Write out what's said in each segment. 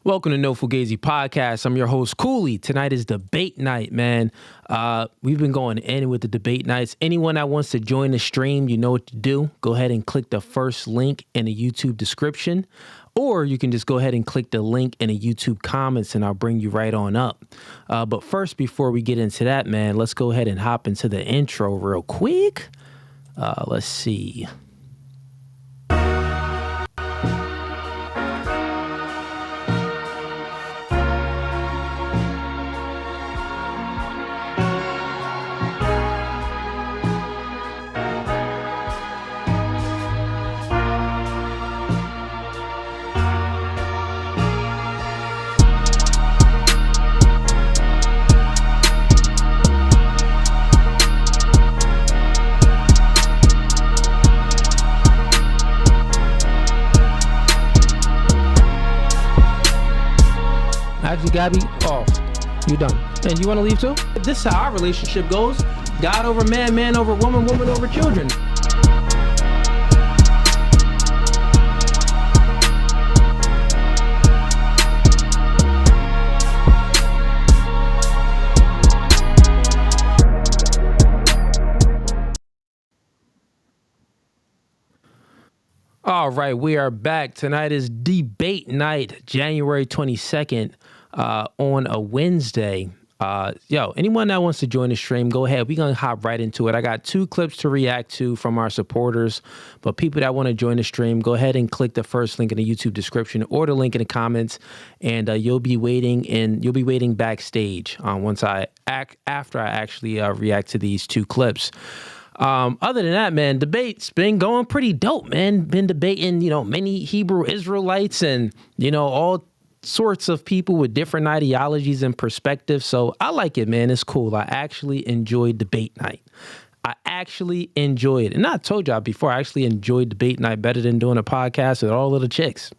Welcome to No Fugazee Podcast. I'm your host, Cooley. Tonight is debate night, man. We've been going in with the debate nights. Anyone that wants to join the stream, you know what to do. Go ahead and click the first link in the YouTube description, or you can just go ahead and click the link in the YouTube comments and I'll bring you right on up. But first, before we get into that, man, let's go ahead and hop into the intro real quick. Let's see. Gabby, off. You done. And you want to leave too? This is how our relationship goes. God over man, man over woman, woman over children. All right, we are back. Tonight is debate night, January 22nd. On a Wednesday. Anyone that wants to join the stream, go ahead. We're going to hop right into it. I got two clips to react to from our supporters, but people that want to join the stream, go ahead and click the first link in the YouTube description or the link in the comments, and you'll be waiting backstage after I actually react to these two clips. Other than that, man, debate's been going pretty dope, man. Been debating, many Hebrew Israelites and, all sorts of people with different ideologies and perspectives. So I like it, man. It's cool. I actually enjoyed debate night. I actually enjoy it. And I told y'all before, I actually enjoyed debate night better than doing a podcast with all of the chicks.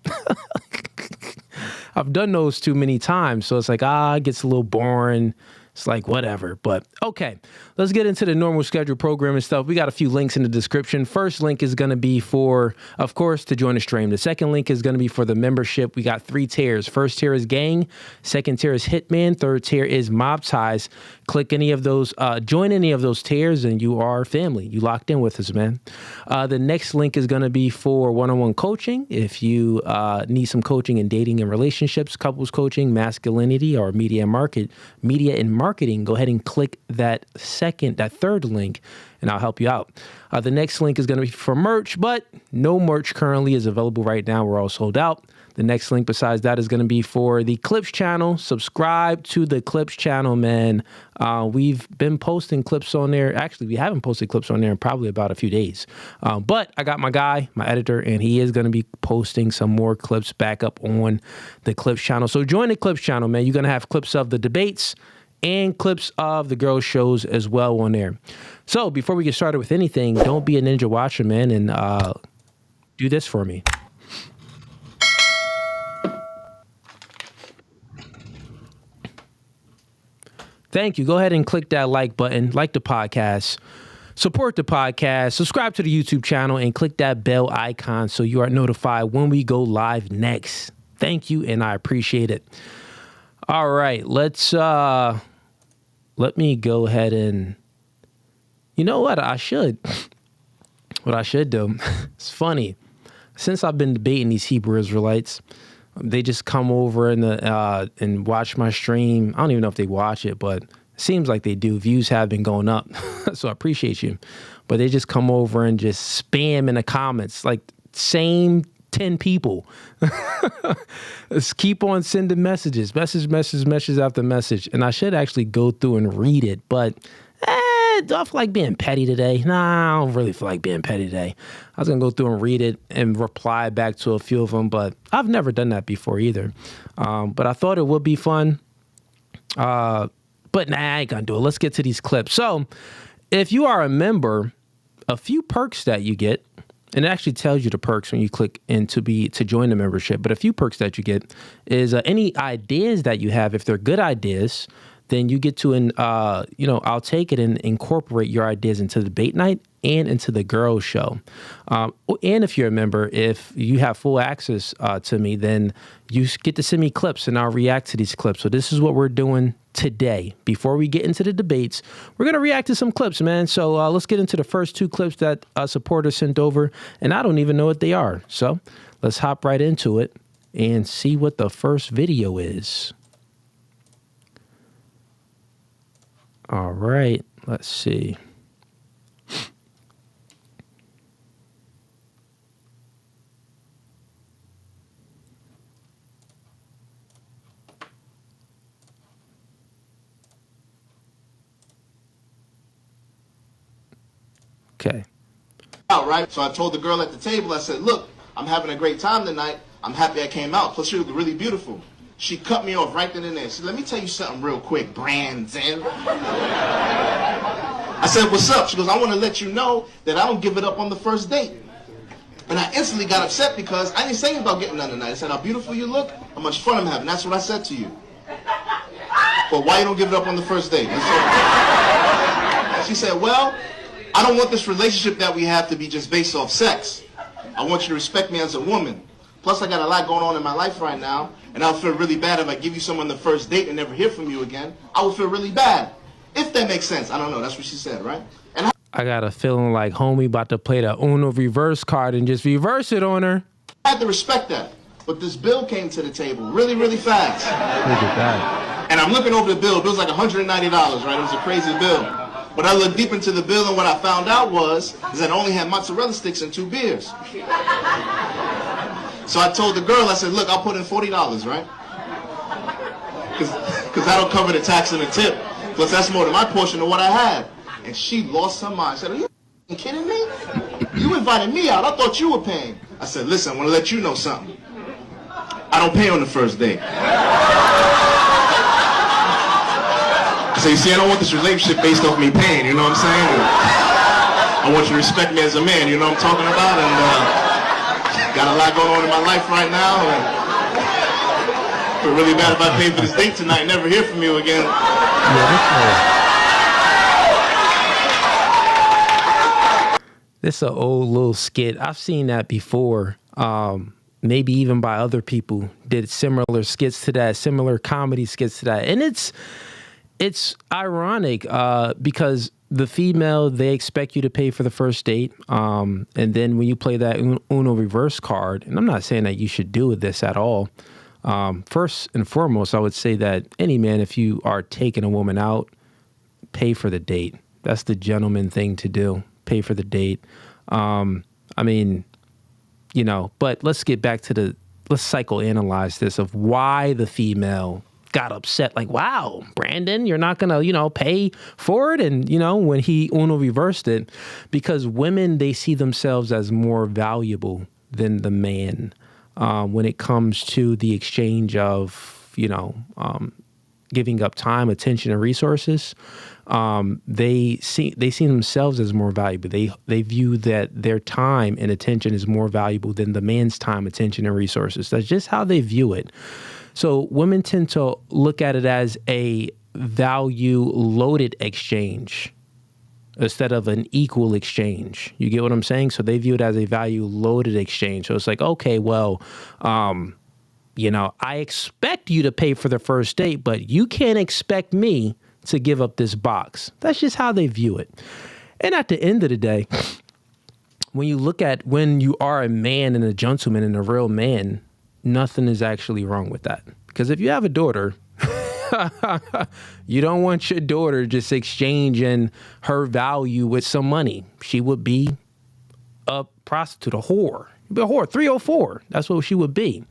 I've done those too many times. So it's like, it gets a little boring. It's like, whatever. But okay, let's get into the normal schedule program and stuff. We got a few links in the description. First link is going to be for, of course, to join the stream. The second link is going to be for the membership. We got 3 tiers. First tier is gang. Second tier is hitman. Third tier is mob ties. Click any of those, join any of those tiers and you are family. You locked in with us, man. The next link is going to be for one-on-one coaching. If you need some coaching in dating and relationships, couples coaching, masculinity, or media and marketing, go ahead and click that third link and I'll help you out. The next link is going to be for merch, but no merch currently is available right now. We're all sold out. The next link besides that is going to be for the Clips channel. Subscribe to the Clips channel, man. We've been posting clips on there. Actually, we haven't posted clips on there in probably about a few days. But I got my guy, my editor, and he is going to be posting some more clips back up on the Clips channel. So join the Clips channel, man. You're going to have clips of the debates and clips of the girls' shows as well on there. So before we get started with anything, don't be a ninja watcher, man, and do this for me. Thank you. Go ahead and click that like button, like the podcast, support the podcast, subscribe to the YouTube channel, and click that bell icon so you are notified when we go live next. Thank you, and I appreciate it. All right, let me go ahead and, you know what I should do. It's funny. Since I've been debating these Hebrew Israelites, they just come over and watch my stream. I don't even know if they watch it, but it seems like they do. Views have been going up, so I appreciate you. But they just come over and just spam in the comments, like same 10 people. Just keep on sending message after message. And I should actually go through and read it, but do I feel like being petty today? Nah, I don't really feel like being petty today. I was going to go through and read it and reply back to a few of them, but I've never done that before either. But I thought it would be fun. But nah, I ain't going to do it. Let's get to these clips. So if you are a member, a few perks that you get, and it actually tells you the perks when you click in to join the membership, but a few perks that you get is any ideas that you have, if they're good ideas, then you get to, I'll take it and incorporate your ideas into the debate night and into the girls show. And if you're a member, if you have full access to me, then you get to send me clips and I'll react to these clips. So this is what we're doing today. Before we get into the debates, we're going to react to some clips, man. So let's get into the first 2 clips that a supporter sent over. And I don't even know what they are. So let's hop right into it and see what the first video is. All right, let's see. Okay. Out, right? So I told the girl at the table, I said, look, I'm having a great time tonight. I'm happy I came out. Plus, you look really beautiful. She cut me off right then and there. She said, let me tell you something real quick, Brandon. I said, what's up? She goes, I want to let you know that I don't give it up on the first date. And I instantly got upset because I didn't say anything about getting none tonight. I said, how beautiful you look, how much fun I'm having. That's what I said to you. But why you don't give it up on the first date? She said, well, I don't want this relationship that we have to be just based off sex. I want you to respect me as a woman. Plus, I got a lot going on in my life right now, and I'll feel really bad if I give you someone the first date and never hear from you again. I would feel really bad. If that makes sense. I don't know. That's what she said, right? And I got a feeling like homie about to play the Uno reverse card and just reverse it on her. I had to respect that. But this bill came to the table really, really fast. Look at that. And I'm looking over the bill. The bill's like $190, right? It was a crazy bill. But I looked deep into the bill, and what I found out is that I only had mozzarella sticks and 2 beers. So I told the girl, I said, look, I'll put in $40, right? Because that'll cover the tax and the tip. Plus, that's more than my portion of what I had. And she lost her mind. She said, are you kidding me? You invited me out. I thought you were paying. I said, listen, I want to let you know something. I don't pay on the first date. I said, you see, I don't want this relationship based off me paying, you know what I'm saying? I want you to respect me as a man, you know what I'm talking about? And got a lot going on in my life right now. And I feel really bad if I pay for this date tonight and never hear from you again. This is an old little skit. I've seen that before. Maybe even by other people did similar skits to that, similar comedy skits to that. And it's ironic because the female, they expect you to pay for the first date. And then when you play that Uno reverse card, and I'm not saying that you should do this at all. First and foremost, I would say that any man, if you are taking a woman out, pay for the date. That's the gentleman thing to do. Pay for the date. I mean, you know, but let's get back to let's psychoanalyze this of why the female got upset. Like, wow, Brandon, you're not going to, pay for it. And, when he Uno reversed it, because women, they see themselves as more valuable than the man when it comes to the exchange of, giving up time, attention, and resources. They see themselves as more valuable. They view that their time and attention is more valuable than the man's time, attention, and resources. That's just how they view it. So women tend to look at it as a value-loaded exchange instead of an equal exchange. You get what I'm saying? So they view it as a value-loaded exchange. So it's like, okay, well, I expect you to pay for the first date, but you can't expect me to give up this box. That's just how they view it. And at the end of the day, when you are a man and a gentleman and a real man, nothing is actually wrong with that. Because if you have a daughter, you don't want your daughter just exchanging her value with some money. She would be a prostitute, a whore. She'd be a whore, 304. That's what she would be.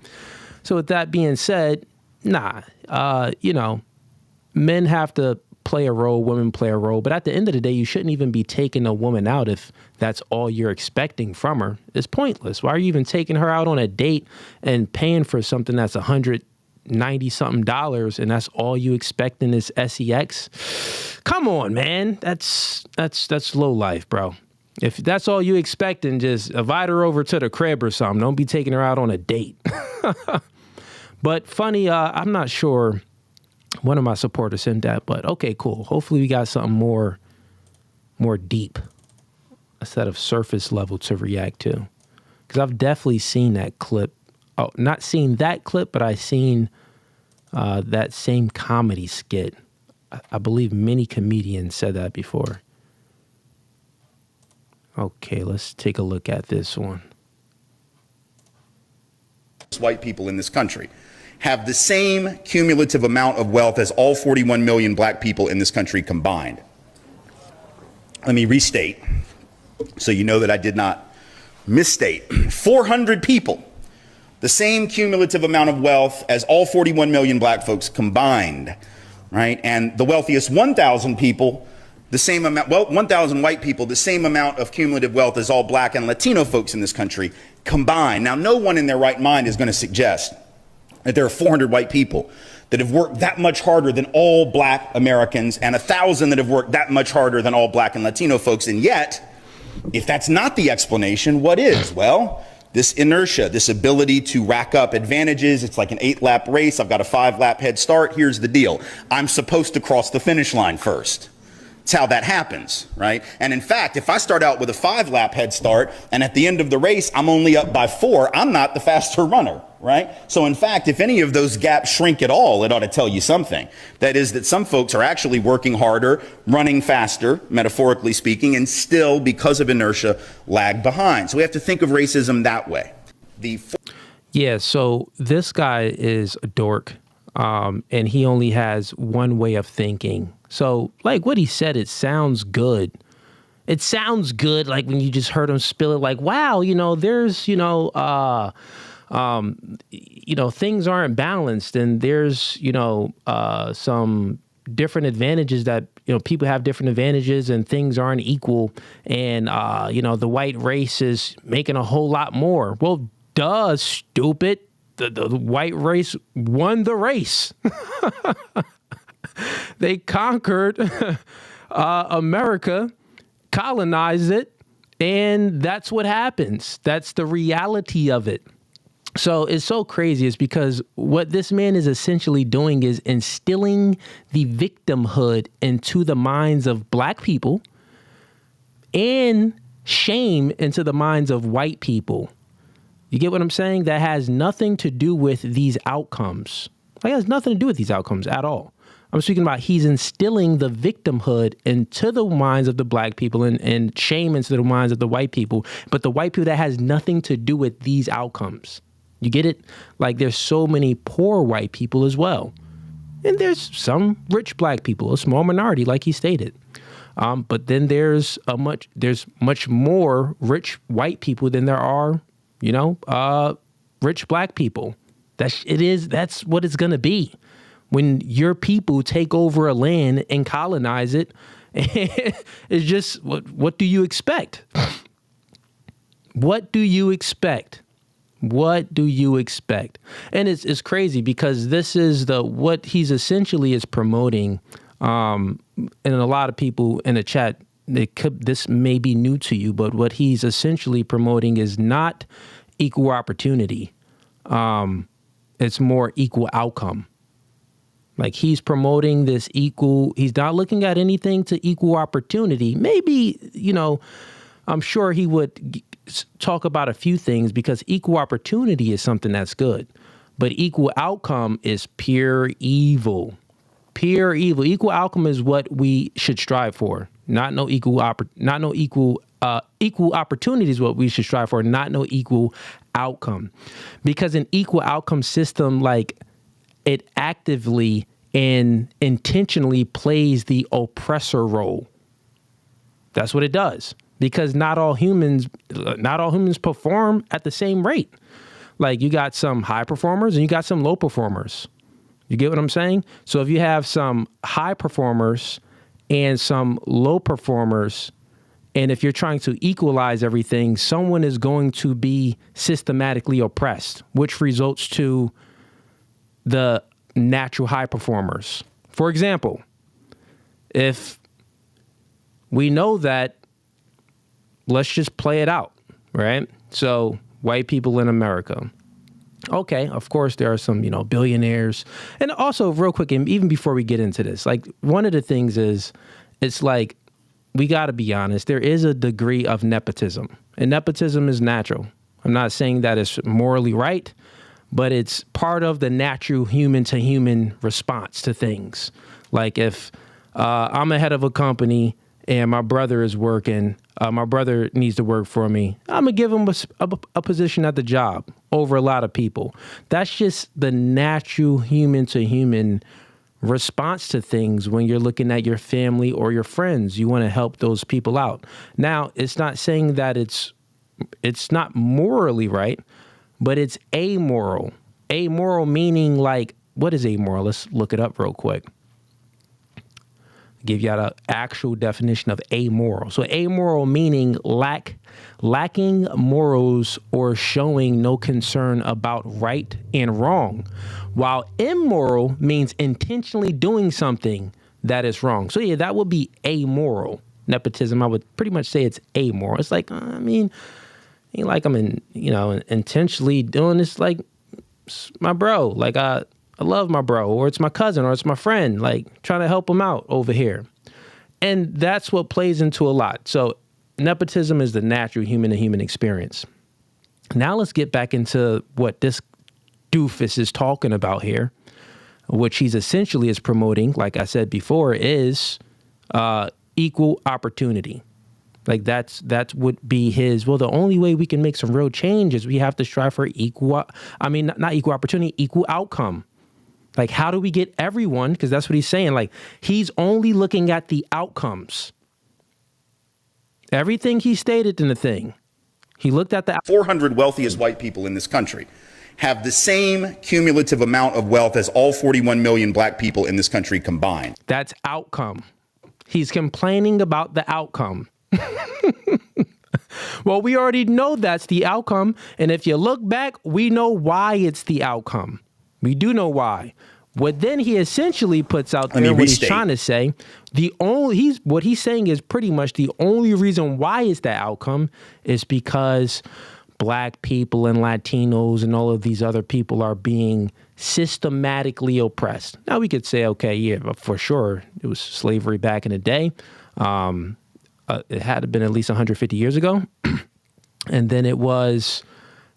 So with that being said, men have to play a role, women play a role. But at the end of the day, you shouldn't even be taking a woman out if that's all you're expecting from her. It's pointless. Why are you even taking her out on a date and paying for something that's $190-something and that's all you expect in this sex? Come on, man. That's low life, bro. If that's all you expect, then just invite her over to the crib or something. Don't be taking her out on a date. But funny, I'm not sure. One of my supporters sent that, but okay, cool. Hopefully we got something more deep. set of surface level to react to. Because I've definitely seen that clip. Oh, not seen that clip, but I've seen that same comedy skit. I believe many comedians said that before. Okay, let's take a look at this one. White people in this country have the same cumulative amount of wealth as all 41 million black people in this country combined. Let me restate, so you know that I did not misstate. 400 people, the same cumulative amount of wealth as all 41 million black folks combined, right? And the wealthiest 1,000 people, the same amount, well, 1,000 white people, the same amount of cumulative wealth as all black and Latino folks in this country combined. Now, no one in their right mind is going to suggest that there are 400 white people that have worked that much harder than all black Americans and 1,000 that have worked that much harder than all black and Latino folks. And yet, if that's not the explanation, what is? Well, this inertia, this ability to rack up advantages. It's like an 8-lap race. I've got a 5-lap head start. Here's the deal. I'm supposed to cross the finish line first. That's how that happens, right? And in fact, if I start out with a 5-lap head start and at the end of the race, I'm only up by 4, I'm not the faster runner, right? So in fact, if any of those gaps shrink at all, it ought to tell you something. That is that some folks are actually working harder, running faster, metaphorically speaking, and still, because of inertia, lag behind. So we have to think of racism that way. Yeah, so this guy is a dork, and he only has one way of thinking. So, like what he said, it sounds good. It sounds good, like when you just heard him spill it, like, wow, there's, things aren't balanced, and there's, some different advantages that, people have different advantages and things aren't equal. And, the white race is making a whole lot more. Well, duh, stupid. The white race won the race. They conquered America, colonized it, and that's what happens. That's the reality of it. So it's so crazy. It's because what this man is essentially doing is instilling the victimhood into the minds of black people and shame into the minds of white people. You get what I'm saying? That has nothing to do with these outcomes. It has nothing to do with these outcomes at all. I'm speaking about he's instilling the victimhood into the minds of the black people and shame into the minds of the white people. But the white people, that has nothing to do with these outcomes. You get it? Like, there's so many poor white people as well. And there's some rich black people, a small minority, like he stated. But then there's much more rich white people than there are, rich black people. That's what it's going to be. When your people take over a land and colonize it, it's just, what do you expect? What do you expect? What do you expect? And it's crazy because this is what he's essentially is promoting. And a lot of people in the chat, this may be new to you, but what he's essentially promoting is not equal opportunity. It's more equal outcome. Like, he's promoting this he's not looking at anything to equal opportunity. Maybe, I'm sure he would talk about a few things because equal opportunity is something that's good. But equal outcome is pure evil. Pure evil. Equal outcome is what we should strive for. Equal opportunity is what we should strive for, not no equal outcome. Because an equal outcome system, like, it actively and intentionally plays the oppressor role. That's what it does. Because not all humans perform at the same rate. Like, you got some high performers and you got some low performers. You get what I'm saying? So if you have some high performers and some low performers, and if you're trying to equalize everything, someone is going to be systematically oppressed, which results to the natural high performers. For example, if we know that, let's just play it out, right? So white people in America. Okay, of course, there are some, billionaires. And also, real quick, and even before we get into this, like, one of the things is, it's like, we got to be honest. There is a degree of nepotism, and nepotism is natural. I'm not saying that it's morally right, but it's part of the natural human to human response to things. Like if I'm the head of a company and my brother is working, my brother needs to work for me, I'm going to give him a position at the job over a lot of people. That's just the natural human to human response to things when you're looking at your family or your friends. You want to help those people out. Now, it's not saying that it's not morally right, but it's amoral. Amoral meaning like, what is amoral? Let's look it up real quick. Give you the actual definition of amoral. So amoral meaning lacking morals or showing no concern about right and wrong, while immoral means intentionally doing something that is wrong. So yeah, that would be amoral. Nepotism, I would pretty much say it's amoral. It's like, ain't like I'm intentionally doing this, like my bro, like I love my bro, or it's my cousin, or it's my friend, like trying to help him out over here. And that's what plays into a lot. So nepotism is the natural human to human experience. Now let's get back into what this doofus is talking about here, which he's essentially is promoting, like I said before, is equal opportunity. Like that would be his, well, the only way we can make some real change is we have to strive for not equal opportunity, equal outcome. Like, how do we get everyone? Because that's what he's saying. Like, he's only looking at the outcomes. Everything he stated in the thing, he looked at the 400 wealthiest white people in this country have the same cumulative amount of wealth as all 41 million black people in this country combined. That's outcome. He's complaining about the outcome. Well, we already know that's the outcome. And if you look back, we know why it's the outcome. We do know why. What then he essentially puts out there, what he's trying to say, what he's saying is pretty much the only reason why it's that outcome is because black people and Latinos and all of these other people are being systematically oppressed. Now we could say, okay, yeah, but for sure, it was slavery back in the day. It had been at least 150 years ago. And then it was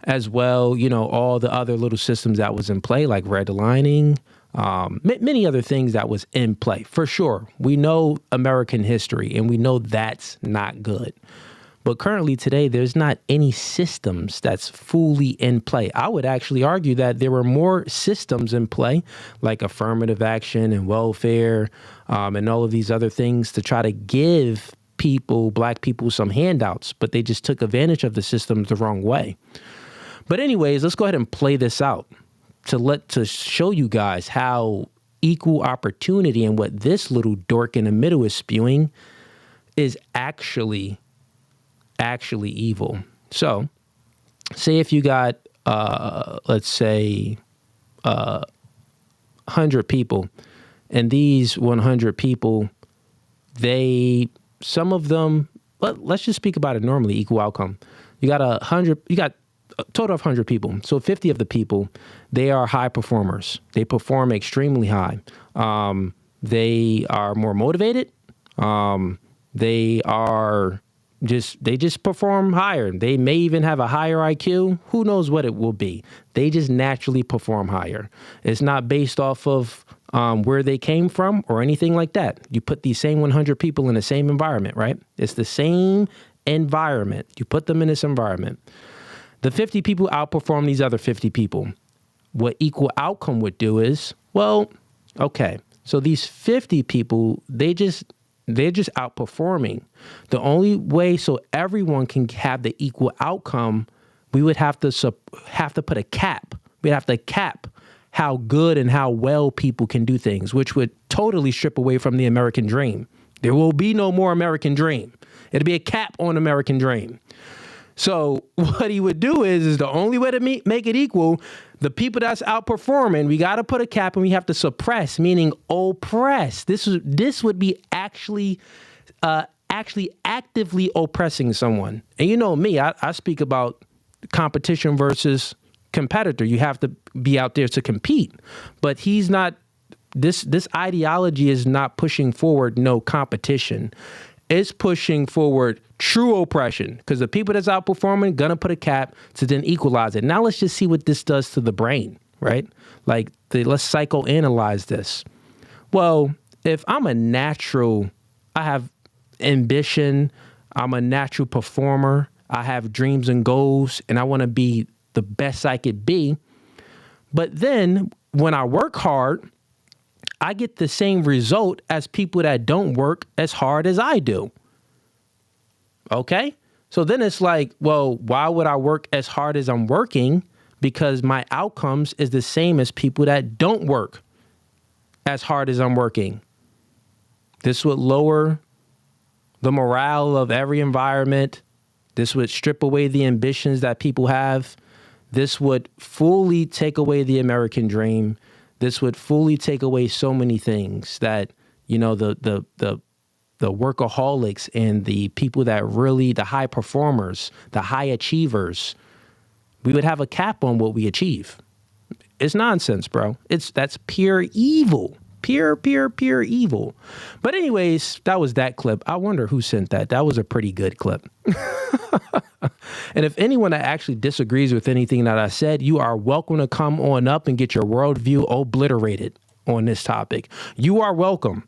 as well, all the other little systems that was in play, like redlining, many other things that was in play. For sure, we know American history, and we know that's not good. But currently today, there's not any systems that's fully in play. I would actually argue that there were more systems in play, like affirmative action and welfare, and all of these other things to try to give black people, some handouts, but they just took advantage of the systems the wrong way. But anyways, let's go ahead and play this out to show you guys how equal opportunity and what this little dork in the middle is spewing is actually evil. So say if you got, let's say, 100 people, and these 100 people, some of them, let's just speak about it normally, equal outcome. You got a total of 100 people. So 50 of the people, they are high performers. They perform extremely high. They are more motivated. They just perform higher. They may even have a higher IQ. Who knows what it will be? They just naturally perform higher. It's not based off of where they came from or anything like that. You put these same 100 people in the same environment, right? It's the same environment. You put them in this environment. The 50 people outperform these other 50 people. What equal outcome would do is, well, okay, so these 50 people, they're just outperforming. The only way so everyone can have the equal outcome, we would have to put a cap. We'd have to cap how good and how well people can do things, which would totally strip away from the American dream. There will be no more American dream. It'll be a cap on American dream. So what he would do is the only way to make it equal, the people that's outperforming, we got to put a cap and we have to suppress, meaning oppress. This would be actually actively oppressing someone. And you know me, I speak about competition versus competitor. You have to be out there to compete. But he's not, this ideology is not pushing forward no competition. It's pushing forward true oppression because the people that's outperforming gonna put a cap to then equalize it. Now let's just see what this does to the brain, right? Like let's psychoanalyze this. Well, if I'm a natural, I have ambition, I'm a natural performer, I have dreams and goals, and I want to be the best I could be. But then when I work hard, I get the same result as people that don't work as hard as I do. Okay? So then it's like, well, why would I work as hard as I'm working? Because my outcomes is the same as people that don't work as hard as I'm working. This would lower the morale of every environment. This would strip away the ambitions that people have. This would fully take away the American dream. This would fully take away so many things that, you know, the workaholics and the people that really, the high performers, the high achievers, we would have a cap on what we achieve. It's nonsense, bro. That's pure evil. Pure evil. But anyways, that was that clip. I wonder who sent that. That was a pretty good clip. And if anyone that actually disagrees with anything that I said, you are welcome to come on up and get your worldview obliterated on this topic. You are welcome.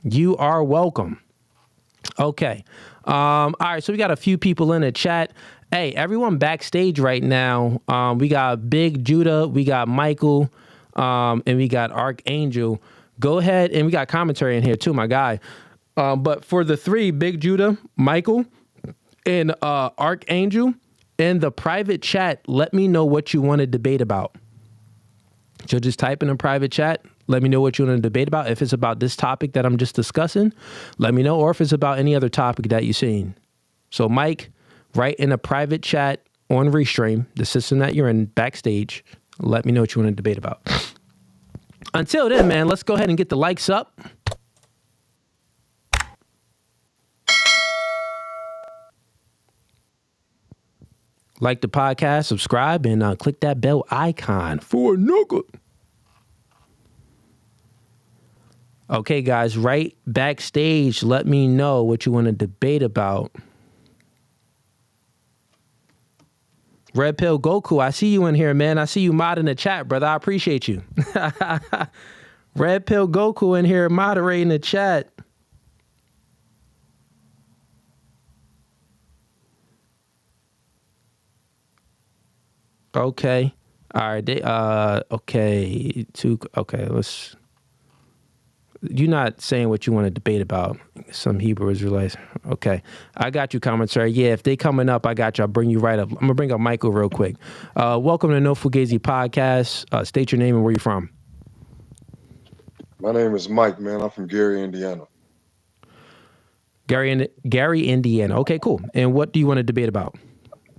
You are welcome. Okay. All right. So we got a few people in the chat. Hey, everyone backstage right now. We got Big Judah. We got Michael. And we got Archangel. Go ahead. And we got commentary in here too, my guy. But for the three, Big Judah, Michael, and Archangel, in the private chat, let me know what you want to debate about. So just type in a private chat. Let me know what you want to debate about. If it's about this topic that I'm just discussing, let me know. Or if it's about any other topic that you've seen. So Mike, write in a private chat on Restream, the system that you're in backstage. Let me know what you want to debate about. Until then, man, let's go ahead and get the likes up. Like the podcast, subscribe, and click that bell icon for a nugget. Okay, guys, right backstage, let me know what you want to debate about. Red Pill Goku, I see you in here, man. I see you mod in the chat, brother. I appreciate you. Red Pill Goku in here moderating the chat. Okay. All right. Okay. Okay. You're not saying what you want to debate about. Some Hebrew Israelites. Okay. I got you, commentary. Yeah, if they coming up, I got you. I'll bring you right up. I'm going to bring up Michael real quick. Welcome to No Fugazee Podcast. State your name and where you're from. My name is Mike, man. I'm from Gary, Indiana. Gary, Indiana. Okay, cool. And what do you want to debate about?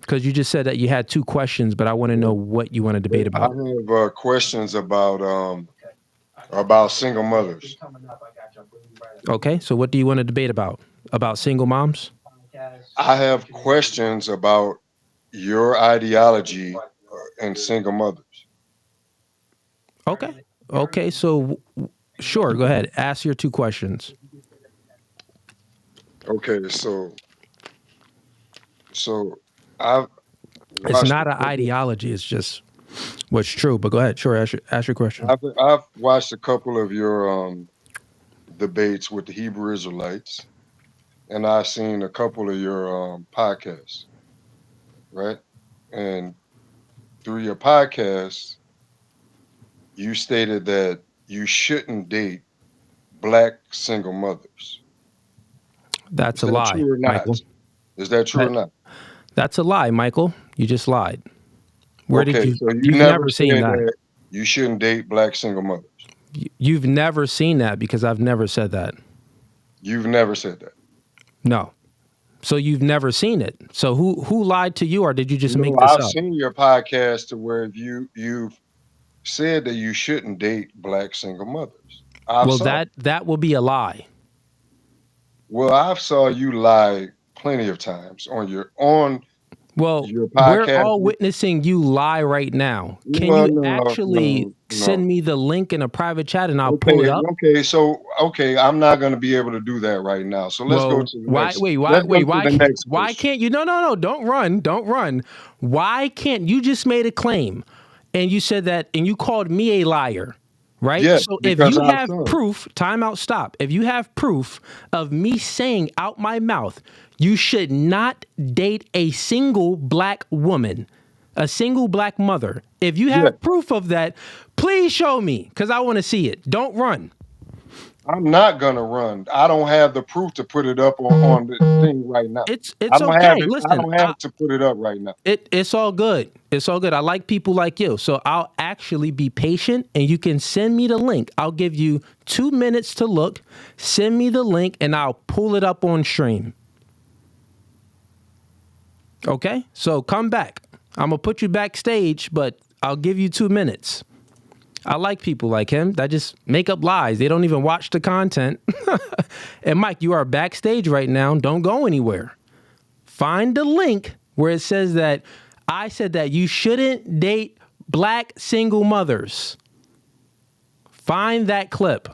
Because you just said that you had two questions, but I want to know what you want to debate about. I have questions about single mothers. Okay, so what do you want to debate about? About single moms? I have questions about your ideology and single mothers. Okay, so sure, go ahead. Ask your two questions. Okay, so it's not an ideology, it's just what's true, but go ahead. Sure, ask your question. I've watched a couple of your debates with the Hebrew Israelites, and I've seen a couple of your podcasts, right? And through your podcasts, you stated that you shouldn't date Black single mothers. That's a lie, Michael. Is that true or not? That's a lie, Michael. You just lied. Where okay, did you? So you've never seen that. You shouldn't date Black single mothers. You've never seen that because I've never said that. You've never said that. No. So you've never seen it. So who lied to you, or did you just make this up? I've seen your podcast to where you've said that you shouldn't date Black single mothers. That will be a lie. Well, I've saw you lie plenty of times on Well, your we're podcast. all witnessing you lie right now. Can Well, you no, actually no, no. send me the link in a private chat and I'll pull it Okay, up? okay. So, okay, I'm not going to be able to do that right now. So let's go Well, to the why? next. Wait, why? Let's go Wait, to why? the next Why question. can't you? No, no, no! Don't run! Don't run! Why can't you just made a claim, and you said that, and you called me a liar, right? Yes, So if because you I have saw it. proof, time out, stop. If you have proof of me saying out my mouth, you should not date a single black woman, a single black mother. If you Yes, have proof of that, please show me, because I want to see it. Don't run. I'm not going to run. I don't have the proof to put it up on the thing right now. I It's don't have okay. it. I Listen, don't have to put it up right now. it's all good. It's all good. I like people like you. So I'll actually be patient and you can send me the link. I'll give you 2 minutes to look. Send me the link and I'll pull it up on stream. Okay? So come back. I'm going to put you backstage, but I'll give you 2 minutes. I like people like him that just make up lies. They don't even watch the content. And Mike, you are backstage right now. Don't go anywhere. Find the link where it says that I said that you shouldn't date black single mothers. Find that clip.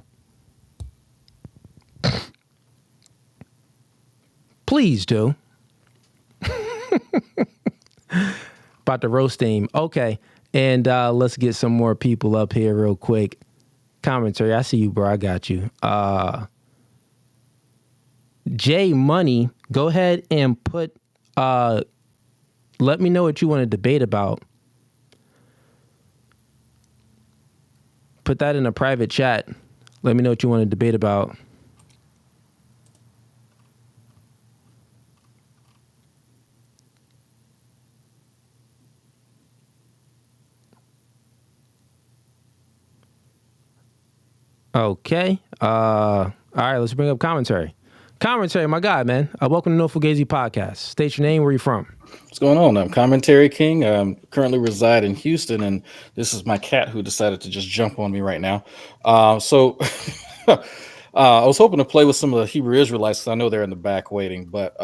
Please do. About to roast him. Okay. And let's get some more people up here real quick. Commentary. I see you, bro. I got you. J Money, go ahead and put, let me know what you want to debate about. Put that in a private chat. Let me know what you want to debate about. Okay. All right, let's bring up commentary. Commentary, my guy, man. Welcome to No Fugazee Podcast. State your name, where you from? What's going on? I'm Commentary King. I currently reside in Houston, and this is my cat who decided to just jump on me right now. So I was hoping to play with some of the Hebrew Israelites, 'cause I know they're in the back waiting, but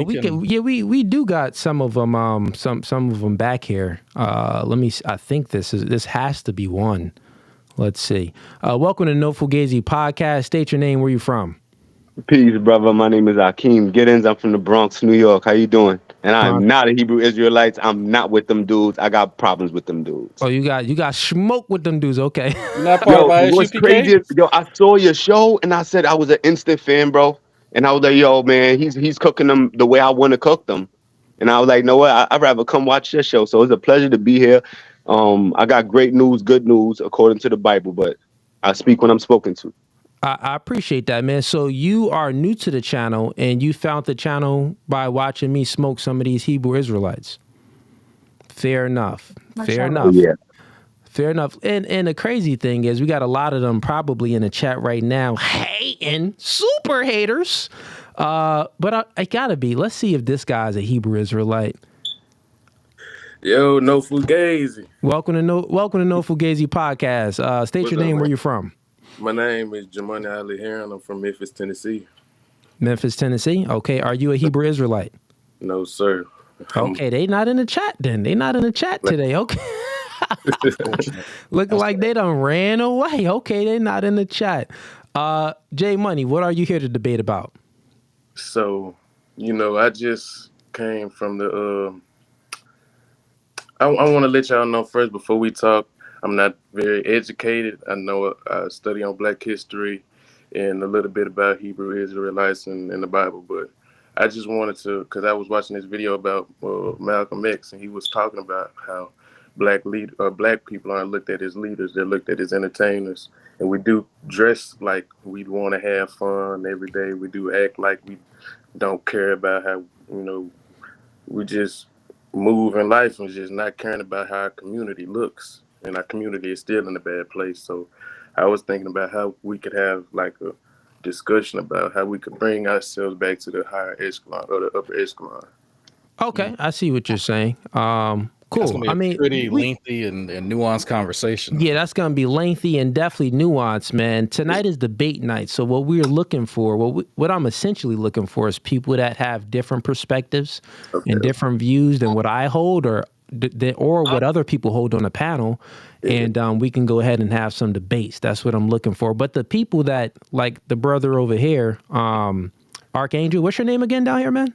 we do got some of them some of them back here. Let me. I think this has to be one. Let's see. Welcome to No Fugazi Podcast. State your name. Where you from? Peace, brother. My name is Akeem Giddens. I'm from the Bronx, New York. How you doing? And I'm not a Hebrew Israelite. I'm not with them dudes. I got problems with them dudes. Oh, you got smoke with them dudes. Okay. You're not part of What's ISUPK? crazy is, I saw your show and I said I was an instant fan, bro. And I was like, yo, man, he's cooking them the way I want to cook them. And I was like, no what? I'd rather come watch your show. So it's a pleasure to be here. I got great news, good news, according to the Bible, but I speak when I'm spoken to. I appreciate that, man. So you are new to the channel and you found the channel by watching me smoke some of these Hebrew Israelites. Fair enough. Fair enough. Yeah. Fair enough. And the crazy thing is we got a lot of them probably in the chat right now hating, super haters. But I gotta be. Let's see if this guy's a Hebrew Israelite. Yo, No Fugazi. Welcome to No Fugazi Podcast. State your name, where you from. My name is Jamani Ali Heron. I'm from Memphis, Tennessee. Memphis, Tennessee. Okay. Are you a Hebrew Israelite? No, sir. Okay, they not in the chat then. They not in the chat today. Okay. Looking like they done ran away. Okay, they not in the chat. J Money, what are you here to debate about? So, I just came from the I want to let y'all know first before we talk, I'm not very educated. I know I study on Black history and a little bit about Hebrew Israelites and the Bible, but I just wanted to, because I was watching this video about Malcolm X, and he was talking about how black people aren't looked at as leaders; they're looked at as entertainers. And we do dress like we want to have fun every day. We do act like we don't care about how we just move in life and just not caring about how our community looks. And our community is still in a bad place. So I was thinking about how we could have like a discussion about how we could bring ourselves back to the higher echelon or the upper echelon. Okay, I see what you're saying. That's Cool. gonna be I a mean, pretty lengthy and nuanced conversation. yeah, that's going to be lengthy and definitely nuanced, man. Tonight is debate night. So what we're looking for, what I'm essentially looking for is people that have different perspectives and different views than what I hold or what other people hold on the panel. And we can go ahead and have some debates. That's what I'm looking for. But the people that, like the brother over here, Archangel, what's your name again down here, man?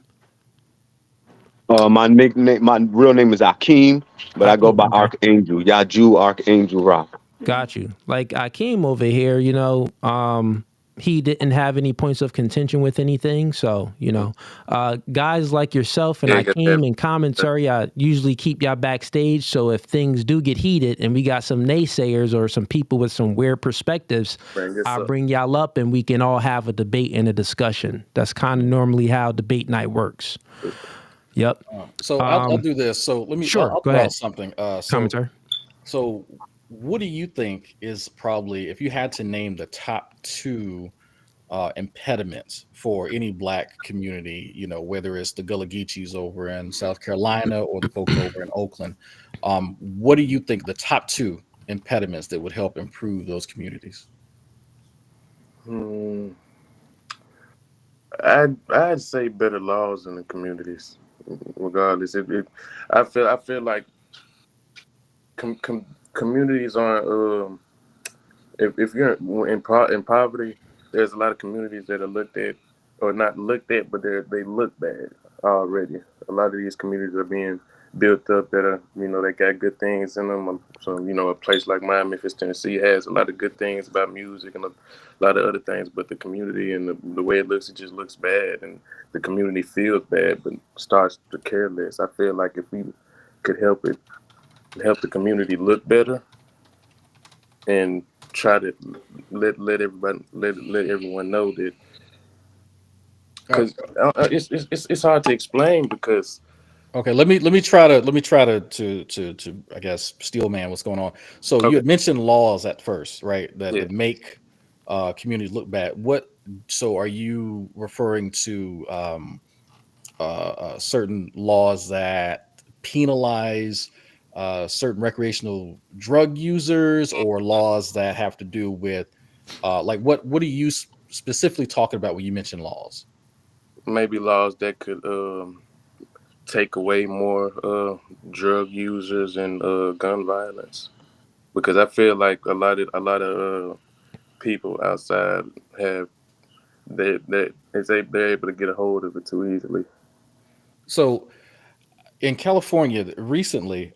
My nickname, my real name is Akeem, but I go by Okay. Archangel. Yaju Archangel Rock. Got you. Like Akeem over here, he didn't have any points of contention with anything. So, guys like yourself and Yeah, got that. Akeem and commentary, I usually keep y'all backstage. So if things do get heated and we got some naysayers or some people with some weird perspectives, I'll bring y'all up and we can all have a debate and a discussion. That's kind of normally how debate night works. Yep. So I'll do this. So let me Sure, I'll go throw ahead. out something. Commentary. So what do you think is probably, if you had to name the top 2 impediments for any Black community, whether it's the Gullah Geechees over in South Carolina or the folks over in Oakland, what do you think the top 2 impediments that would help improve those communities? I'd say better laws in the communities, regardless. I feel like communities aren't. If you're in poverty, there's a lot of communities that are looked at, or not looked at, but they look bad already. A lot of these communities are being built up that are, they got good things in them. So, a place like mine, Memphis, Tennessee, has a lot of good things about music and a lot of other things, but the community and the way it just looks bad, and the community feels bad, but starts to care less. I feel like if we could help the community look better, and try to let everyone know that, because it's hard to explain, because Okay, let me try to I guess steel man what's going on. So you had mentioned laws at first, right? That make communities look bad. So are you referring to certain laws that penalize certain recreational drug users, or laws that have to do with what are you specifically talking about when you mention laws? maybe laws that could take away more drug users and gun violence, because I feel like a lot of people outside they're able to get a hold of it too easily. So in California recently,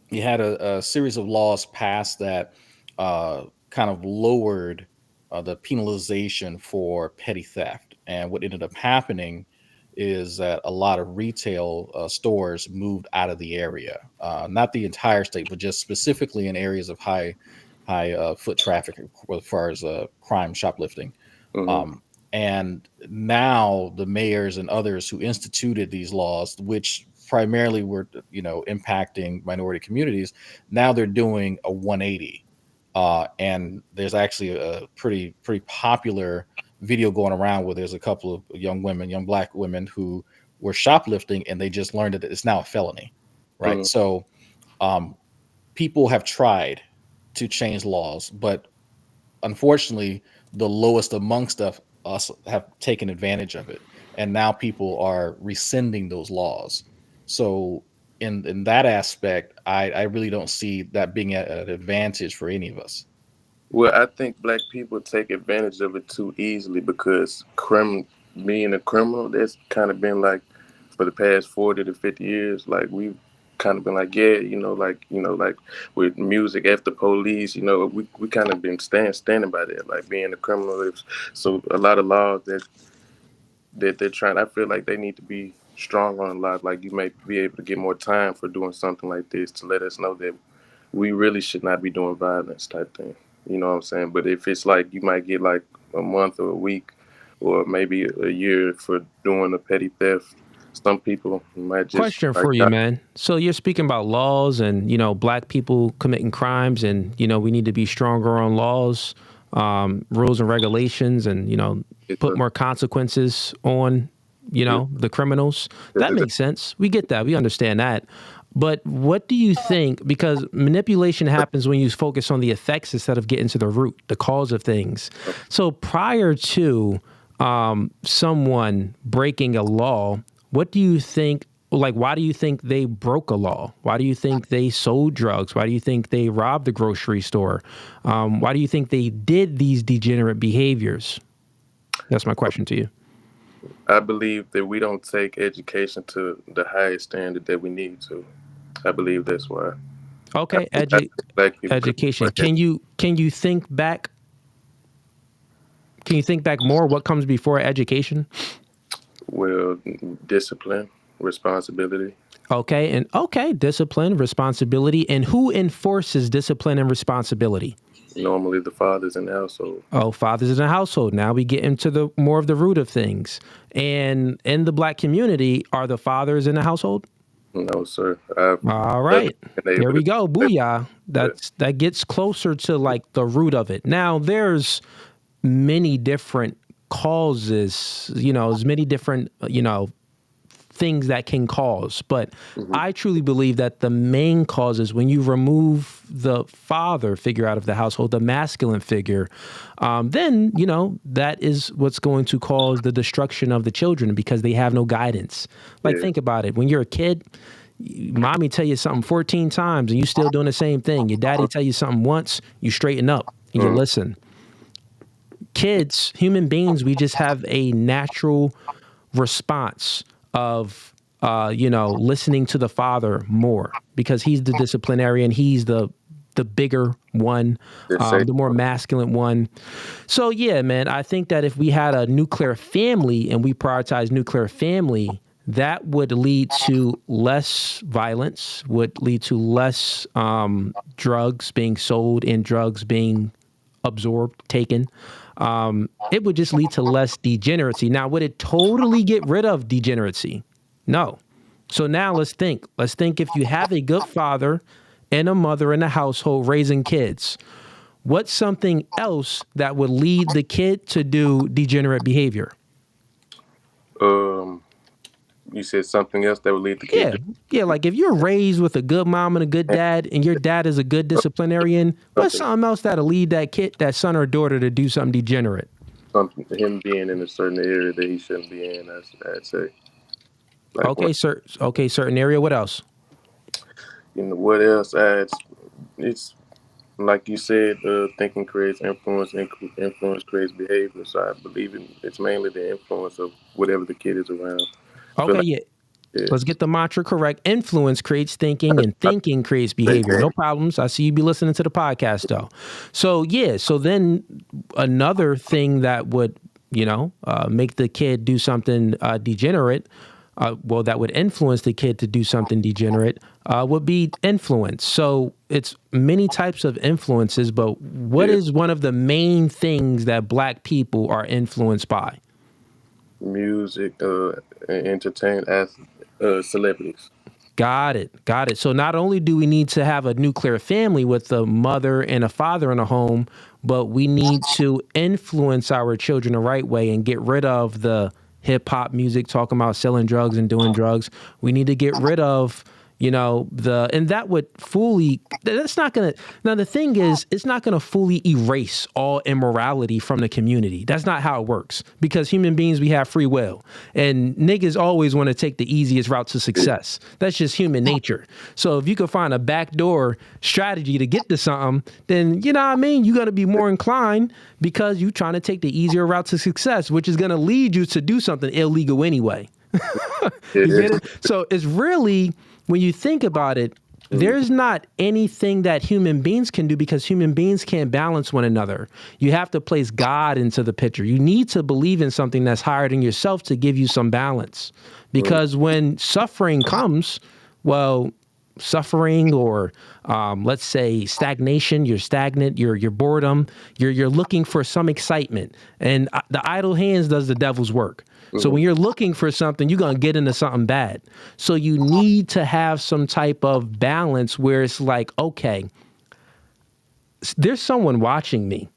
you had a series of laws passed that kind of lowered the penalization for petty theft. And what ended up happening is that a lot of retail stores moved out of the area, not the entire state, but just specifically in areas of high foot traffic as far as crime, shoplifting. And now the mayors and others who instituted these laws, which primarily were, impacting minority communities, now they're doing a 180. And there's actually a pretty popular video going around where there's a couple of young Black women who were shoplifting, and they just learned that it's now a felony, right? So people have tried to change laws, but unfortunately, the lowest amongst us have taken advantage of it, and now people are rescinding those laws. So in that aspect, I really don't see that being an advantage for any of us. Well, I think Black people take advantage of it too easily, because being a criminal, that's kind of been like, for the past 40 to 50 years, like we've kind of been like, like with music, after police, we kind of been standing by that, like being a criminal. So a lot of laws that they're trying, I feel like they need to be strong on a lot. Like, you may be able to get more time for doing something like this, to let us know that we really should not be doing violence type thing. You know what I'm saying? But if it's like, you might get like a month or a week or maybe a year for doing a petty theft, some people might just... Question for you, man. So you're speaking about laws and, Black people committing crimes, and, we need to be stronger on laws, rules and regulations, and, put more consequences on, the criminals. That makes sense. We get that. We understand that. But what do you think? Because manipulation happens when you focus on the effects instead of getting to the root, the cause of things. So prior to someone breaking a law, what do you think? Like, why do you think they broke a law? Why do you think they sold drugs? Why do you think they robbed the grocery store? Why do you think they did these degenerate behaviors? That's my question to you. I believe that we don't take education to the highest standard that we need to. I believe that's why. Okay, Black people education. Can you think back? Can you think back more? What comes before education? Well, discipline, responsibility. Okay, discipline, responsibility, and who enforces discipline and responsibility? Normally, the fathers in the household. Oh, fathers in the household. Now we get into the more of the root of things. And in the Black community, are the fathers in the household? No, sir. All right. There we go. Booyah. That gets closer to like the root of it. Now, there's many different causes, there's many different, things that can cause. But I truly believe that the main cause is when you remove the father figure out of the household, the masculine figure, then, that is what's going to cause the destruction of the children because they have no guidance. Like, think about it. When you're a kid, mommy tell you something 14 times and you still doing the same thing. Your daddy tell you something once, you straighten up and you listen. Kids, human beings, we just have a natural response of, listening to the father more because he's the disciplinarian. He's the bigger one, the more masculine one. So, yeah, man, I think that if we had a nuclear family and we prioritize nuclear family, that would lead to less violence, would lead to less drugs being sold and drugs being absorbed, taken. It would just lead to less degeneracy. Now, would it totally get rid of degeneracy? No. So now let's think. Let's think if you have a good father and a mother in a household raising kids, what's something else that would lead the kid to do degenerate behavior? You said something else that would lead the kid. Yeah. Like if you're raised with a good mom and a good dad, and your dad is a good disciplinarian, what's something else that'll lead that kid, that son or daughter, to do something degenerate? Him being in a certain area that he shouldn't be in, I'd say. Like certain area. What else? What else? It's like you said, thinking creates influence, and influence creates behavior. So I believe it's mainly the influence of whatever the kid is around. Okay, Let's get the mantra correct. Influence creates thinking, and thinking creates behavior. No problems. I see you be listening to the podcast, though. So, so then another thing that would, make the kid do something degenerate, that would influence the kid to do something degenerate, would be influence. So it's many types of influences, but what is one of the main things that Black people are influenced by? Music, entertain celebrities. Got it. So not only do we need to have a nuclear family with a mother and a father in a home, but we need to influence our children the right way and get rid of the hip hop music talking about selling drugs and doing drugs. We need to get rid of, and that would that's not going to, now the thing is, it's not going to fully erase all immorality from the community. That's not how it works because human beings, we have free will and niggas always want to take the easiest route to success. That's just human nature. So if you can find a backdoor strategy to get to something, then you're going to be more inclined because you're trying to take the easier route to success, which is going to lead you to do something illegal anyway. You get it? So it's really, when you think about it, there's not anything that human beings can do because human beings can't balance one another. You have to place God into the picture. You need to believe in something that's higher than yourself to give you some balance. Because when suffering comes, suffering or let's say stagnation, you're stagnant, you're boredom, you're looking for some excitement. And the idle hands does the devil's work. So when you're looking for something, you're going to get into something bad. So you need to have some type of balance where it's like, okay, there's someone watching me.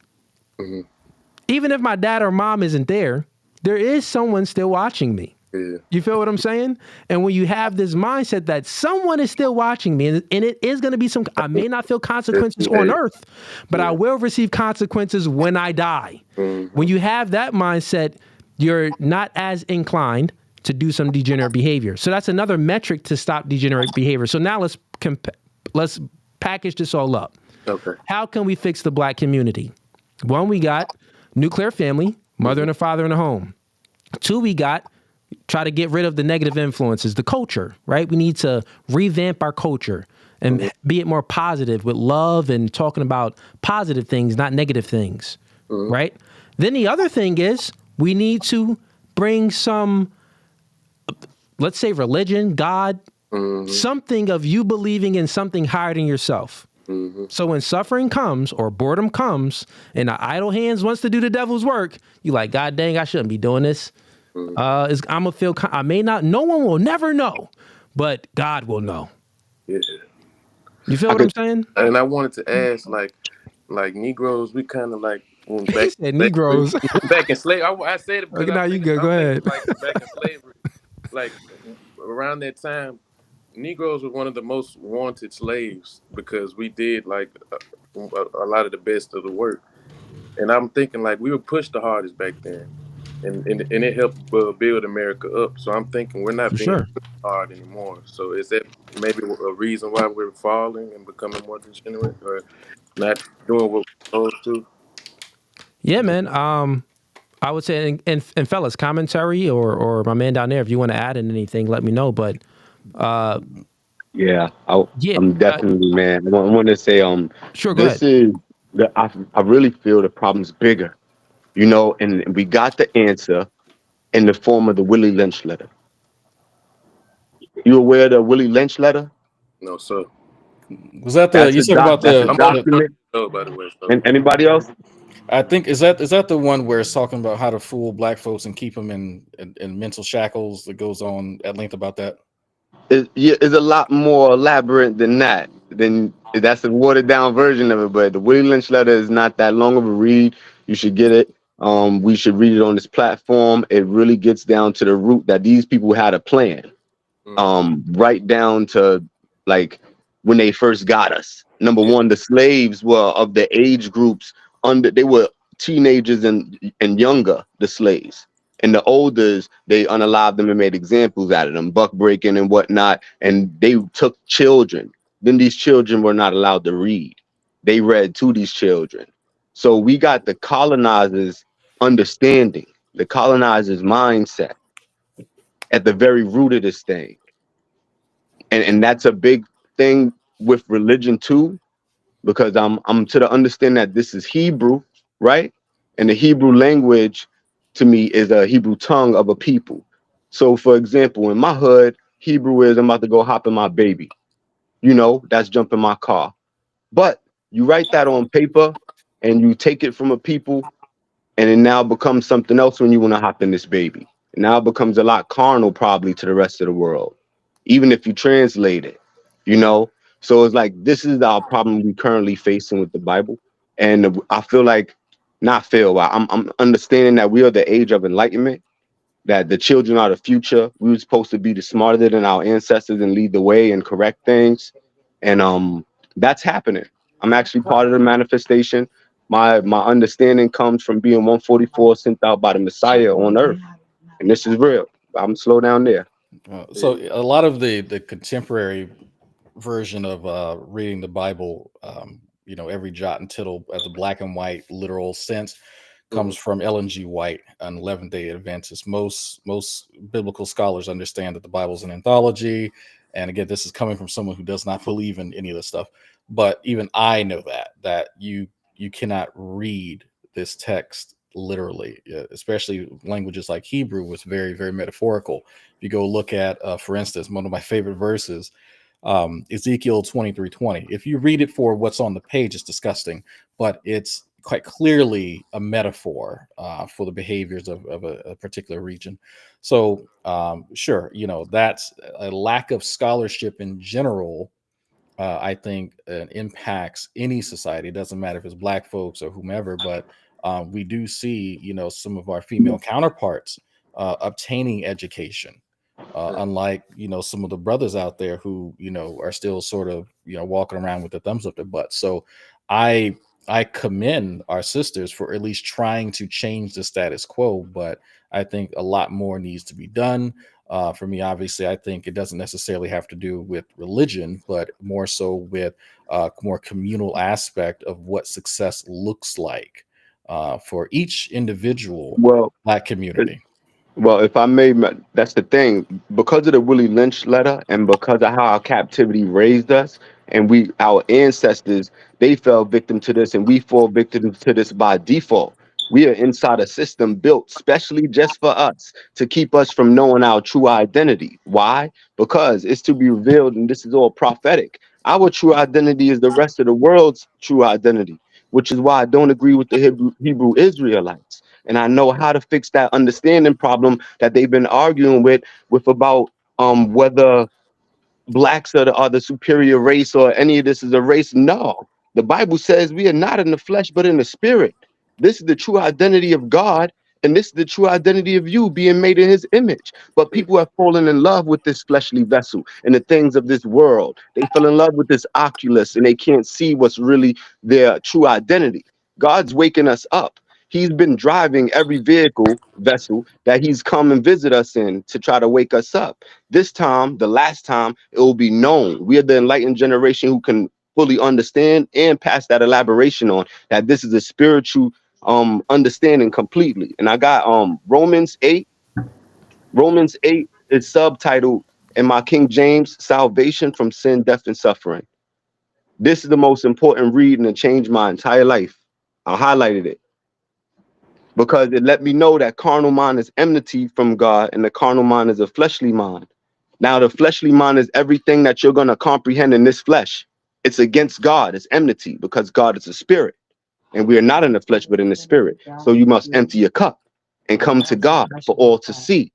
Even if my dad or mom isn't there, there is someone still watching me. Yeah. You feel what I'm saying? And when you have this mindset that someone is still watching me, and it is going to be I may not feel consequences on earth, but I will receive consequences when I die. Mm-hmm. When you have that mindset, you're not as inclined to do some degenerate behavior. So that's another metric to stop degenerate behavior. So now let's package this all up. Okay. How can we fix the black community? One, we got nuclear family, mother and a father in a home. Two, we got try to get rid of the negative influences, the culture, right? We need to revamp our culture and be it more positive with love and talking about positive things, not negative things, right? Then the other thing is we need to bring some, let's say religion, God, something of you believing in something higher than yourself. So when suffering comes or boredom comes and the idle hands wants to do the devil's work, you like, God dang, I shouldn't be doing this. I'm gonna feel, I may not, no one will never know, but God will know. Yeah. You feel what I'm saying? And I wanted to ask, like Negroes, we kind of like when He said Negroes. back in slavery. I said it because Okay, now you good. Go ahead. Like back in slavery, like around that time, Negroes were one of the most wanted slaves because we did like a lot of the best of the work. And I'm thinking like we were pushed the hardest back then. And it helped build America up. So I'm thinking we're not being hard anymore. So is that maybe a reason why we're falling and becoming more degenerate or not doing what we're supposed to? Yeah, man. I would say, and fellas, commentary or my man down there, if you want to add in anything, let me know. But I'm definitely, man. I want to say, sure, go this ahead. I really feel the problem's bigger, you know, and we got the answer in the form of the Willie Lynch letter. You aware of the Willie Lynch letter? No, sir. Was that the you talking about the document? By the way, And anybody else? I think is that the one where it's talking about how to fool black folks and keep them in mental shackles that goes on at length about that? It's a lot more elaborate than that. That's a watered down version of it. But the Willie Lynch letter is not that long of a read. You should get it. We should read it on this platform. It really gets down to the root that these people had a plan. Right down to like when they first got us. Number one, the slaves were of the age groups they were teenagers and younger, the slaves. And the olders, they unalived them and made examples out of them, buck breaking and whatnot. And they took children. Then these children were not allowed to read. They read to these children. So we got the colonizers' understanding, the colonizers' mindset at the very root of this thing. And that's a big thing with religion too, because I'm to the understanding that this is Hebrew, right? And the Hebrew language to me is a Hebrew tongue of a people. So for example, in my hood, Hebrew is I'm about to go hop in my baby. You know, that's jump in my car. But you write that on paper and you take it from a people and it now becomes something else when you want to hop in this baby. It now becomes a lot carnal probably to the rest of the world, even if you translate it, you know? So it's like, this is our problem we currently facing with the Bible. And I feel like, I'm understanding that we are the age of enlightenment, that the children are the future. We were supposed to be the smarter than our ancestors and lead the way and correct things. And that's happening. I'm actually part of the manifestation. My understanding comes from being 144 sent out by the Messiah on earth. And this is real. I'm slow down there. So a lot of the contemporary version of reading the Bible, you know, every jot and tittle at the black and white literal sense comes from Ellen G. White, an 11th-day Adventist. Most biblical scholars understand that the Bible is an anthology. And again, this is coming from someone who does not believe in any of this stuff. But even I know that you cannot read this text literally, especially languages like Hebrew was very, very metaphorical. If you go look at, for instance, one of my favorite verses, Ezekiel 23:20. If you read it for what's on the page, it's disgusting, but it's quite clearly a metaphor for the behaviors of a particular region. So sure, you know, that's a lack of scholarship in general. I think impacts any society. It doesn't matter if it's black folks or whomever, but we do see, you know, some of our female counterparts obtaining education. Unlike, some of the brothers out there who, are still sort of, walking around with their thumbs up their butt. So I commend our sisters for at least trying to change the status quo, but I think a lot more needs to be done. For me, obviously, I think it doesn't necessarily have to do with religion, but more so with more communal aspect of what success looks like for each individual Well, Black community. Well, if I may, that's the thing. Because of the Willie Lynch letter and because of how our captivity raised us, and our ancestors, they fell victim to this, and we fall victim to this by default. We are inside a system built specially just for us to keep us from knowing our true identity. Why? Because it's to be revealed, and this is all prophetic. Our true identity is the rest of the world's true identity, which is why I don't agree with the Hebrew Israelites. And I know how to fix that understanding problem that they've been arguing with about whether blacks are the superior race or any of this is a race. No, the Bible says we are not in the flesh but in the spirit. This is the true identity of God, and this is the true identity of you being made in his image. But people have fallen in love with this fleshly vessel and the things of this world. They fell in love with this oculus, and they can't see what's really their true identity. God's waking us up. He's been driving every vehicle vessel that he's come and visit us in to try to wake us up. This time, the last time, it will be known. We are the enlightened generation who can fully understand and pass that elaboration on that this is a spiritual understanding completely. And I got Romans 8. Romans 8 is subtitled in my King James, Salvation from Sin, Death, and Suffering. This is the most important read, and it changed my entire life. I highlighted it because it let me know that carnal mind is enmity from God and the carnal mind is a fleshly mind. Now, the fleshly mind is everything that you're going to comprehend in this flesh. It's against God. It's enmity because God is a spirit and we are not in the flesh, but in the spirit. So you must empty your cup and come to God for all to see.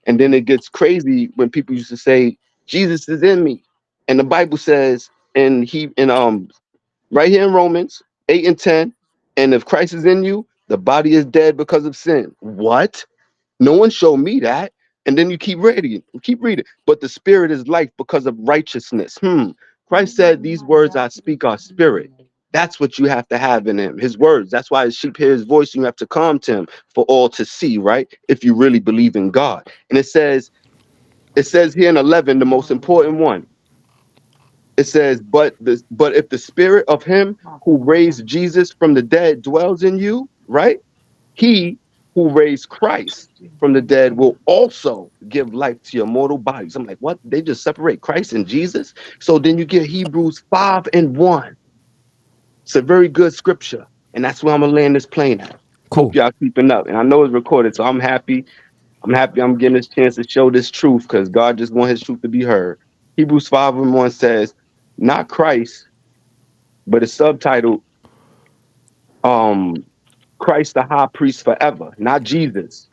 And then it gets crazy when people used to say, Jesus is in me. And the Bible says, right here in Romans 8 and 10, and if Christ is in you, the body is dead because of sin. What? No one showed me that. And then you keep reading. But the spirit is life because of righteousness. Christ said, these words I speak are spirit. That's what you have to have in him. His words. That's why his sheep hear his voice. You have to come to him for all to see, right? If you really believe in God. And it says here in 11, the most important one. It says, but if the spirit of him who raised Jesus from the dead dwells in you, right? He who raised Christ from the dead will also give life to your mortal bodies. I'm like, what? They just separate Christ and Jesus? So then you get Hebrews 5 and 1. It's a very good scripture. And that's where I'm going to land this plane at. Cool. Hope y'all keeping up. And I know it's recorded, so I'm happy. I'm getting this chance to show this truth because God just wants his truth to be heard. Hebrews 5 and 1 says, not Christ, but it's subtitled Christ the high priest forever, not Jesus.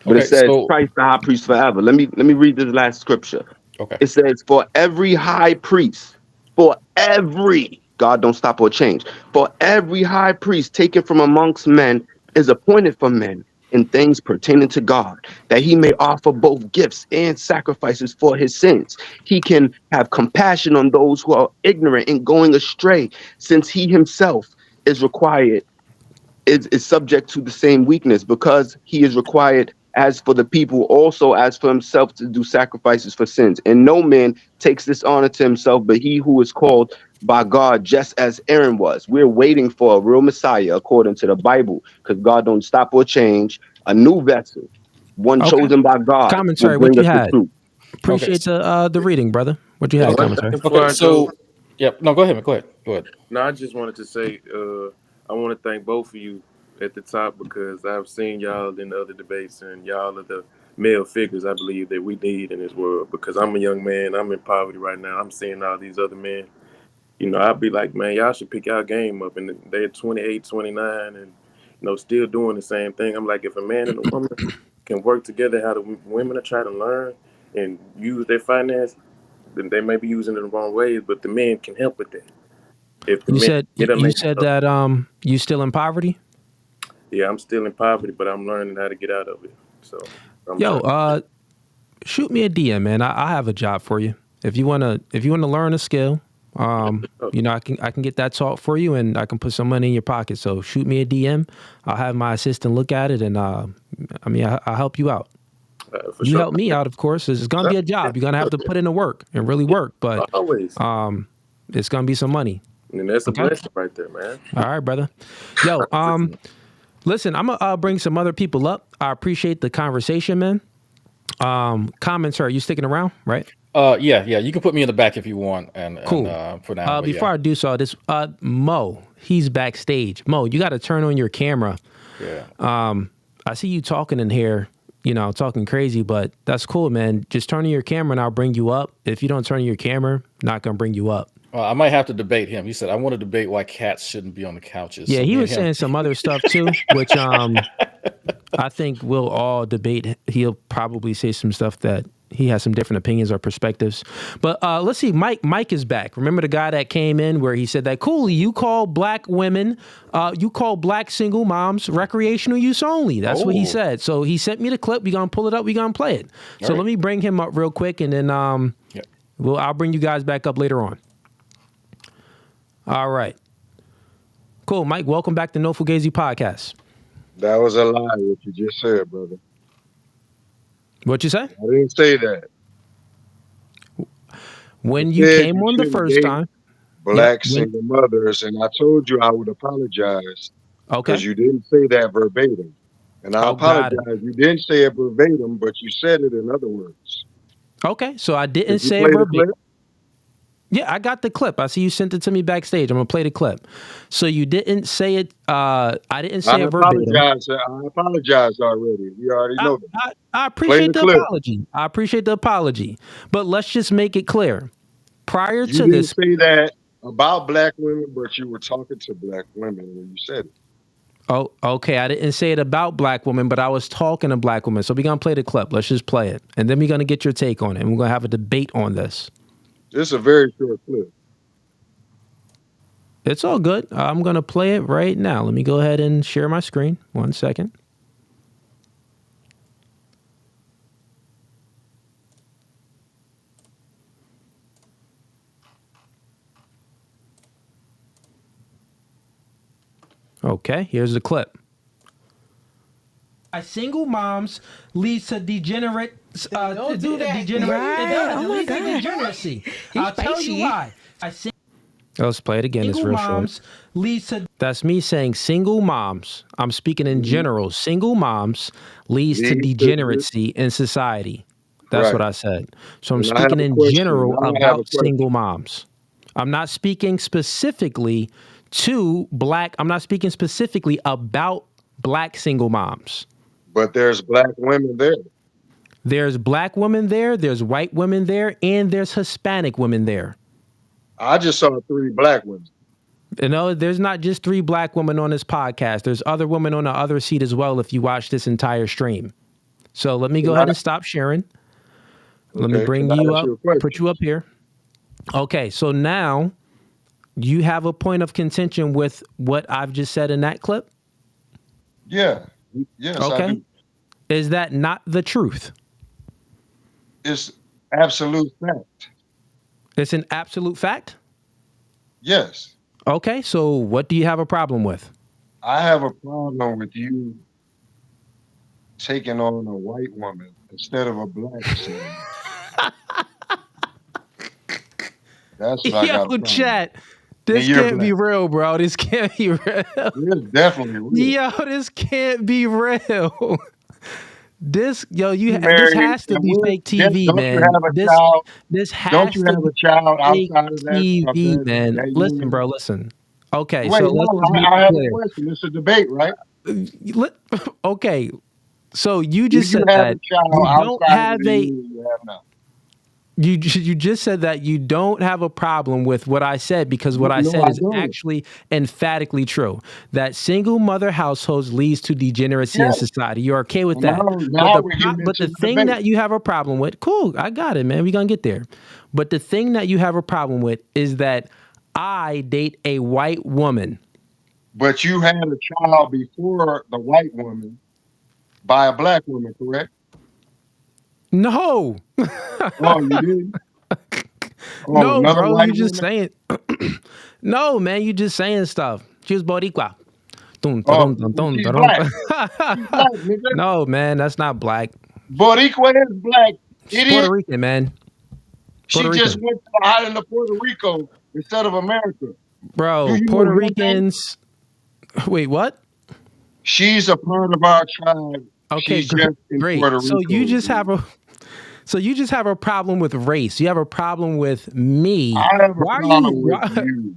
But it says Christ the high priest forever. Let me read this last scripture. Okay. It says, for every high priest, God don't stop or change. For every high priest taken from amongst men is appointed for men in things pertaining to God, that he may offer both gifts and sacrifices for his sins. He can have compassion on those who are ignorant and going astray, since he himself is subject to the same weakness, because he is required as for the people, also as for himself, to do sacrifices for sins. And no man takes this honor to himself, but he who is called by God, just as Aaron was. We're waiting for a real Messiah according to the Bible, because God don't stop or change. A new vessel, one chosen by God. Commentary, what you had? Appreciate the reading, brother. What you had? Commentary. Okay, so yep. No, go ahead. Go ahead. No, I just wanted to say, I want to thank both of you at the top, because I've seen y'all in the other debates, and y'all are the male figures I believe that we need in this world. Because I'm a young man, I'm in poverty right now. I'm seeing all these other men. I'd be like, man, y'all should pick y'all game up. And they're 28, 29, and still doing the same thing. I'm like, if a man and a woman can work together, how the women are trying to learn and use their finance, then they may be using it the wrong ways, but the men can help with that. If the you said that you still in poverty? Yeah, I'm still in poverty, but I'm learning how to get out of it. So I'm Yo, trying. shoot me a DM, man. I have a job for you. If you wanna learn a skill, you know, I can get that taught for you, and I can put some money in your pocket. So shoot me a DM. I'll have my assistant look at it, and I'll help you out. For You sure. help me out, of course. It's gonna be a job. You're gonna have to put in the work and really work, but Always. it's gonna be some money. And that's a Okay. blessing right there, man. All right, brother. Yo, listen, I'm gonna bring some other people up. I appreciate the conversation, man. Comments, are you sticking around, right? Yeah. You can put me in the back if you want. And Cool. For now. Before I do so, this Mo, he's backstage. Mo, you got to turn on your camera. Yeah. I see you talking in here, you know, talking crazy, but that's cool, man. Just turn on your camera and I'll bring you up. If you don't turn on your camera, not gonna bring you up. Well, I might have to debate him. He said, I want to debate why cats shouldn't be on the couches. Yeah, So he me was and him- saying some other stuff too, which I think we'll all debate. He'll probably say some stuff that he has some different opinions or perspectives. But let's see, Mike is back. Remember the guy that came in where he said that, Cooley, you call black women, you call black single moms recreational use only. That's what he said. So he sent me the clip. We're going to pull it up. We're going to play it. So let me bring him up real quick, and then I'll bring you guys back up later on. All right. Cool, Mike. Welcome back to No Fugazee Podcast. That was a lie, what you just said, brother. What you say? I didn't say that. When you said came you on the shouldn't first date time. Black Yeah, when- single mothers, and I told you I would apologize Okay. because you didn't say that verbatim. And I Oh, got it. apologize. You didn't say it verbatim, but you said it in other words. Okay. So I didn't Did you say play it the verbatim. clip? Yeah, I got the clip. I see you sent it to me backstage. I'm gonna play the clip. So you didn't say it. I didn't say it verbatim. I apologize already. You already know that. I appreciate the clip. apology. I appreciate the apology. But let's just make it clear. Prior You to didn't this, say that about black women, but you were talking to black women when you said it. oh, okay. I didn't say it about black women, but I was talking to black women. So we're gonna play the clip. Let's just play it, and then we're gonna get your take on it, and we're gonna have a debate on this. This is a very short clip. It's all good. I'm gonna play it right now. Let me go ahead and share my screen. 1 second. Okay, here's the clip. Single moms leads to degenerate. Don't do that. Degenerate. Right. It does. Oh It my leads to God. degeneracy. He's I'll tell you spicy. why. Let's play it again. It's Single real short. moms Leads to. That's me saying single moms. I'm speaking in general. Single moms leads to Leads to- degeneracy in society. That's Right. what I said. So I'm And I have speaking a in question. general Now I have a about question. single moms. I'm not speaking specifically to black. I'm not speaking specifically about black single moms. But there's black women there. There's black women there, there's white women there, and there's Hispanic women there. I just saw 3 black women. You know, there's not just 3 black women on this podcast. There's other women on the other seat as well if you watch this entire stream. So let me go ahead and stop sharing. Let me Okay, bring can I you ask up, you a question? put you up here. Okay, so now you have a point of contention with what I've just said in that clip? Yeah. Yes, I Okay. do. Is that not the truth? It's absolute fact. It's an absolute fact? Yes. Okay, so what do you have a problem with? I have a problem with you taking on a white woman instead of a black woman. That's what I got a Yo, problem. chat. This And you're can't be real, bro. This can't be real. It's definitely real. Yo, this can't be real. This Married, has to and be we're- fake TV, don't man. You have a This child? this has Don't you to have be a child fake outside of that? TV, man. that Listen, union? bro. Listen. Okay, Wait, so no, let's just make I it have clear. a question. It's a debate, right? Okay, so you Do just you said have that a child you don't outside have of the a. union you have now? You just said that you don't have a problem with what I said because what I No, said I is don't. actually emphatically true. That single mother households leads to degeneracy in Yes. society. You're okay with Now- that. now we're getting But the into the thing debate. that you have a problem with, cool, I got it, man. We're going to get there. But the thing that you have a problem with is that I date a white woman. But you had a child before the white woman by a black woman, correct? No. Oh, you did? Oh, No, another bro, white you just woman? saying. No, man, you just saying stuff. She was Boricua. Dun, Oh, dun, dun, dun, she's dun, black. dun. She's black, nigga. No, man, that's not black. Boricua is black, She's Puerto idiot. Rican, man. She Puerto just Rican. went to the island of Puerto Rico instead of America. Do Bro, you Puerto know one thing? Ricans. Wait, what? She's a part of our tribe. Okay, She's just in great. Puerto So Rico. you just have a so you just have a problem with race. You have a problem with me. I have a Why are problem you? with Why, you.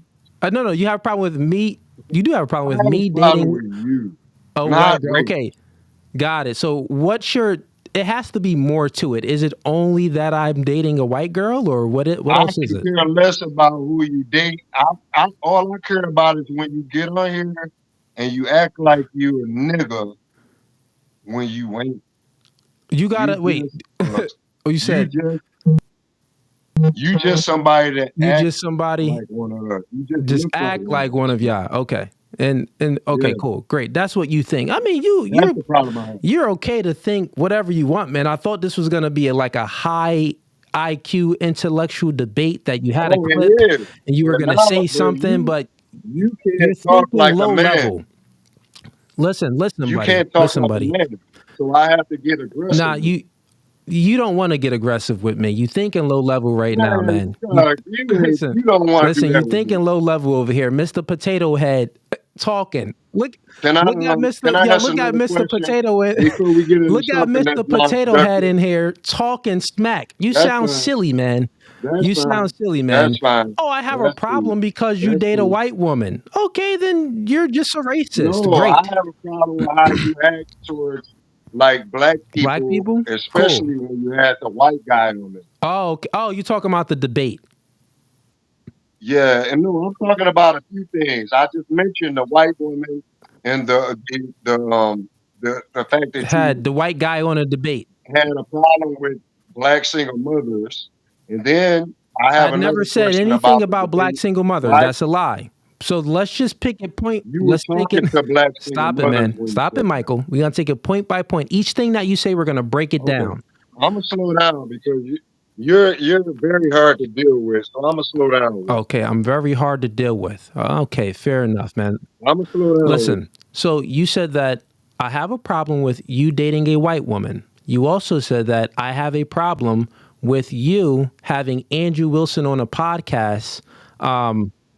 no, you have a problem with me. You do have a problem I with have me a problem dating with you. a Not white girl. race. Okay, got it. So what's your? It has to be more to it. Is it only that I'm dating a white girl, or what? What I else is can it? care less about who you date. All I care about is when you get on here and you act like you a nigga when you ain't. You gotta wait. Just, Oh, you said you just somebody that you acts just somebody like one of us. You just look act one like of one us. of y'all. Okay. And okay, Yeah. cool, great. That's what you think. I mean, That's the problem I have. you're okay to think whatever you want, man. I thought this was gonna be like a high IQ intellectual debate that you had a Oh, clip it is. and you were But gonna now, say but something, but you you're can't talk thinking like a low man. level. Listen, You buddy. can't talk Listen, like buddy. a man. So I have to get aggressive. Nah, with you don't want to get aggressive with me. You thinking low level right you. now, man. You, listen, You don't want to do listen. that You with thinking me. low level over here, Mr. Potato Head, talking. Look Can I at Mr. ask Look at another Mr. question Potato Head. before we get into Look at something that's Mr. Potato Head non-productive? in here talking smack. You That's sound fine. silly, man. That's You fine. sound silly, man. That's fine. Oh, I have a That's problem cool. because you That's date a cool. white woman. Okay, then you're just a racist. No, Great. I have a problem with how you act towards like black Black people, people? especially Cool. when you had the white guy on it. Oh, okay. Oh, you talking about the debate. Yeah, and no, I'm talking about a few things. I just mentioned the white woman and the fact that Had you the white guy on a debate. had a problem with black single mothers, and then I have I never another said question anything about the about black debate. single mothers. Why That's a lie. So let's just pick it point. you were Let's take it. talking to black single Stop it, mothers man. when you Stop it, said that. Michael. We're gonna take it point by point. Each thing that you say, we're gonna break it Okay, down. I'm gonna slow down because you're very hard to deal with, so I'm gonna slow down with. Okay, I'm very hard to deal with. Okay, fair enough, man. I'm gonna slow down with. Listen, so you said that I have a problem with you dating a white woman. You also said that I have a problem with you having Andrew Wilson on a podcast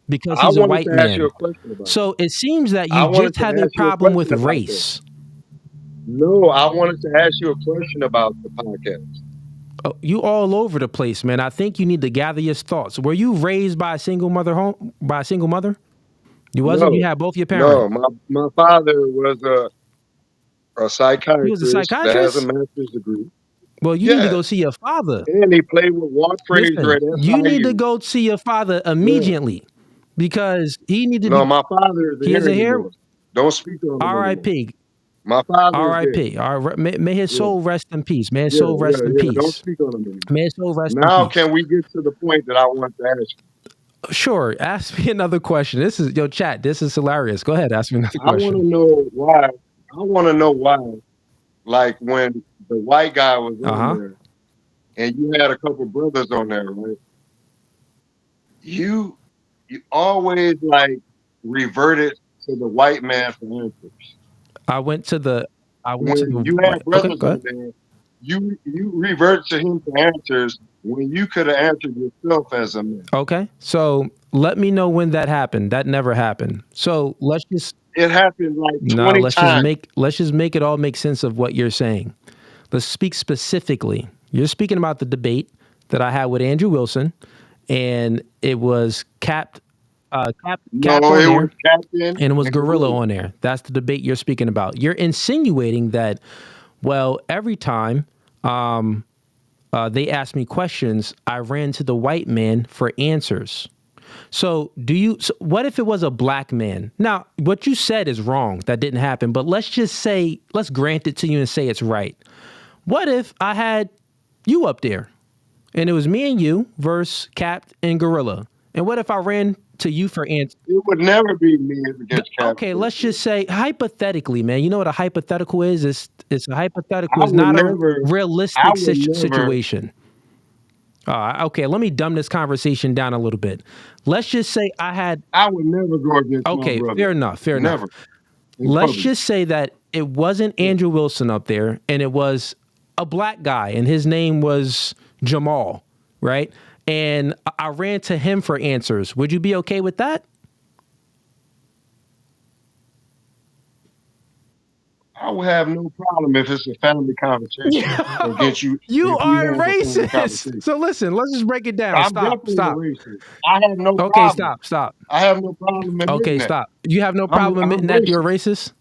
because I he's a wanted white to ask you man. a question about So it seems that I you wanted just to have a ask you a problem with question about that. race. No, I wanted to ask you a question about the podcast. Oh, you all over the place, man. I think you need to gather your thoughts. Were you raised by a single mother home? By a single mother? You wasn't. No, You had both your parents. no, my father was a He was a psychiatrist that has a psychiatrist. master's degree. Well, you need to Yeah, go see your father. and he played with Walt Frazier Listen, at you need to SIU. go see your father Yeah. immediately because he need to No, be. my father isn't He here isn't here. anymore. Don't speak on him anymore. R.I.P. My father is dead. R.I.P. May his Yeah, soul rest in peace. May his yeah, soul rest in Don't peace. speak on him anymore. May his soul rest in Now, peace. can we get to the point that I want to ask you? Sure. Ask me another question. This is your chat. This is hilarious. Go ahead. Ask me another I want to question. know why. I want to know why. Like when the white guy was on there, and you had a couple brothers on there, right? You always like reverted to the white man for answers. I went to the. When you Right. had brothers go on ahead. there, you revert to him for answers when you could have answered yourself as a man. Okay. So let me know when that happened. That never happened. So let's just. It happened like No, 20 let's times. just make it all make sense of what you're saying. Let's speak specifically. You're speaking about the debate that I had with Andrew Wilson, and it was Cap No, on it there, was Captain and it was and Gorilla Gorilla. on there. That's the debate you're speaking about. You're insinuating that, well, every time they asked me questions, I ran to the white man for answers. So what if it was a black man? Now, what you said is wrong. That didn't happen. But let's grant it to you and say it's right. What if I had you up there and it was me and you versus Cap and Gorilla? And what if I ran to you for answer. It would never be men against Catholics. Okay, let's just say hypothetically, man. You know what a hypothetical is? It's a hypothetical. I It's would not never- a realistic I would never- situation. Okay, let me dumb this conversation down a little bit. Let's just say I would never go against my Okay, brother. fair enough. Never. In Let's public. just say that it wasn't Andrew Wilson up there, and it was a black guy, and his name was Jamal, right? And I ran to him for answers. Would you be okay with that? I would have no problem if it's a family conversation against you. You if we are have a family racist. conversation. So listen, let's just break it down. I'm Stop. definitely Stop. a racist. I have no Okay, problem. stop. I have no problem admitting Okay, that. stop. You have no problem I'm admitting that you're racist?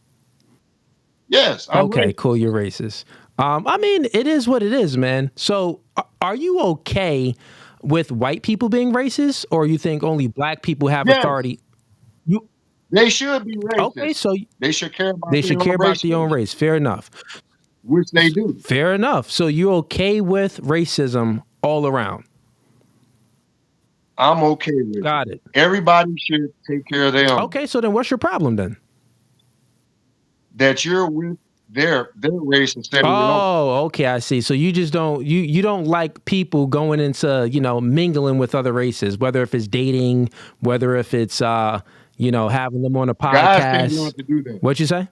Yes. I'm Okay, racist. cool. You're racist. I mean, it is what it is, man. So are you okay with white people being racist, or you think only black people have Yes. authority? They should be racist. Okay, so They should care about they should care about their own race, race. Fair enough. which they do. Fair enough. So you're okay with racism all around? I'm okay with it. Got it. Everybody should take care of their own. Okay, so then what's your problem then? That you're with their race instead of your own. Oh, okay, I see. So you just don't you don't like people going into, mingling with other races, whether if it's dating, whether if it's having them on a God said podcast. not to do that. What'd you say?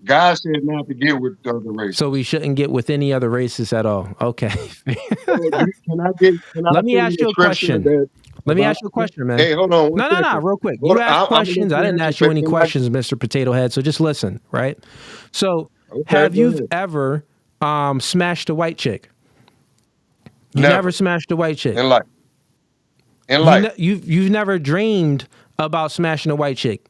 God said not to get with the other race. So we shouldn't get with any other races at all. Okay. Let me ask you a question. Let me ask you a question, man. Hey, hold on. No, real quick. Hold You on, asked I'm gonna questions. let I you didn't answer, ask you but any then questions, Mr. Potato Head. So just listen, right? So have go you ahead. ever smashed a white chick? You Never. never smashed a white chick. In life. In life. You've never dreamed about smashing a white chick.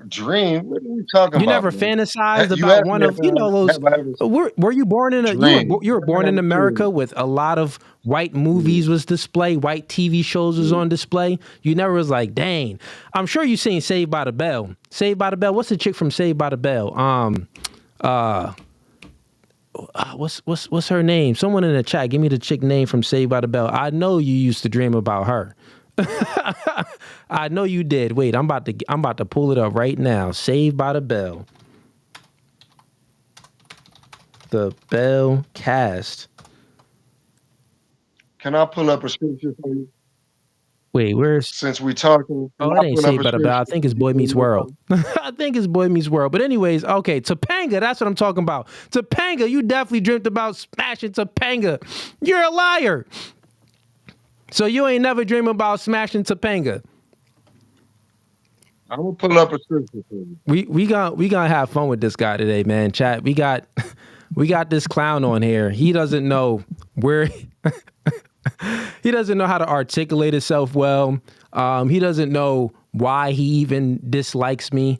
Dream? What are we talking You about? never man? fantasized You about asked one me of if I those. have ever Were you born in dreamed. you were born in Never America dreamed. with a lot of white movies was displayed, white TV shows was on display. You never was like, dang. I'm sure you seen Saved by the Bell. Saved by the Bell. What's the chick from Saved by the Bell? What's her name? Someone in the chat, give me the chick name from Saved by the Bell. I know you used to dream about her. I know you did. Wait, I'm about to pull it up right now. Saved by the Bell. The Bell cast. Can I pull up a scripture for you? Wait, where's? Since we talking. Oh, it ain't Saved by the Bell. I think it's Boy Meets World. I think it's Boy Meets World. But anyways, okay, Topanga, that's what I'm talking about. Topanga, you definitely dreamt about smashing Topanga. You're a liar. So you ain't never dream about smashing Topanga. I'm gonna pull up a scripture for you. We gonna have fun with this guy today, man. Chat. We got this clown on here. He doesn't know where he doesn't know how to articulate himself well. He doesn't know why he even dislikes me.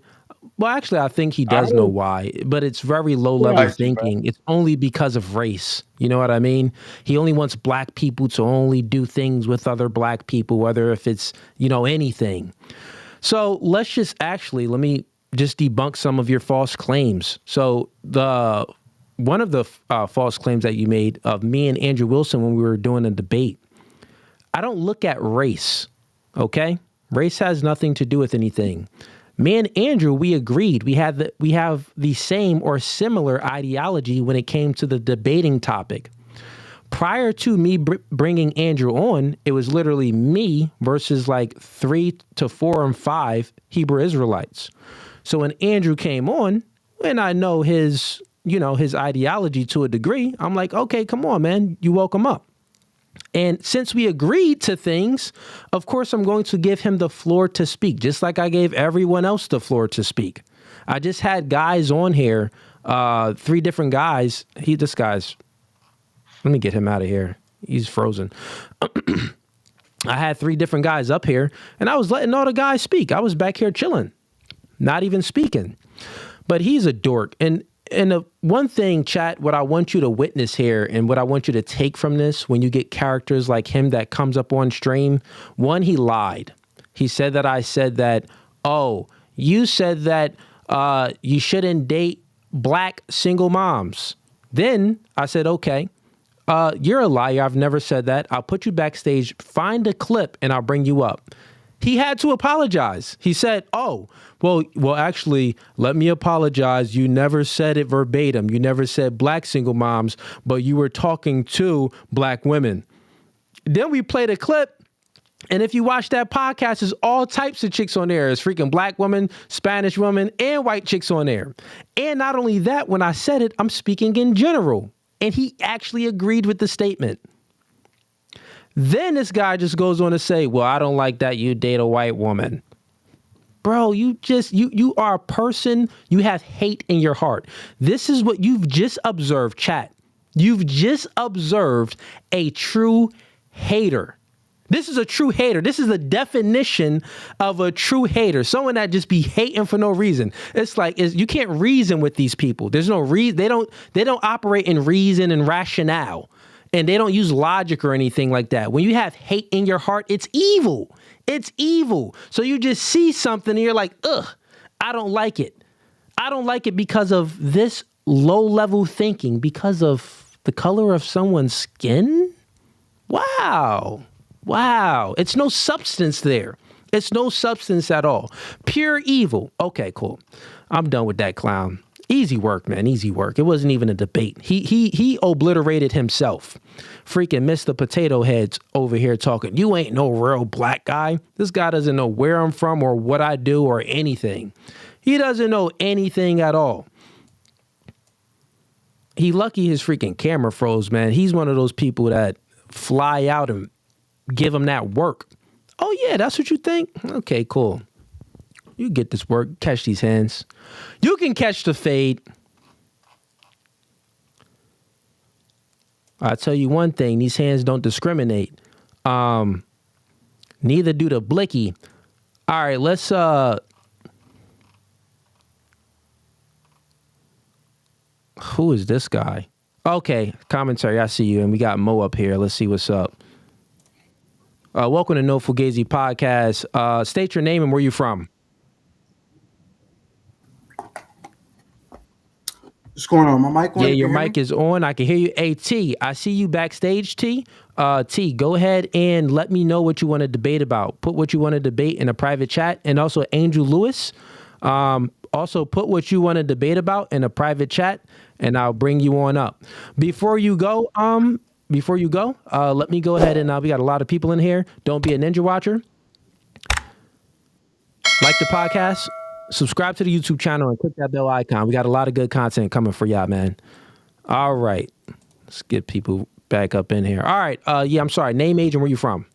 Well, actually, I think he does know why, but it's very low level thinking. It's only because of race. You know what I mean? He only wants black people to only do things with other black people, whether if it's, anything. So let me just debunk some of your false claims. So one of the false claims that you made of me and Andrew Wilson when we were doing a debate, I don't look at race, okay? Race has nothing to do with anything. Me and Andrew, we agreed. We have the same or similar ideology when it came to the debating topic. Prior to me bringing Andrew on, it was literally me versus like 3 to 4 and 5 Hebrew Israelites. So when Andrew came on, and I know his ideology to a degree, I'm like, okay, come on, man, you welcome up. And since we agreed to things, of course, I'm going to give him the floor to speak, just like I gave everyone else the floor to speak. I just had guys on here, 3 different guys. Let me get him out of here. He's frozen. I had 3 different guys up here, and I was letting all the guys speak. I was back here chilling, not even speaking. But he's a dork. And one thing, chat, what I want you to witness here and what I want you to take from this when you get characters like him that comes up on stream, one, he lied. He said that I said that, oh, you said that you shouldn't date black single moms. Then I said, okay, You're a liar. I've never said that. I'll put you backstage. Find a clip and I'll bring you up. He had to apologize. He said, oh, well, actually, let me apologize. You never said it verbatim. You never said black single moms, but you were talking to black women. Then we played a clip. And if you watch that podcast, there's all types of chicks on there. There's freaking black women, Spanish women, and white chicks on there. And not only that, when I said it, I'm speaking in general. And he actually agreed with the statement. Then this guy just goes on to say, well, I don't like that you date a white woman. Bro, you are a person, you have hate in your heart. This is what you've just observed, chat. You've just observed a true hater. This is a true hater. This is the definition of a true hater. Someone that just be hating for no reason. It's like you can't reason with these people. There's no reason. They don't operate in reason and rationale. And they don't use logic or anything like that. When you have hate in your heart, it's evil. It's evil. So you just see something and you're like, ugh, I don't like it. I don't like it because of this low-level thinking, because of the color of someone's skin? Wow. It's no substance there. It's no substance at all. Pure evil. Okay, cool. I'm done with that clown. Easy work, man. Easy work. It wasn't even a debate. He obliterated himself. Freaking Mr. Potato Heads over here talking. You ain't no real black guy. This guy doesn't know where I'm from or what I do or anything. He doesn't know anything at all. He lucky his freaking camera froze, man. He's one of those people that fly out and give him that work. Oh, yeah, that's what you think? Okay, cool. You get this work. Catch these hands. You can catch the fade. I'll tell you one thing. These hands don't discriminate. Neither do the blicky. All right, let's... Who is this guy? Okay, commentary. I see you. And we got Mo up here. Let's see what's up. Welcome to No Fugazee Podcast. State your name and where you from. What's going on? My mic on? Yeah, your mic is on. I can hear you. Hey, T, I see you backstage, T. T, go ahead and let me know what you want to debate about. Put what you want to debate in a private chat. And also, Angel Lewis, also put what you want to debate about in a private chat, and I'll bring you on up. Before you go, let me go ahead and we got a lot of people in here. Don't be a ninja watcher. Like the podcast. Subscribe to the YouTube channel and click that bell icon. We got a lot of good content coming for y'all, man. All right. Let's get people back up in here. All right. Yeah, I'm sorry. Name, age, and where you from?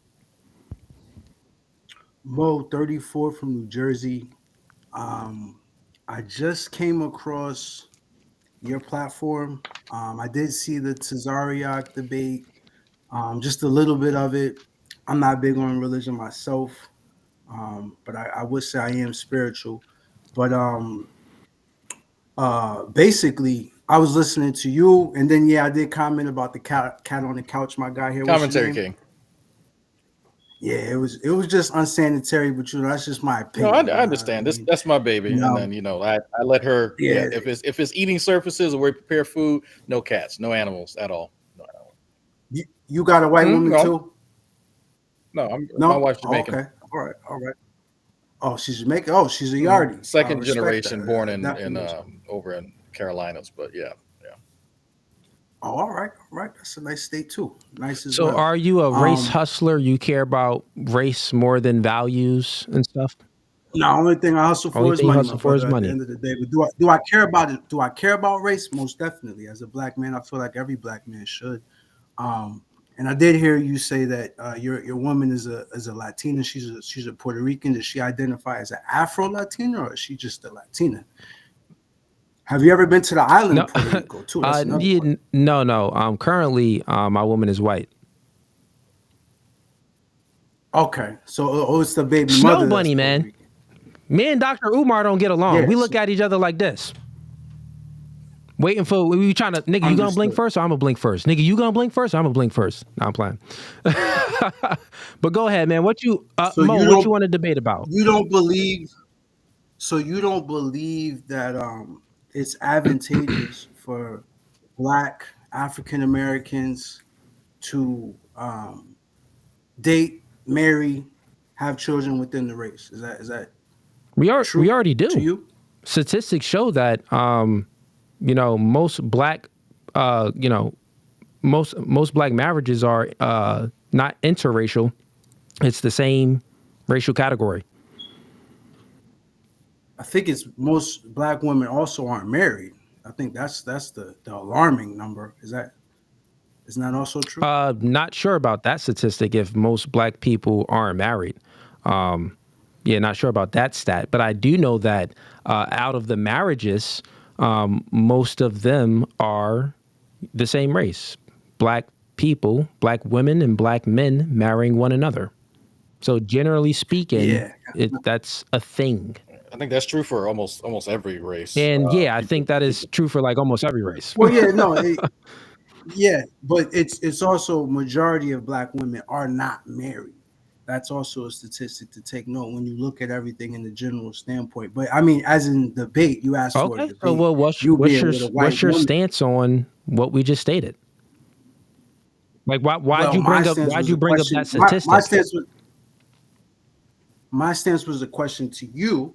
Mo, 34 from New Jersey. I just came across your platform. I did see the Tazariak debate, just a little bit of it. I'm not big on religion myself, but I would say I am spiritual. But basically, I was listening to you, and then I did comment about the cat on the couch. My guy here, Commentary King. Yeah, it was just unsanitary, but that's just my opinion. No, I understand. That's my baby, and then I let her. Yeah, if it's eating surfaces or we prepare food, no cats, no animals at all. No animals. You got a white woman too? No, my wife's Jamaican. Okay, all right. Oh, she's Jamaican. Oh, she's a Yardie. Second generation, born in over in Carolinas, but yeah. Oh, all right. That's a nice state too. Nice as well. So, are you a race hustler? You care about race more than values and stuff? No, only thing I hustle for is money. At the end of the day, but do I care about it? Do I care about race? Most definitely. As a black man, I feel like every black man should. And I did hear you say that your woman is a Latina. She's a Puerto Rican. Does she identify as an Afro-Latina or is she just a Latina? Have you ever been to the island of Puerto Rico too? No. Currently, my woman is white. Okay, so it's the baby Snow mother. Bunny, man. Me and Dr. Umar don't get along. We look at each other like this. Waiting for, we trying to, nigga, you gonna blink first or I'm gonna blink first? Nigga, you gonna blink first or I'm gonna blink first? No, I'm playing. But go ahead, man. What you want to debate about? You don't believe that it's advantageous for black African Americans to date, marry, have children within the race? Is that we true already to do. you? Statistics show that most black most black marriages are not interracial. It's the same racial category. I think it's most black women also aren't married. I think that's the alarming number. Isn't that also true? Not sure about that statistic if most black people aren't married. Not sure about that stat, but I do know that out of the marriages, most of them are the same race. Black people, black women and black men marrying one another. So generally speaking, that's a thing. I think that's true for almost every race. And I think that is true for like almost every race. Well, but it's also majority of black women are not married. That's also a statistic to take note when you look at everything in the general standpoint. But I mean, as in debate, you asked for a debate. So well, what's your stance on what we just stated? Like why'd you bring up that statistic? My stance was a question to you,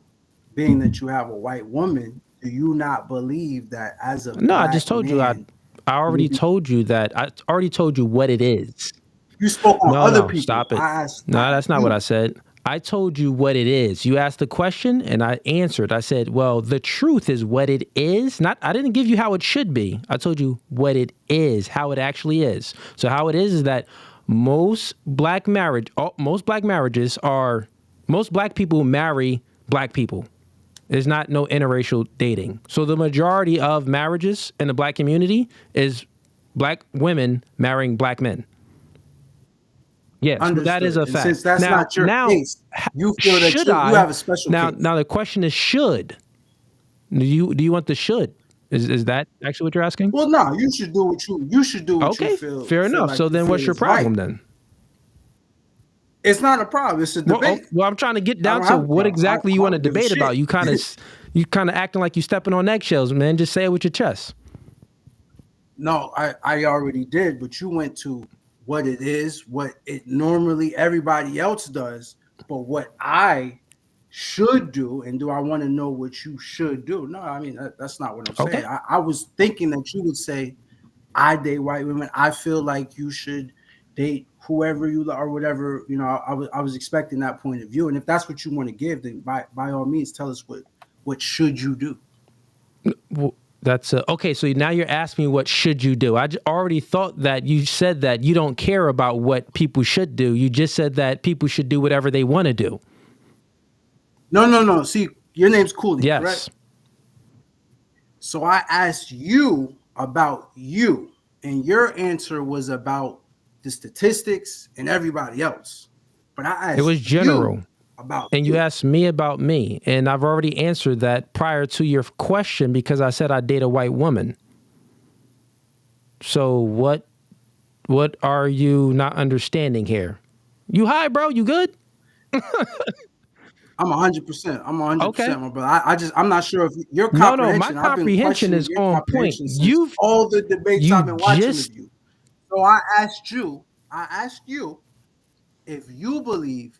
being that you have a white woman. Do you not believe that as a I just told you I already told you that. I already told you what it is. You spoke on other people. Stop it. No, that's not what I said. I told you what it is. You asked the question and I answered. I said, well, the truth is what it is. I didn't give you how it should be. I told you what it is, how it actually is. So how it is that most black people marry black people. There's not no interracial dating. So the majority of marriages in the black community is black women marrying black men. Yes, that is a fact. Since that's not your case, you feel that you have a special case. Now the question is should. Do you want the should? Is that actually what you're asking? Well, no, you should do what you feel. Fair enough. Like so then what's your problem then? It's not a problem. It's a debate. Well, I'm trying to get down to what exactly you want to debate about. You kind of acting like you stepping on eggshells, man. Just say it with your chest. No, I already did, but you went to what it is, what it normally everybody else does, but what I should do, and do I want to know what you should do? No, I mean that's not what I'm saying. I was thinking that you would say, I date white women. I feel like you should date whoever you or whatever. I was expecting that point of view, and if that's what you want to give, then by all means, tell us what should you do. Well, that's okay. So now you're asking me what should you do? I already thought that you said that you don't care about what people should do. You just said that people should do whatever they want to do. No. See, your name's Cooley, yes. Correct? So I asked you about you, and your answer was about the statistics and everybody else. But I asked it was general. You asked me about me, and I've already answered that prior to your question because I said I date a white woman. So what are you not understanding here? You high, bro? You good? I'm 100%. I'm 100%, my brother. I'm not sure if your comprehension. No, my comprehension is on point. You've all the debates I've been watching with you. So I asked you if you believe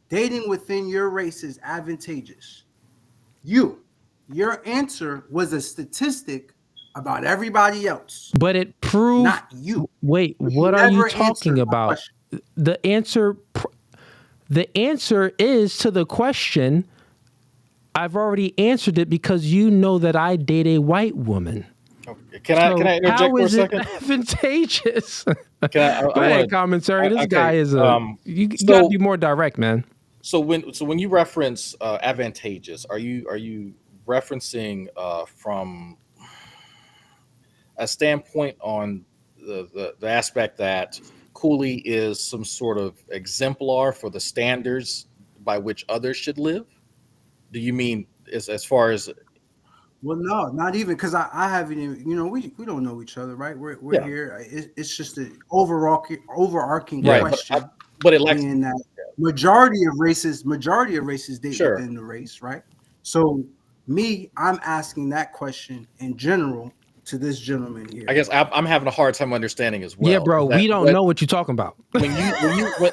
dating within your race is advantageous. Your answer was a statistic about everybody else. But it proved not you. Wait, what are you talking about? The answer is to the question. I've already answered it because you know that I date a white woman. Okay. Can I interject for a second? How is it advantageous? Go ahead, commentary. This guy is you gotta be more direct, man. So when you reference advantageous, are you referencing from a standpoint on the aspect that Cooley is some sort of exemplar for the standards by which others should live? Do you mean as far as? Well, no, not even, because I haven't even, we don't know each other, right? We're here. It's just an overarching question. But it lacks in that majority of races date within the race, right? So I'm asking that question in general, to this gentleman here. I guess I'm having a hard time understanding as well. Yeah, bro, we don't know what you're talking about.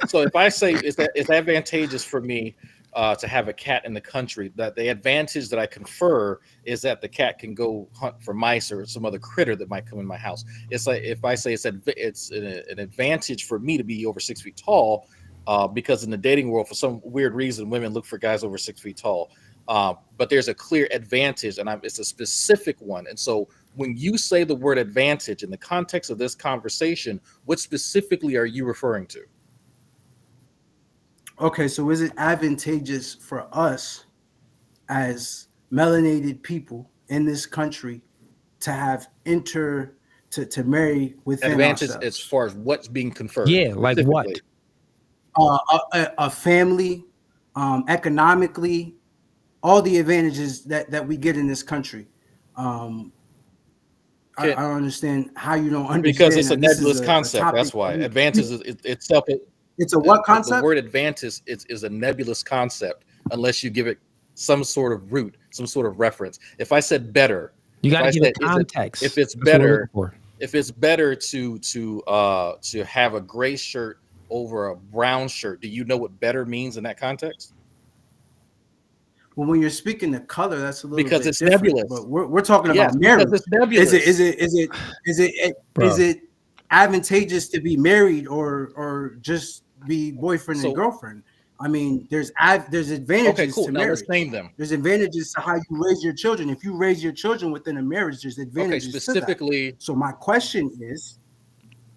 So if I say it's advantageous for me to have a cat in the country, that the advantage that I confer is that the cat can go hunt for mice or some other critter that might come in my house. It's like if I say it's an advantage for me to be over 6 feet tall, because in the dating world, for some weird reason, women look for guys over 6 feet tall. But there's a clear advantage, and it's a specific one. And so when you say the word advantage in the context of this conversation, what specifically are you referring to? Okay, so is it advantageous for us as melanated people in this country to have to marry within advantage ourselves? As far as what's being conferred? Yeah, like what? A family, economically, all the advantages that we get in this country. I don't understand how you don't understand. Because it's a nebulous concept. That's why advantage itself. It's a what concept? The word advantage is a nebulous concept unless you give it some sort of root, some sort of reference. If I said better, you got to give it context. If it's better to have a gray shirt over a brown shirt, do you know what better means in that context? Well, when you're speaking the color, that's a little because bit it's different, nebulous. But we're talking about marriage. It's nebulous. Is it advantageous to be married or just be boyfriend and girlfriend? I mean, there's advantages to marriage. Now let's name them. There's advantages to how you raise your children. If you raise your children within a marriage, there's advantages specifically. To that. So my question is,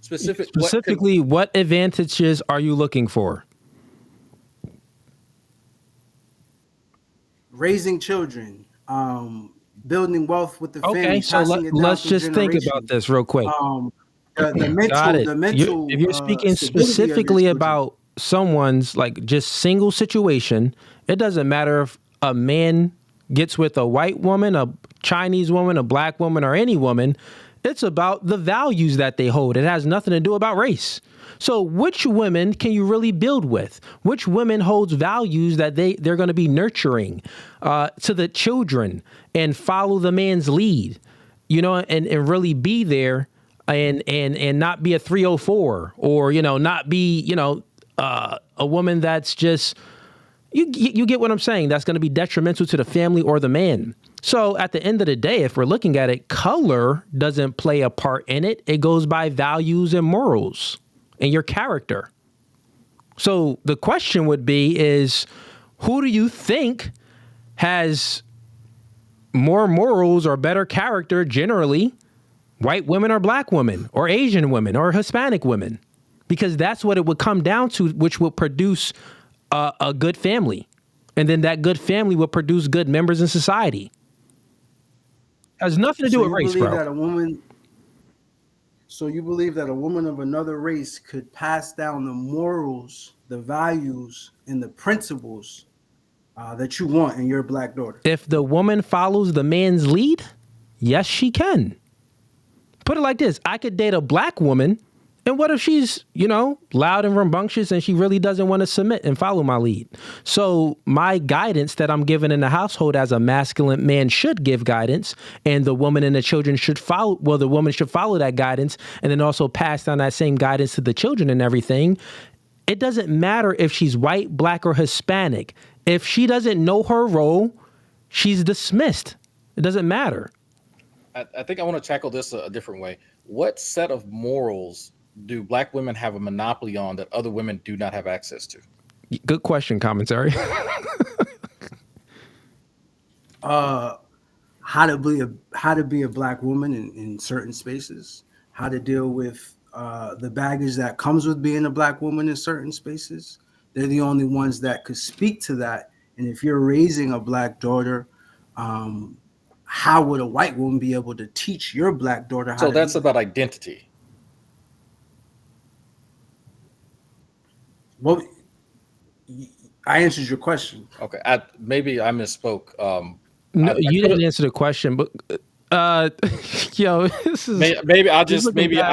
specifically, what advantages are you looking for? Raising children, building wealth with the family. Okay, so let's just think about this real quick. The mental. If you're speaking specifically about someone's like just single situation, it doesn't matter if a man gets with a white woman, a Chinese woman, a black woman, or any woman. It's about the values that they hold. It has nothing to do about race. So which women can you really build with? Which women holds values that they're going to be nurturing to the children and follow the man's lead, and really be there and not be a 304 or, not be, a woman that's just, you get what I'm saying? That's going to be detrimental to the family or the man. So at the end of the day, if we're looking at it, color doesn't play a part in it. It goes by values and morals and your character. So the question would be is, who do you think has more morals or better character generally? White women or black women or Asian women or Hispanic women? Because that's what it would come down to, which will produce a good family. And then that good family will produce good members in society. Has nothing to do with race, bro. So you believe that a woman of another race could pass down the morals, the values, and the principles that you want in your black daughter? If the woman follows the man's lead, yes, she can. Put it like this. I could date a black woman, and what if she's, loud and rambunctious and she really doesn't want to submit and follow my lead? So my guidance that I'm given in the household as a masculine man should give guidance, and the woman and the children should follow. Well, the woman should follow that guidance and then also pass down that same guidance to the children and everything. It doesn't matter if she's white, black, or Hispanic. If she doesn't know her role, she's dismissed. It doesn't matter. I think I want to tackle this a different way. What set of morals do black women have a monopoly on that other women do not have access to? Good question, commentary. How to be a black woman in certain spaces, how to deal with the baggage that comes with being a black woman in certain spaces. They're the only ones that could speak to that. And if you're raising a black daughter, how would a white woman be able to teach your black daughter how to? So that's about identity. Well, I answered your question. Okay, maybe I misspoke. No, you didn't answer the question, but this is maybe I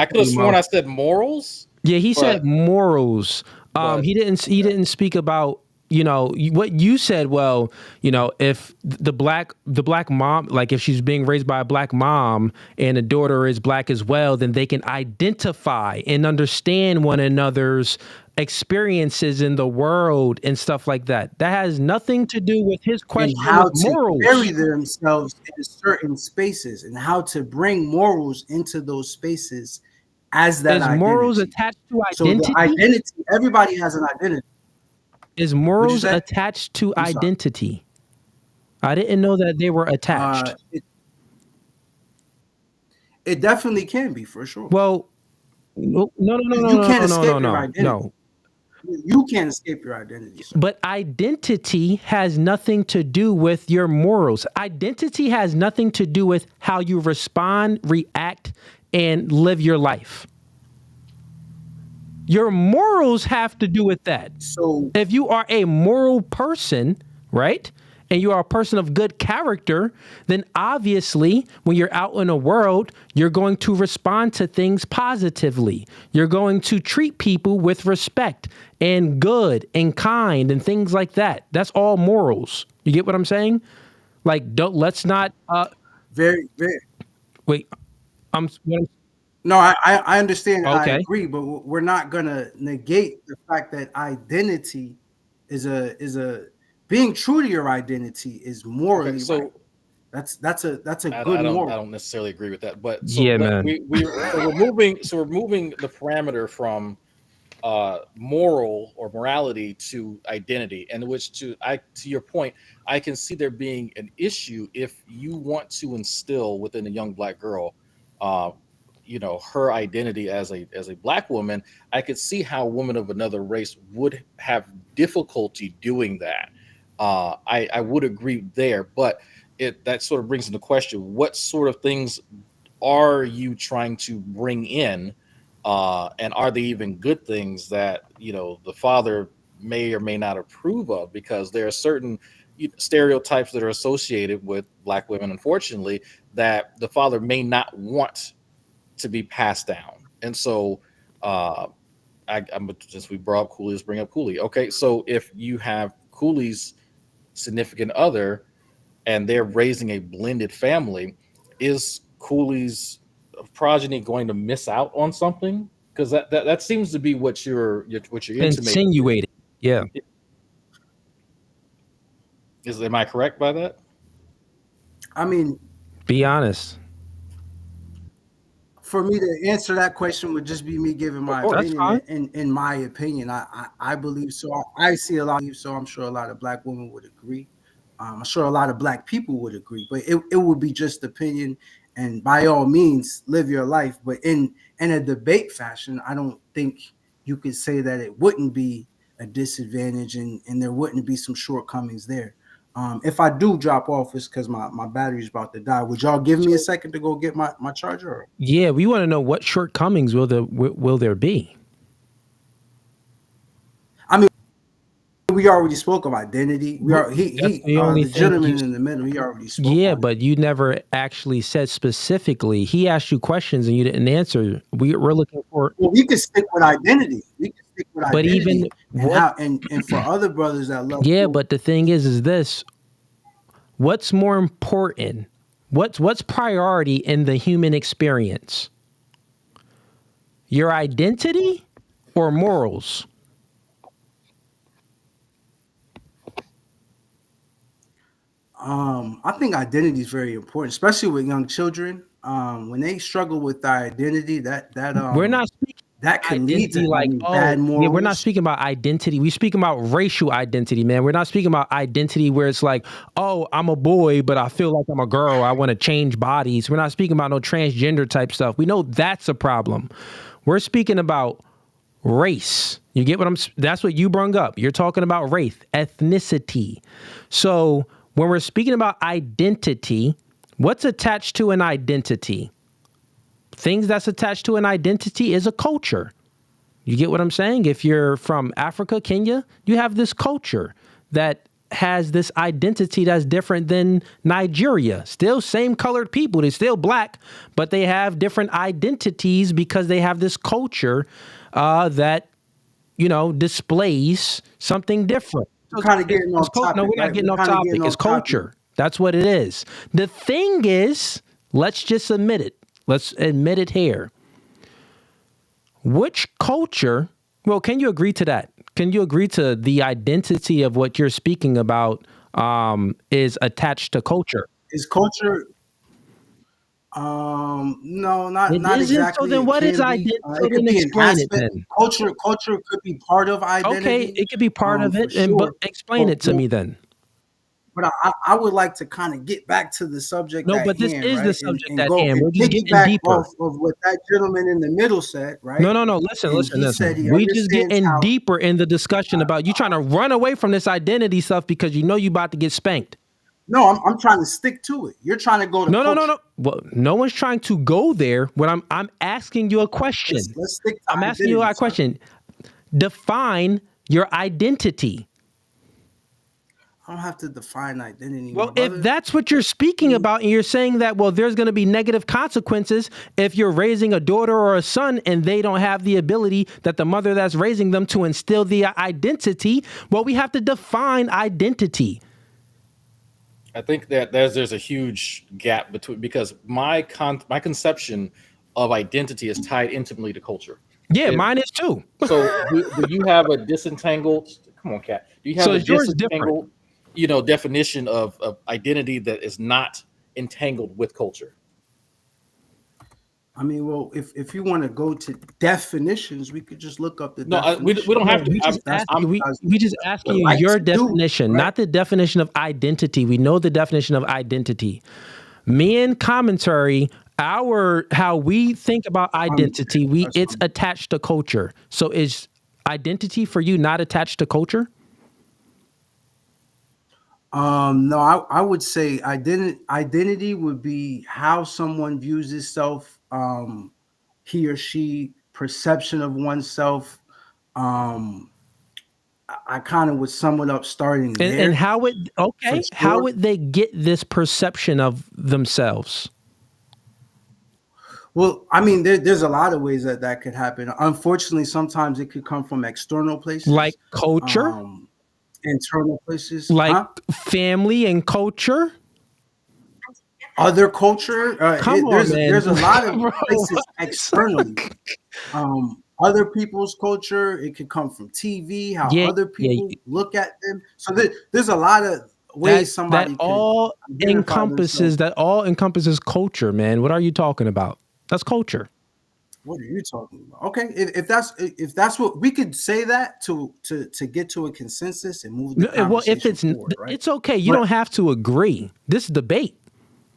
could have sworn I said morals. Yeah, he said morals. He didn't speak about what you said, well, if the black mom, like if she's being raised by a black mom and the daughter is black as well, then they can identify and understand one another's experiences in the world and stuff like that. That has nothing to do with his And question how of to morals. carry themselves in certain spaces and how to bring morals into those spaces as that Is morals identity. attached to So the identity? identity, everybody has an identity. Is What'd you morals say? attached to I'm sorry. identity? I didn't know that they were attached. It definitely can be, for sure. Well, no. You can't escape your identity. No. You can't escape your identity, sir. But identity has nothing to do with your morals. Identity has nothing to do with how you respond, react, and live your life. Your morals have to do with that. So if you are a moral person, right, and you are a person of good character, then obviously when you're out in the world, you're going to respond to things positively. You're going to treat people with respect and good and kind and things like that. That's all morals. You get what I'm saying? Like, let's not. Very, very. Wait, No, I understand. Okay. I agree, but we're not gonna negate the fact that identity is a being true to your identity is morally right. That's a good moral. I don't necessarily agree with that, but man. We're moving the parameter from moral or morality to identity, and to your point, I can see there being an issue if you want to instill within a young black girl her identity as a black woman. I could see how a woman of another race would have difficulty doing that. I would agree there, but that sort of brings into question, what sort of things are you trying to bring in, and are they even good things that the father may or may not approve of? Because there are certain stereotypes that are associated with black women, unfortunately, that the father may not want to be passed down. And so since we brought up Cooley, let's bring up Cooley. Okay, so if you have Cooley's significant other and they're raising a blended family, is Cooley's progeny going to miss out on something? Because that seems to be what you're insinuating. Yeah. Am I correct by that? I mean, be honest. For me to answer that question would just be me giving my opinion. In my opinion, I believe so. I see a lot. So I'm sure a lot of black women would agree. I'm sure a lot of black people would agree. But it would be just opinion. And by all means, live your life. But in a debate fashion, I don't think you could say that it wouldn't be a disadvantage and there wouldn't be some shortcomings there. If I do drop off, it's because my battery's about to die. Would y'all give me a second to go get my charger? Yeah, we want to know what shortcomings will there be. I mean, we already spoke of identity. The gentleman in the middle, he already spoke. Yeah, but you never actually said specifically. He asked you questions and you didn't answer. We're looking for. Well, we can stick with identity. But even and for other brothers that love. Yeah, but the thing is this: what's more important? What's priority in the human experience? Your identity or morals? I think identity is very important, especially with young children. When they struggle with their identity, we're not speaking. That can lead to bad morals. Yeah, we're not speaking about identity. We're speaking about racial identity, man. We're not speaking about identity where it's like, oh, I'm a boy, but I feel like I'm a girl. I want to change bodies. We're not speaking about no transgender type stuff. We know that's a problem. We're speaking about race. You get what that's what you brung up. You're talking about race, ethnicity. So when we're speaking about identity, what's attached to an identity? Things that's attached to an identity is a culture. You get what I'm saying? If you're from Africa, Kenya, you have this culture that has this identity that's different than Nigeria. Still same colored people. They're still black, but they have different identities because they have this culture that, displays something different. We're kind of getting off topic. No, we're not getting off topic. It's culture. That's what it is. The thing is, let's just admit it. Let's admit it here. Which culture? Well, can you agree to that? Can you agree to the identity of what you're speaking about is attached to culture? Is culture? No, not isn't? exactly. So then, what is identity? So then explain it then. Culture could be part of identity. Okay, it could be part of it, but explain it to me then. But I would like to kind of get back to the subject. No, but this is the subject at hand. We're just getting deeper. Off of what that gentleman in the middle said, right? No. Listen. We just getting deeper in the discussion about you trying to run away from this identity stuff because you know you about to get spanked. No, I'm trying to stick to it. You're trying to go to no. Well, no one's trying to go there. What I'm asking you a question. Let's stick to I'm asking you a question. Define your identity. I don't have to define identity. Well, if that's what you're speaking about, and you're saying that, well, there's going to be negative consequences if you're raising a daughter or a son and they don't have the ability that the mother that's raising them to instill the identity, well, we have to define identity. I think that there's a huge gap between, because my conception of identity is tied intimately to culture. Yeah, mine is too. So do you have a disentangled? Come on, Kat. Do you have a disentangled, definition of identity that is not entangled with culture? I mean, well, if you want to go to definitions, we could just look up the. No, we don't have to. We just asking you your definition, not the definition of identity. We know the definition of identity. Me and commentary, how we think about identity, it's attached to culture. So is identity for you not attached to culture? No, I would say identity would be how someone views itself, he or she, perception of oneself. I kind of would sum it up starting there. And how would they get this perception of themselves? Well, I mean, there's a lot of ways that could happen. Unfortunately, sometimes it could come from external places, like culture. Internal places, like family and culture, other culture. There's a lot of places externally. Other people's culture. It could come from TV, how other people look at them. So there's a lot of ways somebody that all encompasses culture. Man, what are you talking about? That's culture. What are you talking about? Okay, if that's what we could say that to get to a consensus and move the conversation forward, right? It's okay. You don't have to agree. This debate.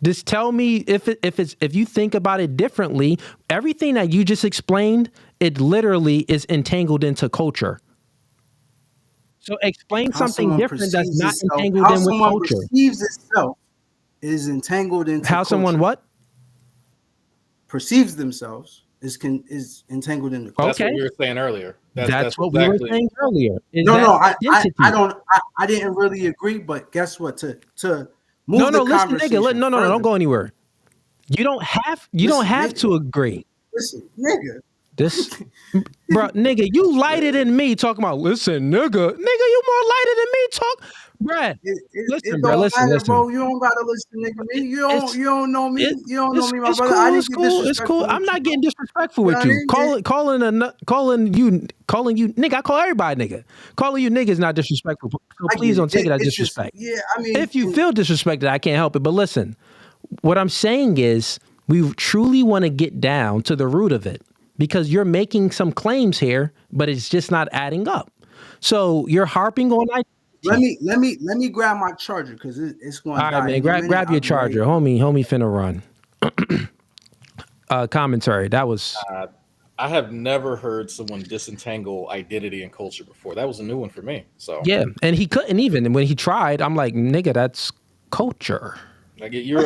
Just tell me if you think about it differently. Everything that you just explained, it literally is entangled into culture. So explain something different that's not entangled in with culture. How someone perceives itself is entangled into how culture. Someone what? Perceives themselves is entangled in the culture. That's what we were saying earlier. That's what we were saying earlier. I didn't really agree, but guess what? To move the conversation. Listen, nigga. No, don't go anywhere. You don't have to agree. Listen, nigga. Bro, nigga, you lighter than me talking about. Listen, nigga, you more lighter than me talk. Brad, listen, bro. Bro, you don't gotta listen, nigga. You don't know me. You don't know me, my brother. It's cool. I'm not getting disrespectful with you. Calling you, nigga. I call everybody nigga. Calling you nigga is not disrespectful. So please don't take it as disrespect. If you feel disrespected, I can't help it. But listen, what I'm saying is, we truly want to get down to the root of it, because you're making some claims here, but it's just not adding up. So you're harping on. Let me grab my charger because it's going to die. All right, man. Grab your charger. Homie finna run. Commentary. That was... I have never heard someone disentangle identity and culture before. That was a new one for me. So yeah, and he couldn't even. And when he tried, I'm like, nigga, that's culture. Like your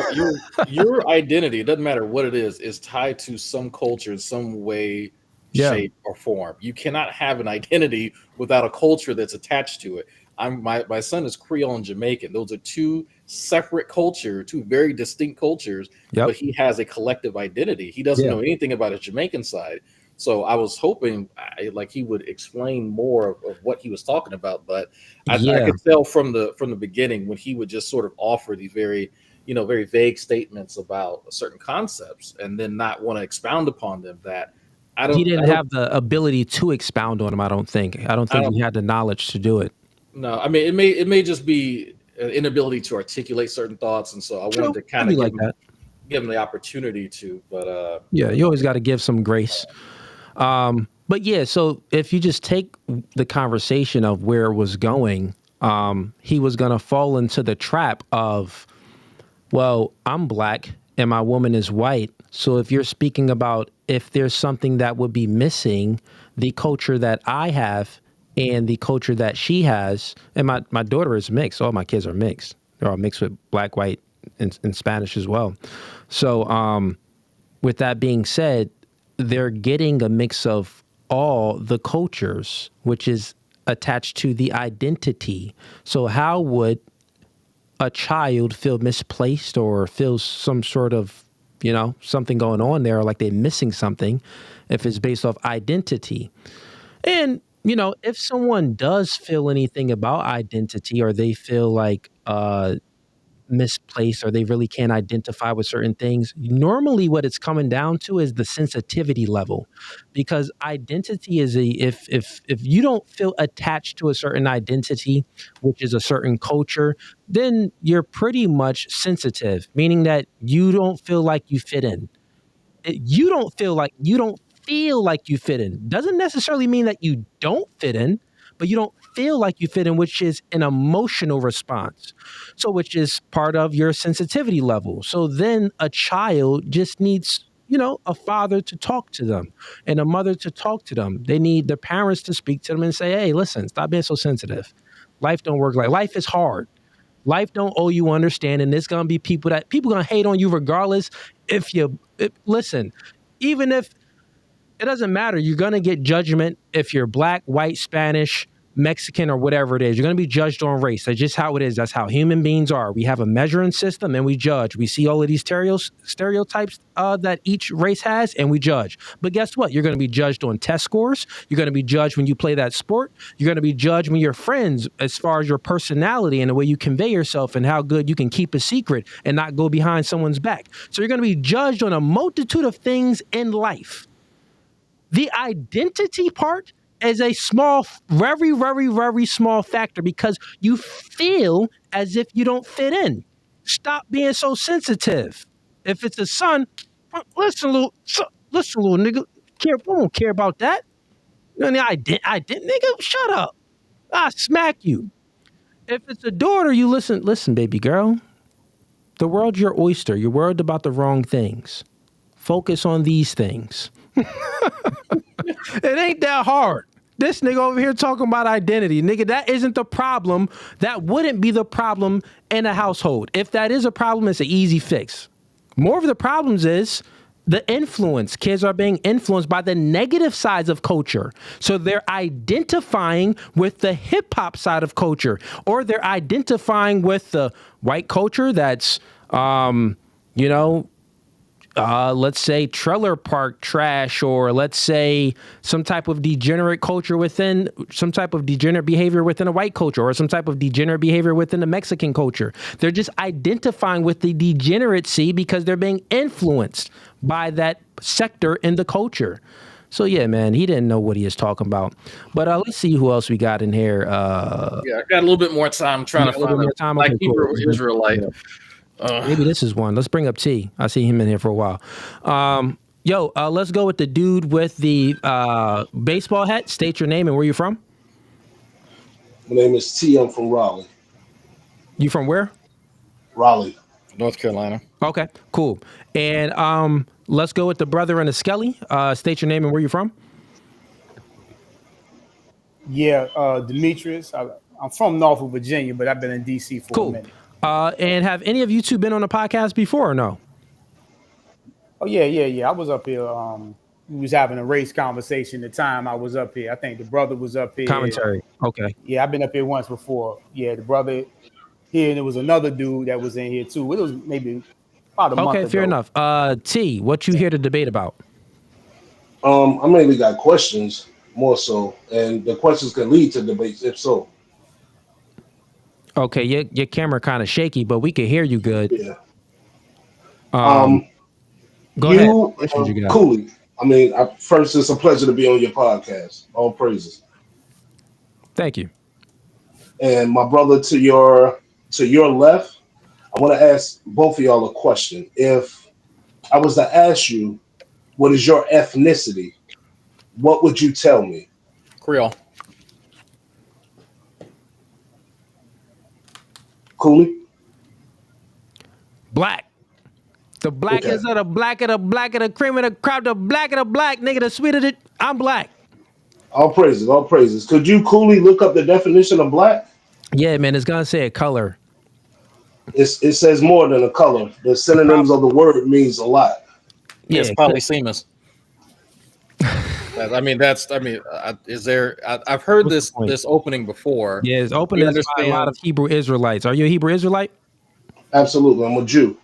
identity, it doesn't matter what it is tied to some culture in some way, shape, or form. You cannot have an identity without a culture that's attached to it. My son is Creole and Jamaican. Those are two separate cultures, two very distinct cultures, but he has a collective identity. He doesn't know anything about his Jamaican side. So I was hoping like he would explain more of what he was talking about, but I could tell from the beginning when he would just sort of offer these very vague statements about certain concepts and then not want to expound upon them. That he didn't have the ability to expound on them. I don't think he had the knowledge to do it. No, I mean it may just be an inability to articulate certain thoughts, and so I wanted to kind of give him the opportunity to. But you always got to give some grace. But yeah, so if you just take the conversation of where it was going, he was going to fall into the trap of, well, I'm black and my woman is white. So if you're speaking about if there's something that would be missing, the culture that I have and the culture that she has, and my daughter is mixed. All my kids are mixed. They're all mixed with black, white, and Spanish as well. So with that being said, they're getting a mix of all the cultures, which is attached to the identity. So how would a child feel misplaced or feel some sort of, something going on there, or like they're missing something if it's based off identity? And, if someone does feel anything about identity, or they feel like misplaced, or they really can't identify with certain things, normally what it's coming down to is the sensitivity level, because identity is if you don't feel attached to a certain identity, which is a certain culture, then you're pretty much sensitive, meaning that you don't feel like you fit in. You don't feel like you fit in. Doesn't necessarily mean that you don't fit in, but you don't feel like you fit in, which is an emotional response. So which is part of your sensitivity level. So then a child just needs, a father to talk to them and a mother to talk to them. They need their parents to speak to them and say, hey, listen, stop being so sensitive. Life don't work like life is hard. Life don't owe you understanding. There's going to be people going to hate on you regardless. Listen, even if it doesn't matter, you're going to get judgment if you're black, white, Spanish, Mexican, or whatever it is. You're going to be judged on race. That's just how it is. That's how human beings are. We have a measuring system and we judge. We see all of these stereotypes that each race has, and we judge. But guess what? You're going to be judged on test scores. You're going to be judged when you play that sport. You're going to be judged when you're friends, as far as your personality and the way you convey yourself and how good you can keep a secret and not go behind someone's back. So you're going to be judged on a multitude of things in life. The identity part is a small, very, very, very small factor, because you feel as if you don't fit in. Stop being so sensitive. If it's a son, listen, little nigga, we don't care about that. I didn't, nigga, shut up. I'll smack you. If it's a daughter, you listen, baby girl. The world's your oyster. You're worried about the wrong things. Focus on these things. It ain't that hard. This nigga over here talking about identity. Nigga, that isn't the problem. That wouldn't be the problem in a household. If that is a problem, it's an easy fix. More of the problems is the influence. Kids are being influenced by the negative sides of culture. So they're identifying with the hip hop side of culture, or they're identifying with the white culture that's, let's say trailer park trash, or let's say some type of degenerate culture within some type of degenerate behavior within a white culture, or some type of degenerate behavior within the Mexican culture. They're just identifying with the degeneracy because they're being influenced by that sector in the culture. So yeah, man, he didn't know what he is talking about. But let's see who else we got in here. I got a little bit more time trying to find a Hebrew Israelite. Maybe this is one. Let's bring up T. I see him in here for a while. Let's go with the dude with the baseball hat. State your name and where you're from. My name is T. I'm from Raleigh. You from where? Raleigh, North Carolina. Okay, cool. And let's go with the brother in the Skelly. State your name and where you're from. Yeah, Demetrius. I'm from Norfolk, Virginia, but I've been in D.C. for a minute. And have any of you two been on a podcast before or no? Oh, yeah. I was up here. We was having a race conversation the time I was up here. I think the brother was up here. Commentary. Okay. Yeah, I've been up here once before. Yeah, the brother here, and there was another dude that was in here too. It was maybe about a month ago. Okay, fair enough. T, what you here to debate about? I mainly got questions more so, and the questions can lead to debates if so. Okay, your camera kind of shaky, but we can hear you good. Yeah. Go ahead. What questions you got? Cooley. I mean, first, it's a pleasure to be on your podcast. All praises. Thank you. And my brother, to your left, I want to ask both of y'all a question. If I was to ask you, what is your ethnicity? What would you tell me? Creole. Cooley? Black. The blackest of the black of the black of the cream of the crop, the black of the black, nigga, the sweet of the. I'm black. All praises, all praises. Could you, Cooley, look up the definition of black? Yeah, man, it's gonna say a color. It says more than a color. The synonyms of the word means a lot. Yeah, Yes, polysemous. Is there? I've heard this opening before. Yeah, it's opening by a lot of Hebrew Israelites. Are you a Hebrew Israelite? Absolutely, I'm a Jew.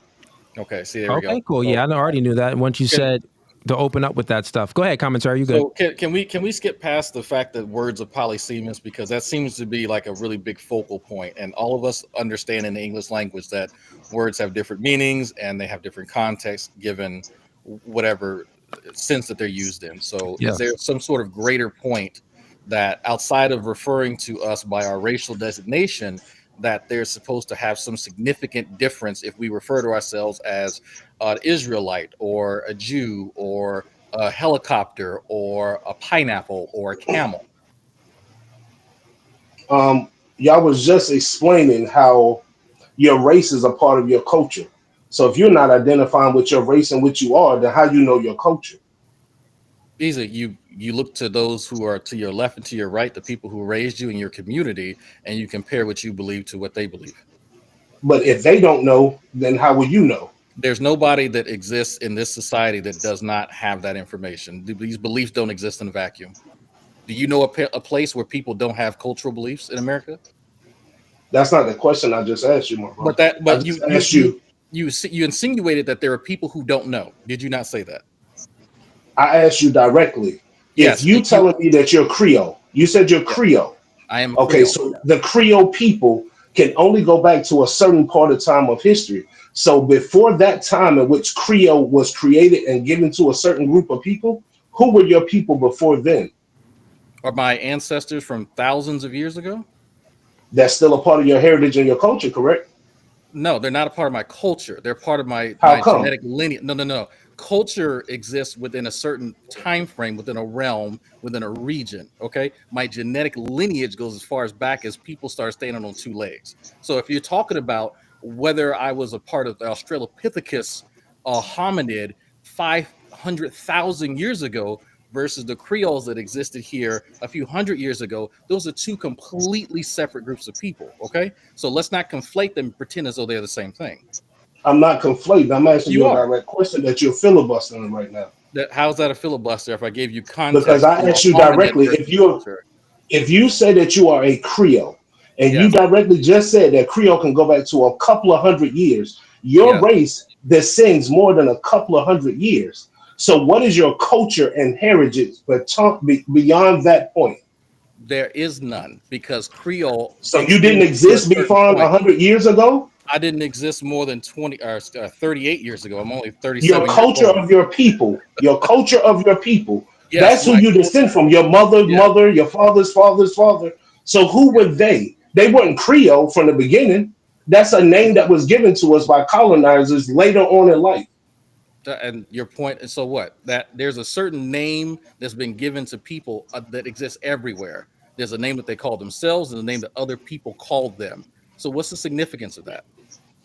Okay, see, there we go. Okay, cool. So, yeah, I already knew that. Once you said to open up with that stuff. Go ahead, commentary. You good? So can we skip past the fact that words are polysemous, because that seems to be like a really big focal point, and all of us understand in the English language that words have different meanings and they have different contexts given whatever sense that they're used in. So is there some sort of greater point that outside of referring to us by our racial designation, that they're supposed to have some significant difference if we refer to ourselves as an Israelite or a Jew or a helicopter or a pineapple or a camel? Y'all was just explaining how your race is a part of your culture. So if you're not identifying with your race and what you are, then how you know your culture? Easy. You look to those who are to your left and to your right, the people who raised you in your community, and you compare what you believe to what they believe. But if they don't know, then how will you know? There's nobody that exists in this society that does not have that information. These beliefs don't exist in a vacuum. Do you know a place where people don't have cultural beliefs in America? That's not the question I just asked you, my brother. But you insinuated that there are people who don't know. Did you not say that? I asked you directly. Yes. If you telling me that you're Creole, you said you're Creole. I am. Okay, Creole. so the Creole people can only go back to a certain part of time of history. So before that time in which Creole was created and given to a certain group of people, who were your people before then? Are my ancestors from thousands of years ago? That's still a part of your heritage and your culture, correct? No, they're not a part of my culture. They're part of my genetic lineage. No. Culture exists within a certain time frame, within a realm, within a region. Okay, my genetic lineage goes as far as back as people start standing on two legs. So if you're talking about whether I was a part of the Australopithecus hominid 500,000 years ago versus the Creoles that existed here a few hundred years ago, those are two completely separate groups of people. Okay, so let's not conflate them and pretend as though they're the same thing. I'm not conflating. I'm asking you a direct question that you're filibustering right now. How's that a filibuster if I gave you context? Because I asked you directly, if you say that you are a Creole, and you directly just said that Creole can go back to a couple of hundred years, your race descends more than a couple of hundred years. So what is your culture and heritage beyond that point? There is none, because Creole. So you didn't exist beyond 100 years ago? I didn't exist more than 20 or 38 years ago. I'm only 37. Your culture of your people, that's who you descend from. Your mother, your father's father. So who were they? They weren't Creole from the beginning. That's a name that was given to us by colonizers later on in life. And your point is, so what? That there's a certain name that's been given to people that exists everywhere. There's a name that they call themselves and a name that other people called them. So what's the significance of that?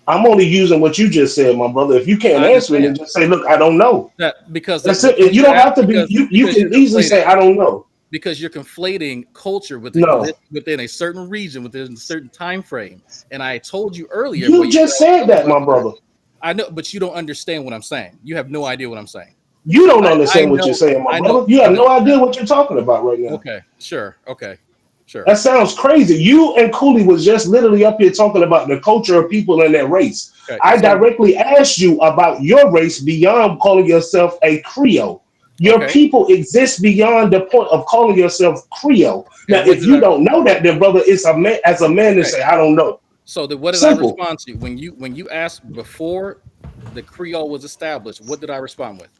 I'm only using what you just said, my brother. If you can't answer it, then just say, look, I don't know. Because that's it. You don't have to be, you can easily say, I don't know. Because you're conflating culture within a certain region, within a certain time frame. And I told you earlier. You just said that, my brother. I know, but you don't understand what I'm saying. You have no idea what I'm saying. You don't understand what you're saying, my brother. You have no idea what you're talking about right now. Okay, sure. Okay. Sure. That sounds crazy. You and Cooley was just literally up here talking about the culture of people and their race. Okay, I directly asked you about your race beyond calling yourself a Creole. Your people exist beyond the point of calling yourself Creole. Now, if you don't know that, then brother, it's a man as a man to say, I don't know. So what did Simple. I respond to when you asked before the Creole was established? What did I respond with?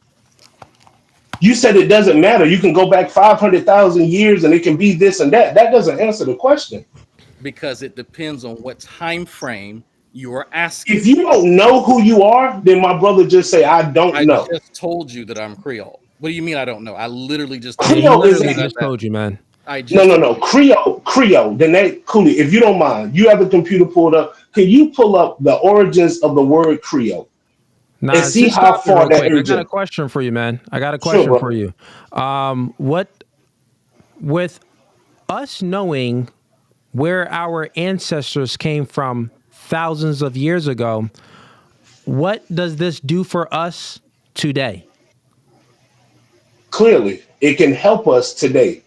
You said it doesn't matter. You can go back 500,000 years and it can be this and that. That doesn't answer the question. Because it depends on what time frame you are asking. If you don't know who you are, then my brother just say, I don't know. I just told you that I'm Creole. What do you mean I don't know? I literally just Creole just told you, man. No. Creole. Then that Cooley, if you don't mind, you have the computer pulled up. Can you pull up the origins of the word Creole? Nah, and see how far that I got a question for you, man. I got a question for you. What with us knowing where our ancestors came from thousands of years ago, what does this do for us today? Clearly, it can help us today.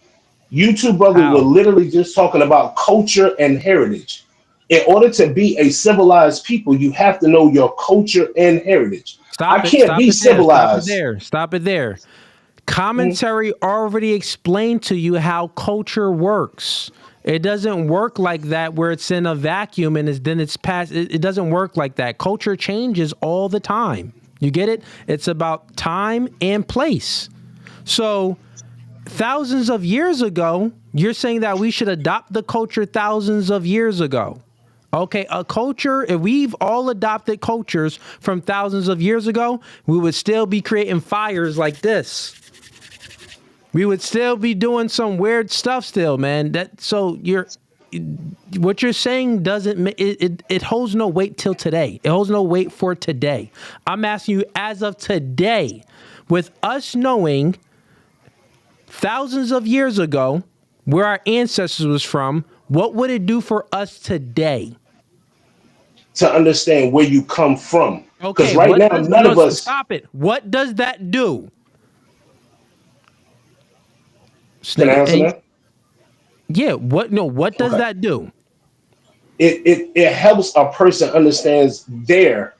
You two brothers were literally just talking about culture and heritage. In order to be a civilized people, you have to know your culture and heritage. I can't be civilized. Stop it there. Commentary already explained to you how culture works. It doesn't work like that where it's in a vacuum and then it's past. It doesn't work like that. Culture changes all the time. You get it? It's about time and place. So thousands of years ago, you're saying that we should adopt the culture thousands of years ago. Okay, a culture, if we've all adopted cultures from thousands of years ago, we would still be creating fires like this. We would still be doing some weird stuff still, man. What you're saying it holds no weight till today. It holds no weight for today. I'm asking you as of today, with us knowing thousands of years ago where our ancestors was from, what would it do for us today? To understand where you come from. Okay, because right now, none of us. Stop it. What does that do? Can I answer that? Yeah. What does that do? It helps a person understands their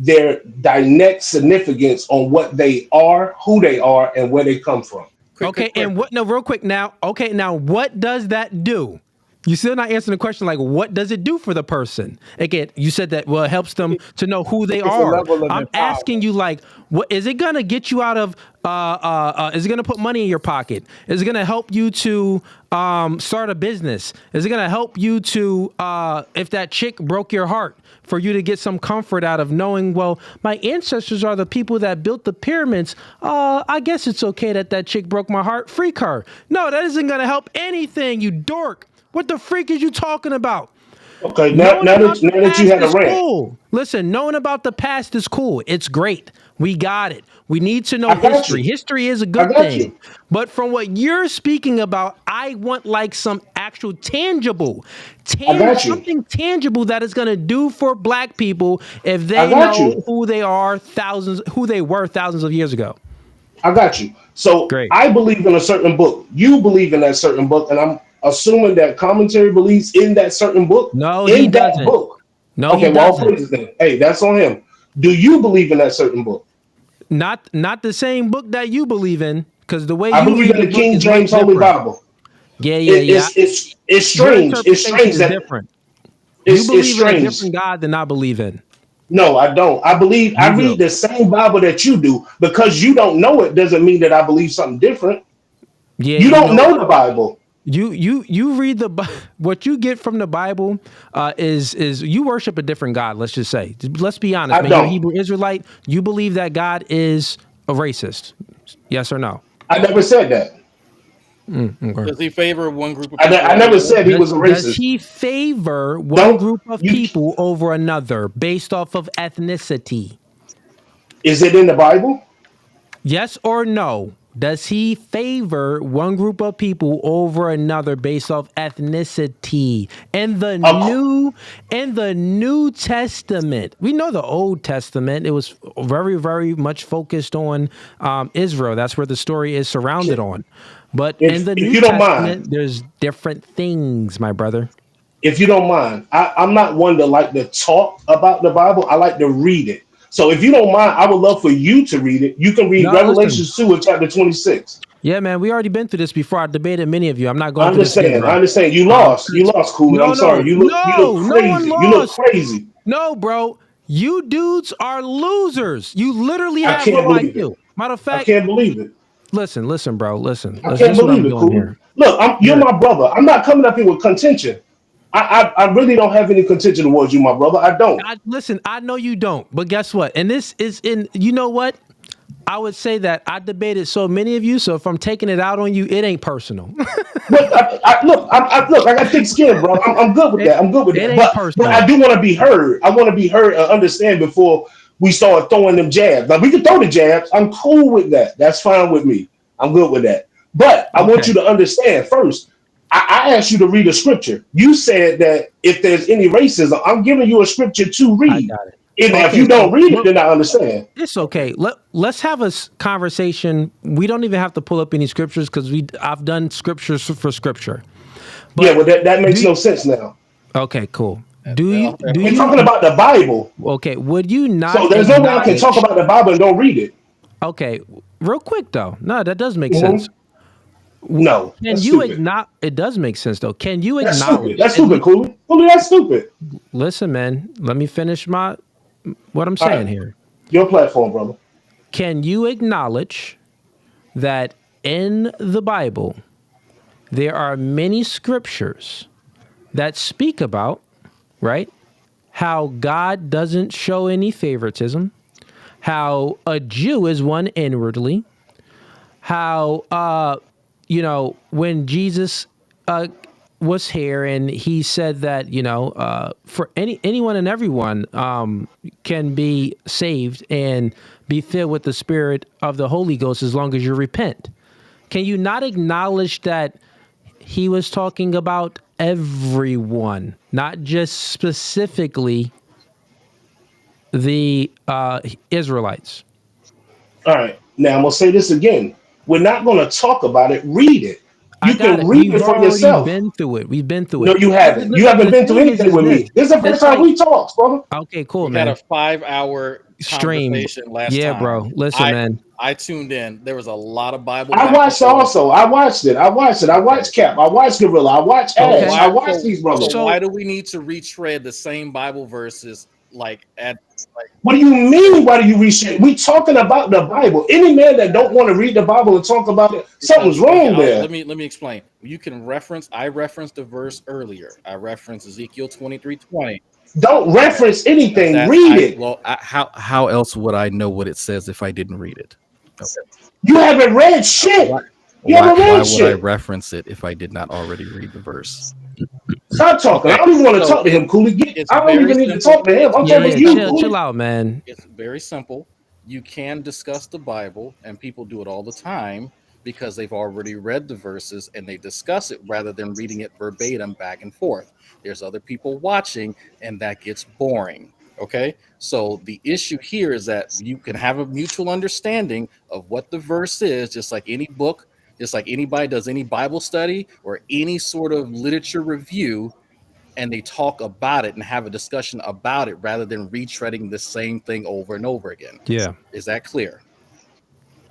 direct significance on what they are, who they are, and where they come from. Quick. Real quick now. Okay, now what does that do? You still not answering the question, like, what does it do for the person? Again, you said that, well, it helps them to know who they are. I'm asking you, like, what is it going to get you out of, is it going to put money in your pocket? Is it going to help you to start a business? Is it going to help you to, if that chick broke your heart, for you to get some comfort out of knowing, well, my ancestors are the people that built the pyramids. I guess it's okay that chick broke my heart. Freak her. No, that isn't going to help anything, you dork. What the freak is you talking about? Okay, now that you had a rant. Cool. Listen, knowing about the past is cool. It's great. We got it. We need to know history. History is a good thing. But from what you're speaking about, I want like some actual something tangible that is going to do for black people if they know who they were thousands of years ago. I got you. So I believe in a certain book. You believe in that certain book, and I'm assuming that commentary believes in that certain book. No, he doesn't. Book. No, okay, he doesn't. Hey, that's on him. Do you believe in that certain book? Not the same book that you believe in, because the way I believe in the King James Holy Bible. Yeah. It's strange. It's strange that different. You believe in a different God than I believe in. No, I don't. I read the same Bible that you do. Because you don't know it doesn't mean that I believe something different. Yeah, you don't know the Bible. You read what you get from the Bible is you worship a different God. Let's just say. Let's be honest. You're a Hebrew Israelite. You believe that God is a racist. Yes or no? I never said that. Okay. Does he favor one group of people? I never said he was a racist. Does he favor one group of people over another based off of ethnicity? Is it in the Bible? Yes or no? Does he favor one group of people over another based off ethnicity? In the New Testament, we know the Old Testament, it was very, very much focused on Israel. That's where the story is surrounded on. But in the New Testament, there's different things, my brother. If you don't mind, I'm not one to like to talk about the Bible. I like to read it. So if you don't mind, I would love for you to read it. You can read No, Revelations 2 and chapter 26. Yeah, man, we already been through this before. I debated many of you. I'm not going I through this again, understand. bro. I understand. You lost. You lost, Cooley. I'm sorry. You look No one crazy. You look lost. crazy. No, bro. You dudes are losers. You literally I have can't low believe IQ. it. Matter of I fact, can't believe it. listen, bro. Listen. I This can't is what believe I'm it, doing Cooley. here. Look, you're my brother. I'm not coming up here with contention. I really don't have any contention towards you, my brother. I don't. Listen, I know you don't, but guess what? And this is you know what? I would say that I debated so many of you, so if I'm taking it out on you, it ain't personal. Look, I got thick skin, bro. I'm good with that. I'm good with it that. ain't personal. But I do want to be heard. I want to be heard and understand before we start throwing them jabs. Like, we can throw the jabs. I'm cool with that. That's fine with me. I'm good with that. But I want you to understand first. I asked you to read a scripture. You said that if there's any racism, I'm giving you a scripture to read. I got it. And if you don't read it, then I understand. It's okay. Let's have a conversation. We don't even have to pull up any scriptures because I've done scriptures for scripture. But yeah, well, that makes no sense now. Okay, cool. We're talking about the Bible. Okay, would you not? So there's no way I can talk about the Bible and don't read it. Okay, real quick though. No, that does make sense. No, can you acknowledge? It does make sense though. Can you acknowledge? That's stupid, Cooley. That's stupid. Listen, man. Let me finish what I'm saying here. Your platform, brother. Can you acknowledge that in the Bible there are many scriptures that speak about, right, how God doesn't show any favoritism, how a Jew is one inwardly, how when Jesus was here and he said that for anyone and everyone can be saved and be filled with the Spirit of the Holy Ghost as long as you repent. Can you not acknowledge that he was talking about everyone, not just specifically the Israelites? All right. Now I'm gonna say this again. We're not gonna talk about it. Read it. You can read it for yourself. We've been through it. No, you haven't. You haven't been through anything with me. This is the first time we talked, brother. Okay, cool, man. We had a 5-hour stream last time. Yeah, bro. Listen, man. I tuned in. There was a lot of Bible. I watched also. I watched it. I watched Cap. I watched Gorilla. I watched Ash. I watched these brothers. So why do we need to retread the same Bible verses what do you mean? Why do you read? We talking about the Bible. Any man that don't want to read the Bible and talk about it, something's wrong there. Let me explain. You can reference. I referenced a verse earlier. I referenced Ezekiel 23:20. Don't reference anything. Read it. Well, how else would I know what it says if I didn't read it? Okay. You haven't read shit. Why would I reference it if I did not already read the verse? Stop talking. I don't even want to talk to him, Cooley. I don't even need to talk to him. I'm talking to you. Chill out, man. It's very simple. You can discuss the Bible, and people do it all the time because they've already read the verses and they discuss it rather than reading it verbatim back and forth. There's other people watching, and that gets boring. Okay, so the issue here is that you can have a mutual understanding of what the verse is, just like any book. Just like anybody does any Bible study or any sort of literature review, and they talk about it and have a discussion about it rather than retreading the same thing over and over again. Yeah. Is that clear?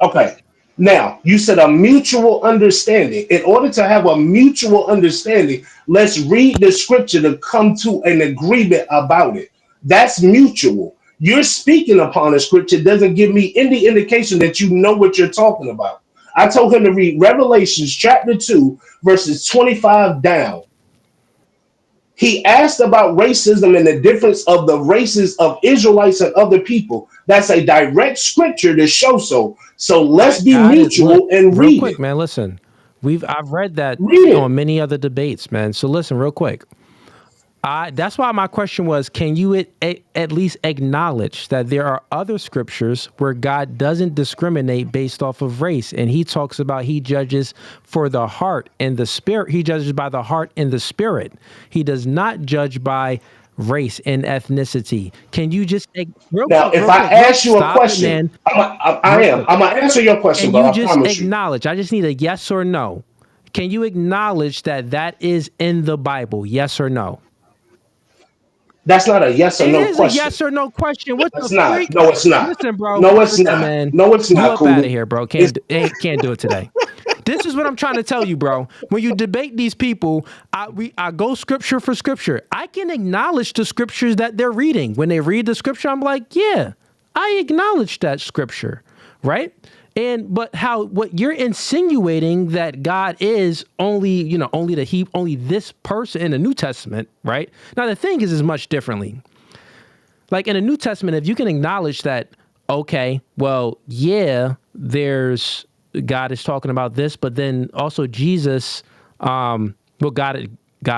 Okay. Now, you said a mutual understanding. In order to have a mutual understanding, let's read the scripture to come to an agreement about it. That's mutual. You're speaking upon a scripture doesn't give me any indication that you know what you're talking about. I told him to read Revelations chapter 2, verses 25 down. He asked about racism and the difference of the races of Israelites and other people. That's a direct scripture to show so. So let's be mutual and read real quick, it. man. Listen, I've read that on many other debates, man. So listen, real quick. That's why my question was, can you at least acknowledge that there are other scriptures where God doesn't discriminate based off of race? And he talks about he judges for the heart and the spirit. He judges by the heart and the spirit. He does not judge by race and ethnicity. Can you just if I ask you a question, I'm going to answer your question, bro. Can you just acknowledge? I just need a yes or no. Can you acknowledge that is in the Bible? Yes or no? That's not a yes or It no is question. a yes or no question. What It's the not. freak? No, it's not. Listen, bro. No, it's Listen, not. man. No, it's You not. up Cooley. out of here, bro. Can't do it today. This is what I'm trying to tell you, bro. When you debate these people, I go scripture for scripture. I can acknowledge the scriptures that they're reading. When they read the scripture, I'm like, yeah, I acknowledge that scripture, right? But what you're insinuating that God is only this person in the New Testament, right? Now the thing is much differently. Like in the New Testament, if you can acknowledge that, okay, well, yeah, God is talking about this, but then also Jesus,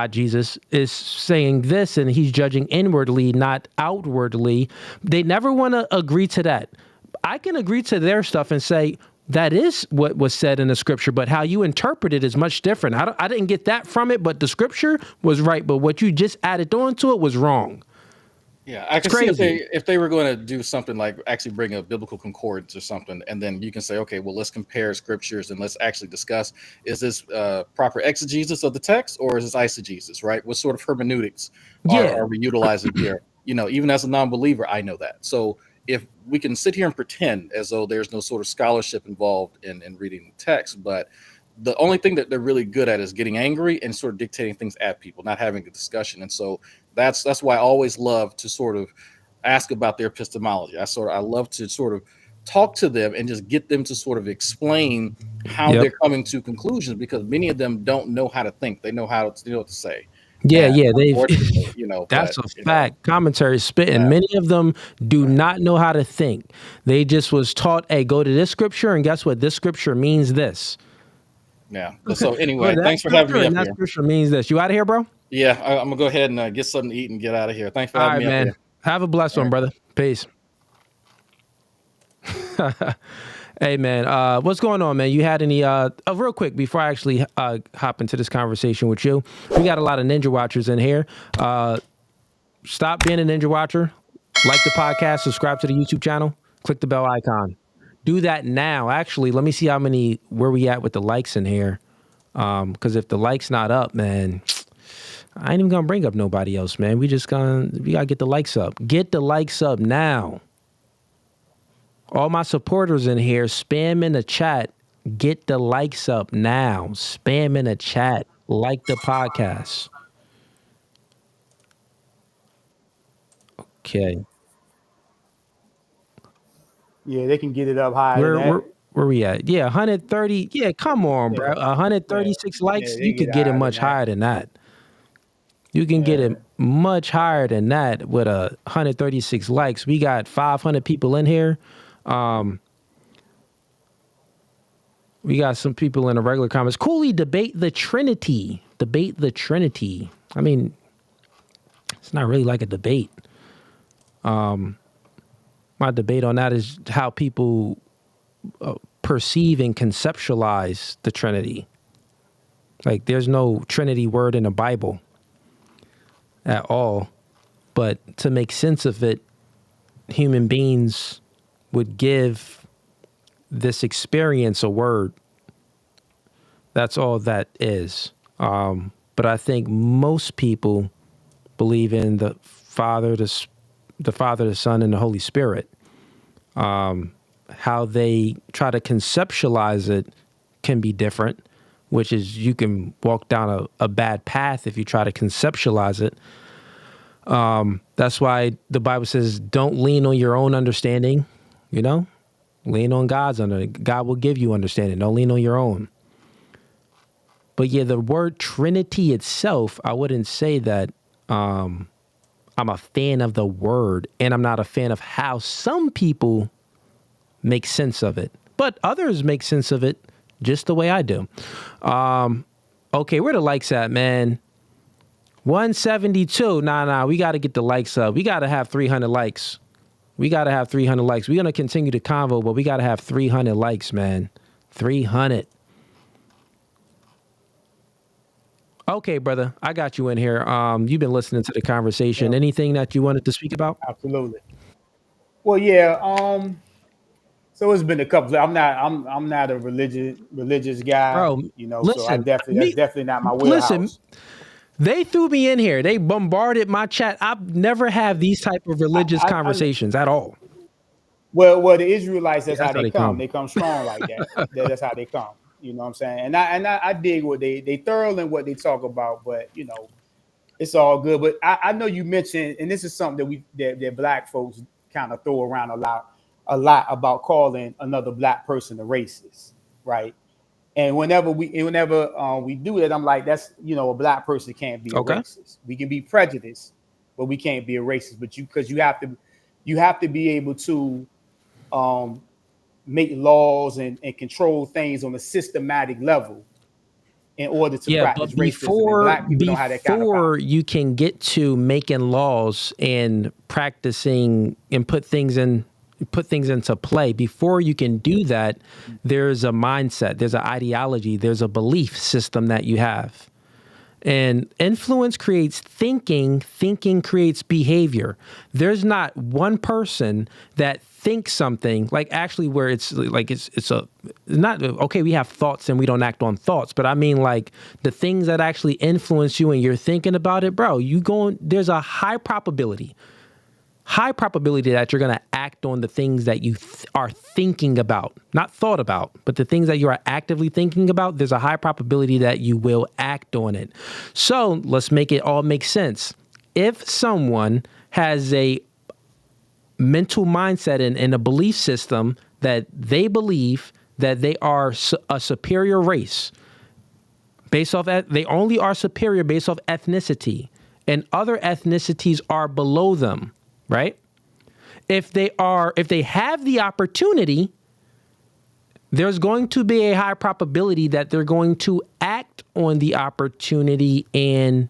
Jesus is saying this, and he's judging inwardly, not outwardly. They never want to agree to that. I can agree to their stuff and say that is what was said in the scripture, but how you interpret it is much different. I didn't get that from it, but the scripture was right, but what you just added on to it was wrong. Yeah, I can see if they were going to do something like actually bring a biblical concordance or something, and then you can say, okay, well, let's compare scriptures and let's actually discuss, is this proper exegesis of the text or is this eisegesis, right? What sort of hermeneutics are we utilizing here? Even as a non-believer, I know that. So if we can sit here and pretend as though there's no sort of scholarship involved in reading the text, but the only thing that they're really good at is getting angry and sort of dictating things at people, not having a discussion. And so that's why I always love to sort of ask about their epistemology. I love to sort of talk to them and just get them to sort of explain how they're coming to conclusions, because many of them don't know how to think. They know what to say. Yeah, That's a fact. Commentary spitting. Many of them do not know how to think. They just was taught, hey, go to this scripture, and guess what? This scripture means this. Yeah. So anyway, thanks for having me up here. That scripture means this. You out of here, bro? Yeah, I'm gonna go ahead and get something to eat and get out of here. Thanks for having me up here. Have a blessed one, brother. Peace. Hey, man, what's going on, man? You had any, real quick, before I actually hop into this conversation with you, we got a lot of Ninja Watchers in here. Stop being a Ninja Watcher. Like the podcast, subscribe to the YouTube channel, click the bell icon. Do that now. Actually, let me see where we at with the likes in here. Because if the likes not up, man, I ain't even gonna bring up nobody else, man. We gotta get the likes up. Get the likes up now. All my supporters in here, spam in the chat. Get the likes up now. Spam in the chat. Like the podcast. Okay. Yeah, they can get it up higher. Where we at? Yeah, 130. Yeah, come on, bro. 136 likes. You could get it much higher than that. You can get it much higher than that with 136 likes. We got 500 people in here. We got some people in the regular comments. Cooley, debate the Trinity. Debate the Trinity. I mean, it's not really like a debate. My debate on that is how people perceive and conceptualize the Trinity. Like, there's no Trinity word in the Bible at all. But to make sense of it, human beings would give this experience a word. That's all that is. But I think most people believe in the Father, the Son, and the Holy Spirit. How they try to conceptualize it can be different, which is you can walk down a bad path if you try to conceptualize it. That's why the Bible says, don't lean on your own understanding, lean on God's understanding. God will give you understanding. Don't lean on your own. But yeah, the word Trinity itself, I wouldn't say that I'm a fan of the word, and I'm not a fan of how some people make sense of it. But others make sense of it just the way I do. Okay, where the likes at, man? 172. Nah, we got to get the likes up. We got to have 300 likes. We're going to continue the convo, but we got to have 300 likes, man. 300. Okay, brother, I got you in here. You've been listening to the conversation. Anything that you wanted to speak about? Absolutely. Well, yeah. So it's been a couple. I'm not a religious guy, bro. So that's definitely not my wheelhouse. Listen, They threw me in here. They bombarded my chat. I've never had these type of religious conversations at all. Well, the Israelites, that's how they come. come. They come strong like that. That's how they come. You know what I'm saying? And I dig what they thorough in what they talk about, but you know, it's all good. But I know you mentioned, and this is something that black folks kind of throw around a lot about calling another black person a racist, right? And whenever we do it, I'm like, that's, you know, a black person can't be a racist. We can be prejudiced, but we can't be a racist. But because you have to be able to make laws and control things on a systematic level in order to practice racism. Black people don't have that kind of power. Before you can get to making laws and practicing and put things into play, before you can do that, there's a mindset, there's an ideology, there's a belief system that you have. And influence creates thinking, thinking creates behavior. There's not one person that thinks something, like actually where it's like it's not okay, we have thoughts and we don't act on thoughts, but I mean like the things that actually influence you and you're thinking about it, bro, there's a high probability that you're going to act on the things that you are thinking about, not thought about, but the things that you are actively thinking about. There's a high probability that you will act on it. So let's make it all make sense. If someone has a mental mindset and a belief system that they believe that they are a superior race based off that, they only are superior based off ethnicity, and other ethnicities are below them. Right? If they have the opportunity, there's going to be a high probability that they're going to act on the opportunity and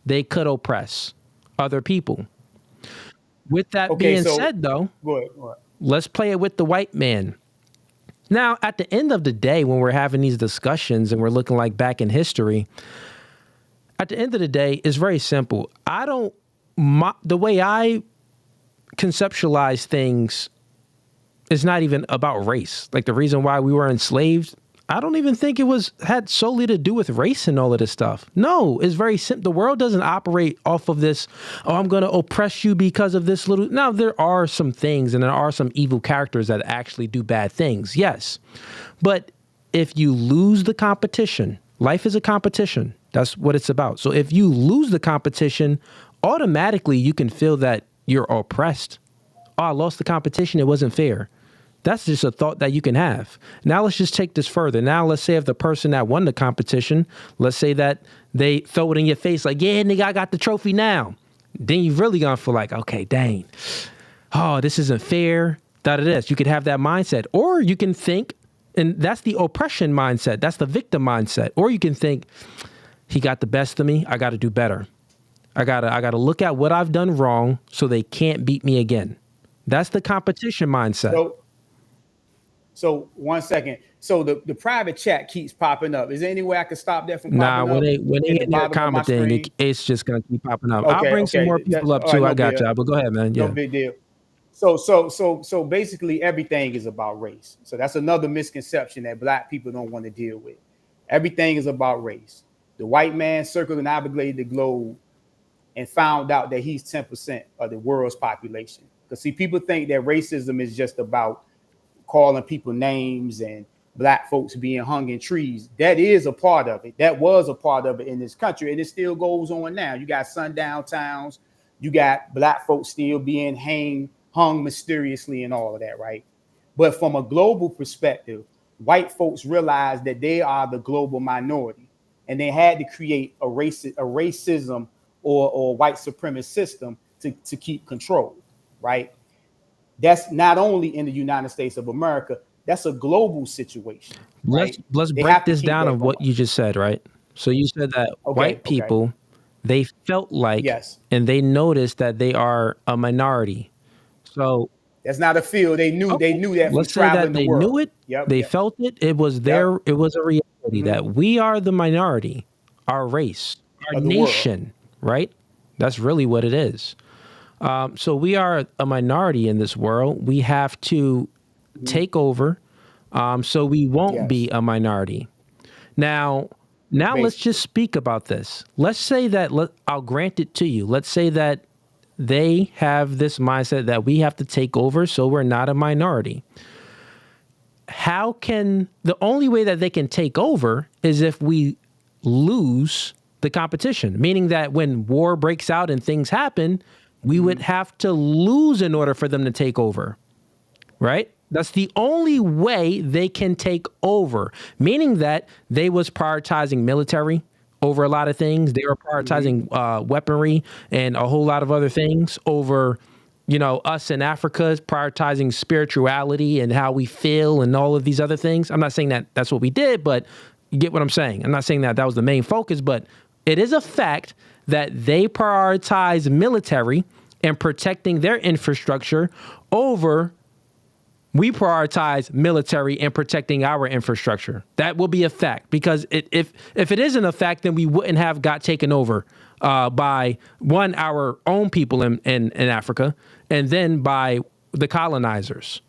they could oppress other people. With that being said, though, go ahead. Let's play it with the white man. Now, at the end of the day, when we're having these discussions and we're looking like back in history, at the end of the day, it's very simple. The way I conceptualize things is not even about race. Like the reason why we were enslaved, I don't even think it had solely to do with race and all of this stuff. No, it's very simple. The world doesn't operate off of this, I'm going to oppress you because of this little. Now, there are some things and there are some evil characters that actually do bad things. Yes. But if you lose the competition, life is a competition. That's what it's about. So if you lose the competition, automatically you can feel that you're oppressed. Oh, I lost the competition. It wasn't fair. That's just a thought that you can have. Now let's just take this further. Now let's say if the person that won the competition, let's say that they throw it in your face like, yeah, nigga, I got the trophy now. Then you're really gonna feel like, okay, dang. Oh, this isn't fair. You could have that mindset. Or you can think, and that's the oppression mindset. That's the victim mindset. Or you can think, he got the best of me. I got to do better. I gotta look at what I've done wrong so they can't beat me again. That's the competition mindset. So 1 second. So the private chat keeps popping up. Is there any way I can stop that from popping up? Nah, when they get that commenting, it's just gonna keep popping up. I'll bring some more people up too. I got you. But go ahead, man. Yeah. No big deal. So basically everything is about race. So that's another misconception that black people don't want to deal with. Everything is about race. The white man circumnavigated the globe and found out that he's 10% of the world's population. Because see, people think that racism is just about calling people names and black folks being hung in trees. That is a part of it. That was a part of it in this country, and it still goes on now. You got sundown towns, you got black folks still being hung mysteriously and all of that, right? But from a global perspective, white folks realized that they are the global minority, and they had to create a racism or white supremacist system to keep control, right? That's not only in the United States of America, that's a global situation. Right? Let's break this down of what you just said, right? So you said that white people, they felt like, and they noticed that they are a minority. So that's not a feel. They knew that. Let's say that they knew it. They felt it. It was there. It was a reality that we are the minority, our race, our nation, right? That's really what it is. So we are a minority in this world. We have to take over so we won't be a minority. Now, Now let's basically. just speak about this. Let's say that, I'll grant it to you. Let's say that they have this mindset that we have to take over so we're not a minority. How can, the only way that they can take over is if we lose the competition, meaning that when war breaks out and things happen, we would have to lose in order for them to take over, right? That's the only way they can take over, meaning that they was prioritizing military over a lot of things. They were prioritizing weaponry and a whole lot of other things over, us in Africa is prioritizing spirituality and how we feel and all of these other things. I'm not saying that that's what we did, but you get what I'm saying. I'm not saying that that was the main focus, but it is a fact that they prioritize military and protecting their infrastructure over we prioritize military and protecting our infrastructure. That will be a fact, because if it isn't a fact, then we wouldn't have got taken over by our own people in Africa, and then by the colonizers.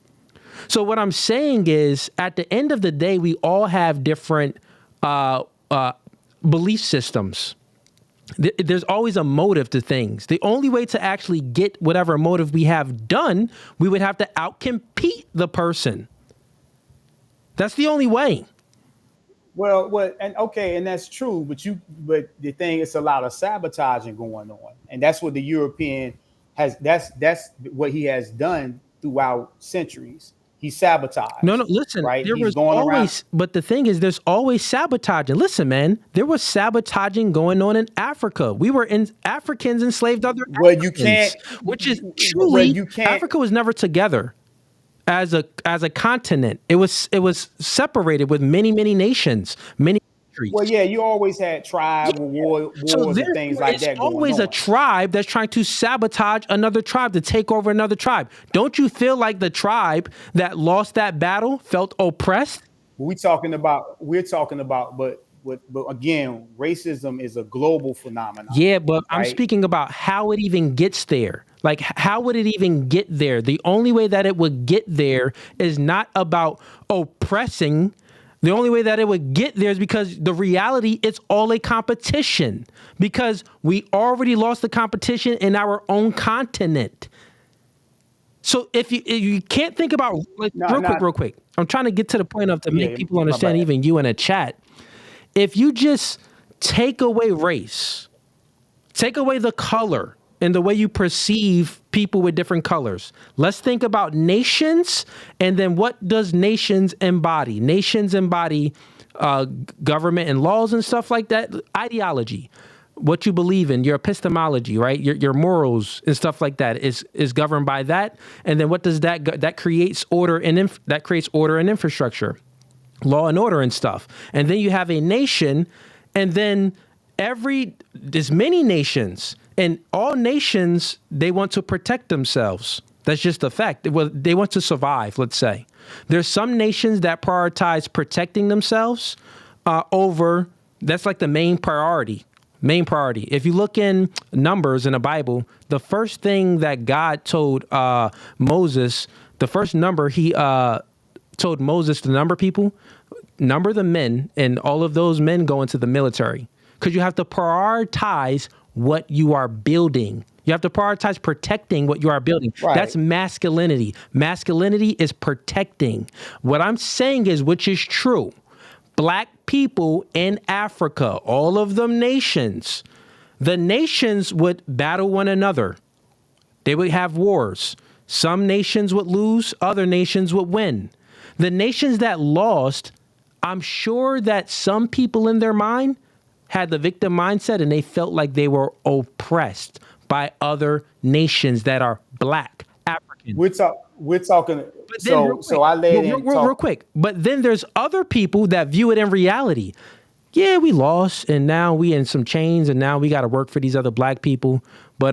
So what I'm saying is, at the end of the day, we all have different belief systems. There's always a motive to things. The only way to actually get whatever motive we have done, we would have to outcompete the person. That's the only way. Well, and that's true, but the thing, it's a lot of sabotaging going on, and that's what the European has. That's what he has done throughout centuries. He sabotaged. No, listen, right? There was always, but the thing is, there's always sabotaging. Listen, man, there was sabotaging going on in Africa. We were Africans enslaved other Africans. Well, you can't, which is truly, Africa was never together as a continent. It was separated with many nations, many countries. Well, yeah, you always had wars and things like that. It's always a tribe that's trying to sabotage another tribe, to take over another tribe. Don't you feel like the tribe that lost that battle felt oppressed? We're talking about, but again, racism is a global phenomenon. Yeah, but right? I'm speaking about how it even gets there. Like, how would it even get there? The only way that it would get there is not about oppressing. The only way that it would get there is because the reality, it's all a competition, because we already lost the competition in our own continent. So if you can't think about, real quick, I'm trying to get to the point of to make people understand, even you in a chat. If you just take away race, take away the color and the way you perceive people with different colors. Let's think about nations, and then what does nations embody? Nations embody government and laws and stuff like that. Ideology, what you believe in, your epistemology, right? Your morals and stuff like that is governed by that. And then what does that creates order and that creates order and infrastructure, law and order and stuff. And then you have a nation, and then there's many nations. And all nations, they want to protect themselves. That's just a fact. They want to survive, let's say. There's some nations that prioritize protecting themselves that's like the main priority. If you look in Numbers in the Bible, the first thing that God told Moses, the first number he told Moses to number people, number the men, and all of those men go into the military. Because you have to prioritize what you are building. You have to prioritize protecting what you are building. Right. That's masculinity. Masculinity is protecting. What I'm saying is, which is true, Black people in Africa, all of them nations, the nations would battle one another. They would have wars. Some nations would lose, other nations would win. The nations that lost, I'm sure that some people in their mind had the victim mindset, and they felt like they were oppressed by other nations that are Black Africans. We're talking. So I laid in real quick. But then there's other people that view it in reality. Yeah, we lost, and now we in some chains, and now we got to work for these other Black people. But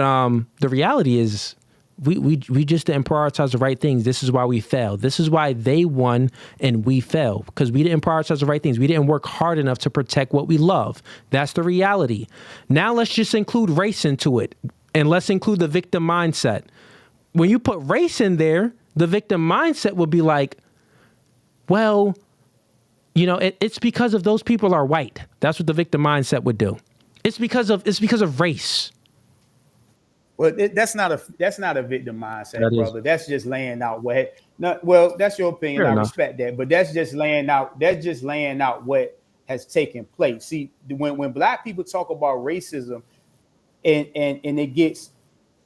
the reality is, we just didn't prioritize the right things. This is why we failed. This is why they won and we fell, because we didn't prioritize the right things. We didn't work hard enough to protect what we love. That's the reality. Now let's just include race into it, and let's include the victim mindset. When you put race in there, the victim mindset will be like, well, it's because of those people are white. That's what the victim mindset would do. It's because of race. Well, that's not a victim mindset, That brother. That's just laying out what. No, well, that's your opinion. Fair I enough. respect that, but that's just laying out. That's just laying out what has taken place. See, when black people talk about racism, and it gets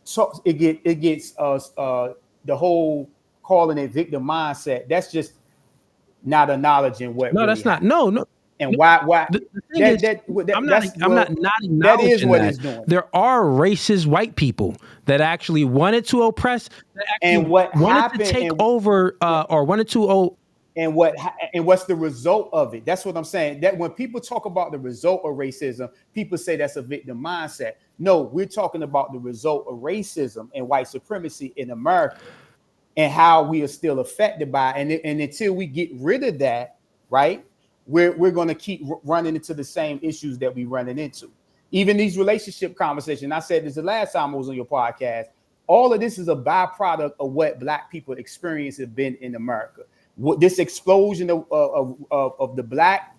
the whole calling it victim mindset. That's just not acknowledging what. No, really that's not. happened. No. And why? I'm not acknowledging that is what it's doing. There are racist white people that actually wanted to oppress, and what wanted happened, to take over, or wanted to. And what's the result of it? That's what I'm saying. That when people talk about the result of racism, people say that's a victim mindset. No, we're talking about the result of racism and white supremacy in America, and how we are still affected by it. And until we get rid of that, right? We're going to keep running into the same issues that we're running into. Even these relationship conversations, I said this the last time I was on your podcast, all of this is a byproduct of what black people experience have been in America. This explosion of the black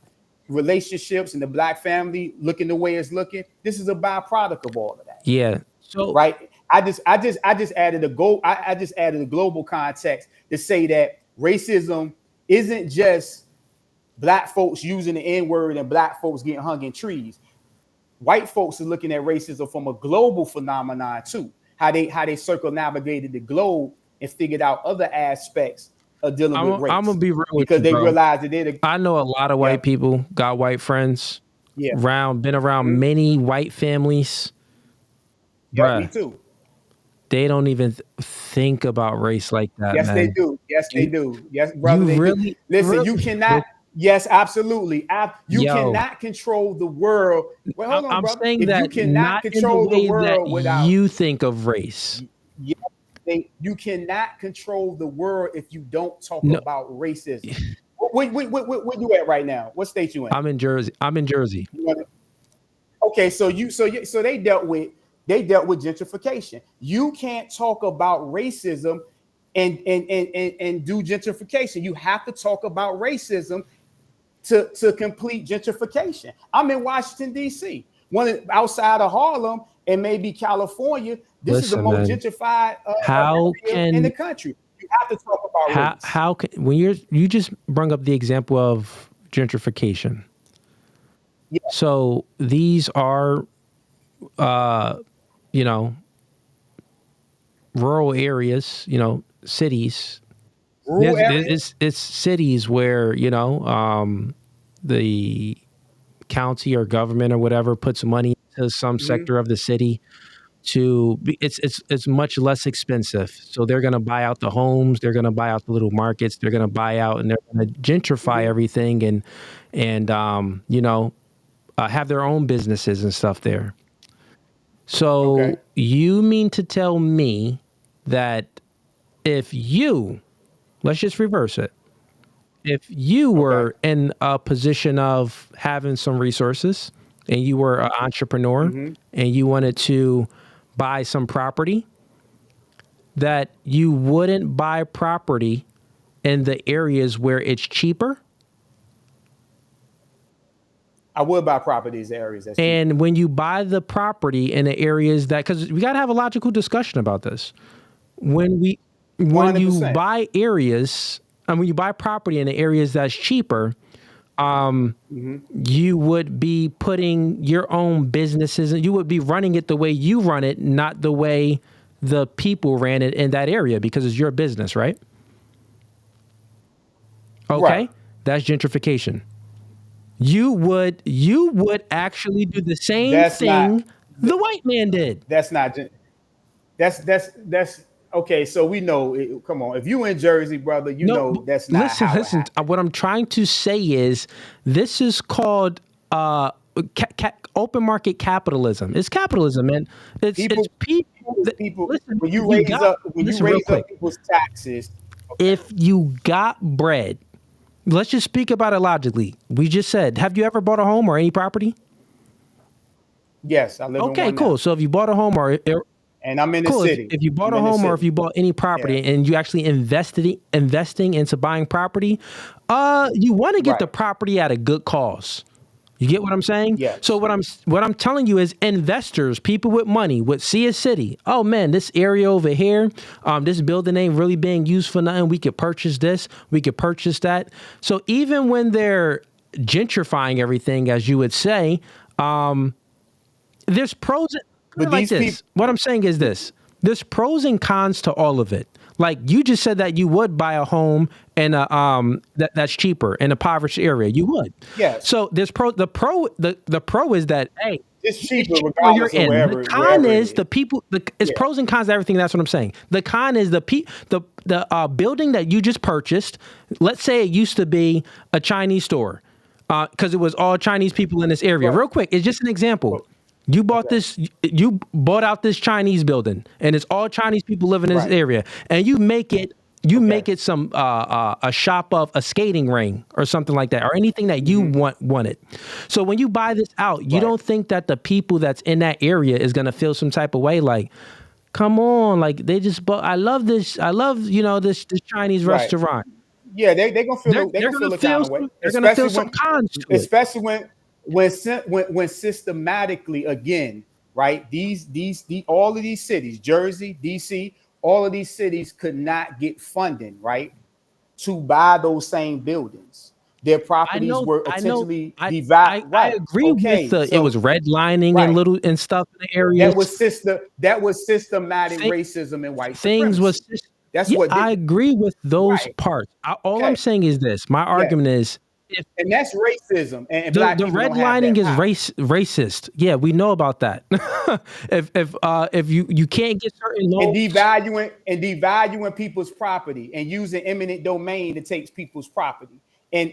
relationships and the black family looking the way it's looking, this is a byproduct of all of that. Yeah. So right. I just added a global context to say that racism isn't just black folks using the N-word and black folks getting hung in trees. White folks are looking at racism from a global phenomenon too. How they circumnavigated the globe and figured out other aspects of dealing with race. I'm gonna be real with because you, they bro. realized that I know a lot of white people, got white friends. Yeah. Been around many white families. Yeah, Bruh, me too. They don't even think about race like that. Yes, man. they do. Yes, they do. Yes, brother. They really do. Listen, you cannot. Yes, absolutely. You Yo. cannot control the world. Well, hold on, I'm brother. saying If that you cannot not control in the way the world that without you think of race. you cannot control the world if you don't talk No. about racism. Where you at right now? What state you in? I'm in Jersey. Okay, so they dealt with gentrification. You can't talk about racism and do gentrification. You have to talk about racism to complete gentrification. I'm in Washington, D.C. Outside of Harlem and maybe California. This is the most gentrified area in the country. You have to talk about race. How can when you just brought up the example of gentrification. Yeah. So these are rural areas, cities. It's cities where, the county or government or whatever puts money into some sector of the city it's much less expensive. So they're going to buy out the homes, they're going to buy out the little markets, they're going to buy out and they're going to gentrify everything and have their own businesses and stuff there. So you mean to tell me that if let's just reverse it. If you were in a position of having some resources and you were an entrepreneur and you wanted to buy some property, that you wouldn't buy property in the areas where it's cheaper? I would buy properties in areas that's and cheaper. When you buy the property in the areas because we got to have a logical discussion about this. When you 100%. buy areas, and when you buy property in the areas that's cheaper, you would be putting your own businesses and you would be running it the way you run it, not the way the people ran it in that area because it's your business, right? Okay. Right. That's gentrification. You would actually do the same thing the white man did. That's okay. So we know. Come on, if you in Jersey, brother, know that's not. Listen. What I'm trying to say is, this is called open market capitalism. It's capitalism, man. It's people. Listen, when you raise up people's taxes. Okay. If you got bread. Let's just speak about it logically. We just said, have you ever bought a home or any property? Yes, I live in one cool. now. So if you bought a home or and I'm in the Cool. city. If you bought a home or if you bought any property and you actually investing into buying property, you want to get the property at a good cause. You get what I'm saying? Yeah. So what I'm telling you is investors, people with money, would see a city. Oh man, this area over here, this building ain't really being used for nothing. We could purchase this. We could purchase that. So even when they're gentrifying everything, as you would say, there's pros. But like this. What I'm saying is this: there's pros and cons to all of it. Like you just said that you would buy a home in a that's cheaper in a impoverished area. You would. Yes. So there's the pro is that hey, it's cheaper regardless of wherever. The con is the people. It's pros and cons to everything. That's what I'm saying. The con is the building that you just purchased. Let's say it used to be a Chinese store, because it was all Chinese people in this area. Real quick, it's just an example. You bought this. You bought out this Chinese building, and it's all Chinese people living in this area. And you make it. You make it some a shop of a skating ring or something like that, or anything that you wanted. So when you buy this out, you don't think that the people that's in that area is gonna feel some type of way, like, come on, like they just bought. I love this. I love this Chinese restaurant. Yeah, they're gonna feel. They're gonna feel some. They're gonna feel some cons to it. Especially when systematically, again, right? These all of these cities, Jersey, DC, all of these cities could not get funding, right, to buy those same buildings. Their properties were essentially devalued. I agree with it was redlining and stuff in the area. That was systematic racism and white supremacy. That's what I agree with those parts. All I'm saying is this. My argument is, and that's racism. And the redlining is racist. Yeah, we know about that. if you can't get certain loans and devaluing people's property and using eminent domain to take people's property and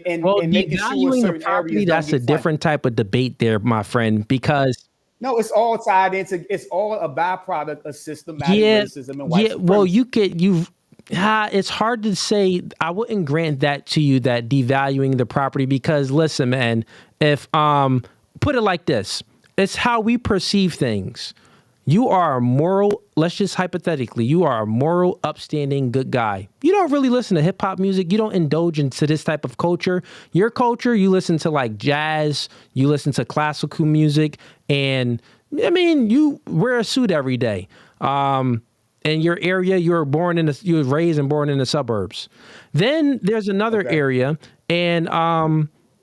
making sure certain areas that's a different type of debate there, my friend, because no, it's all tied into. It's all a byproduct of systematic racism and white supremacy. Well, it's hard to say. I wouldn't grant that to you, that devaluing the property, because listen, man, if put it like this, it's how we perceive things. You are a moral, let's just hypothetically, you are a moral, upstanding, good guy. You don't really listen to hip hop music. You don't indulge into this type of culture. Your culture, you listen to like jazz, you listen to classical music, and I mean, you wear a suit every day. In your area, you were raised and born in the suburbs. Then there's another area, and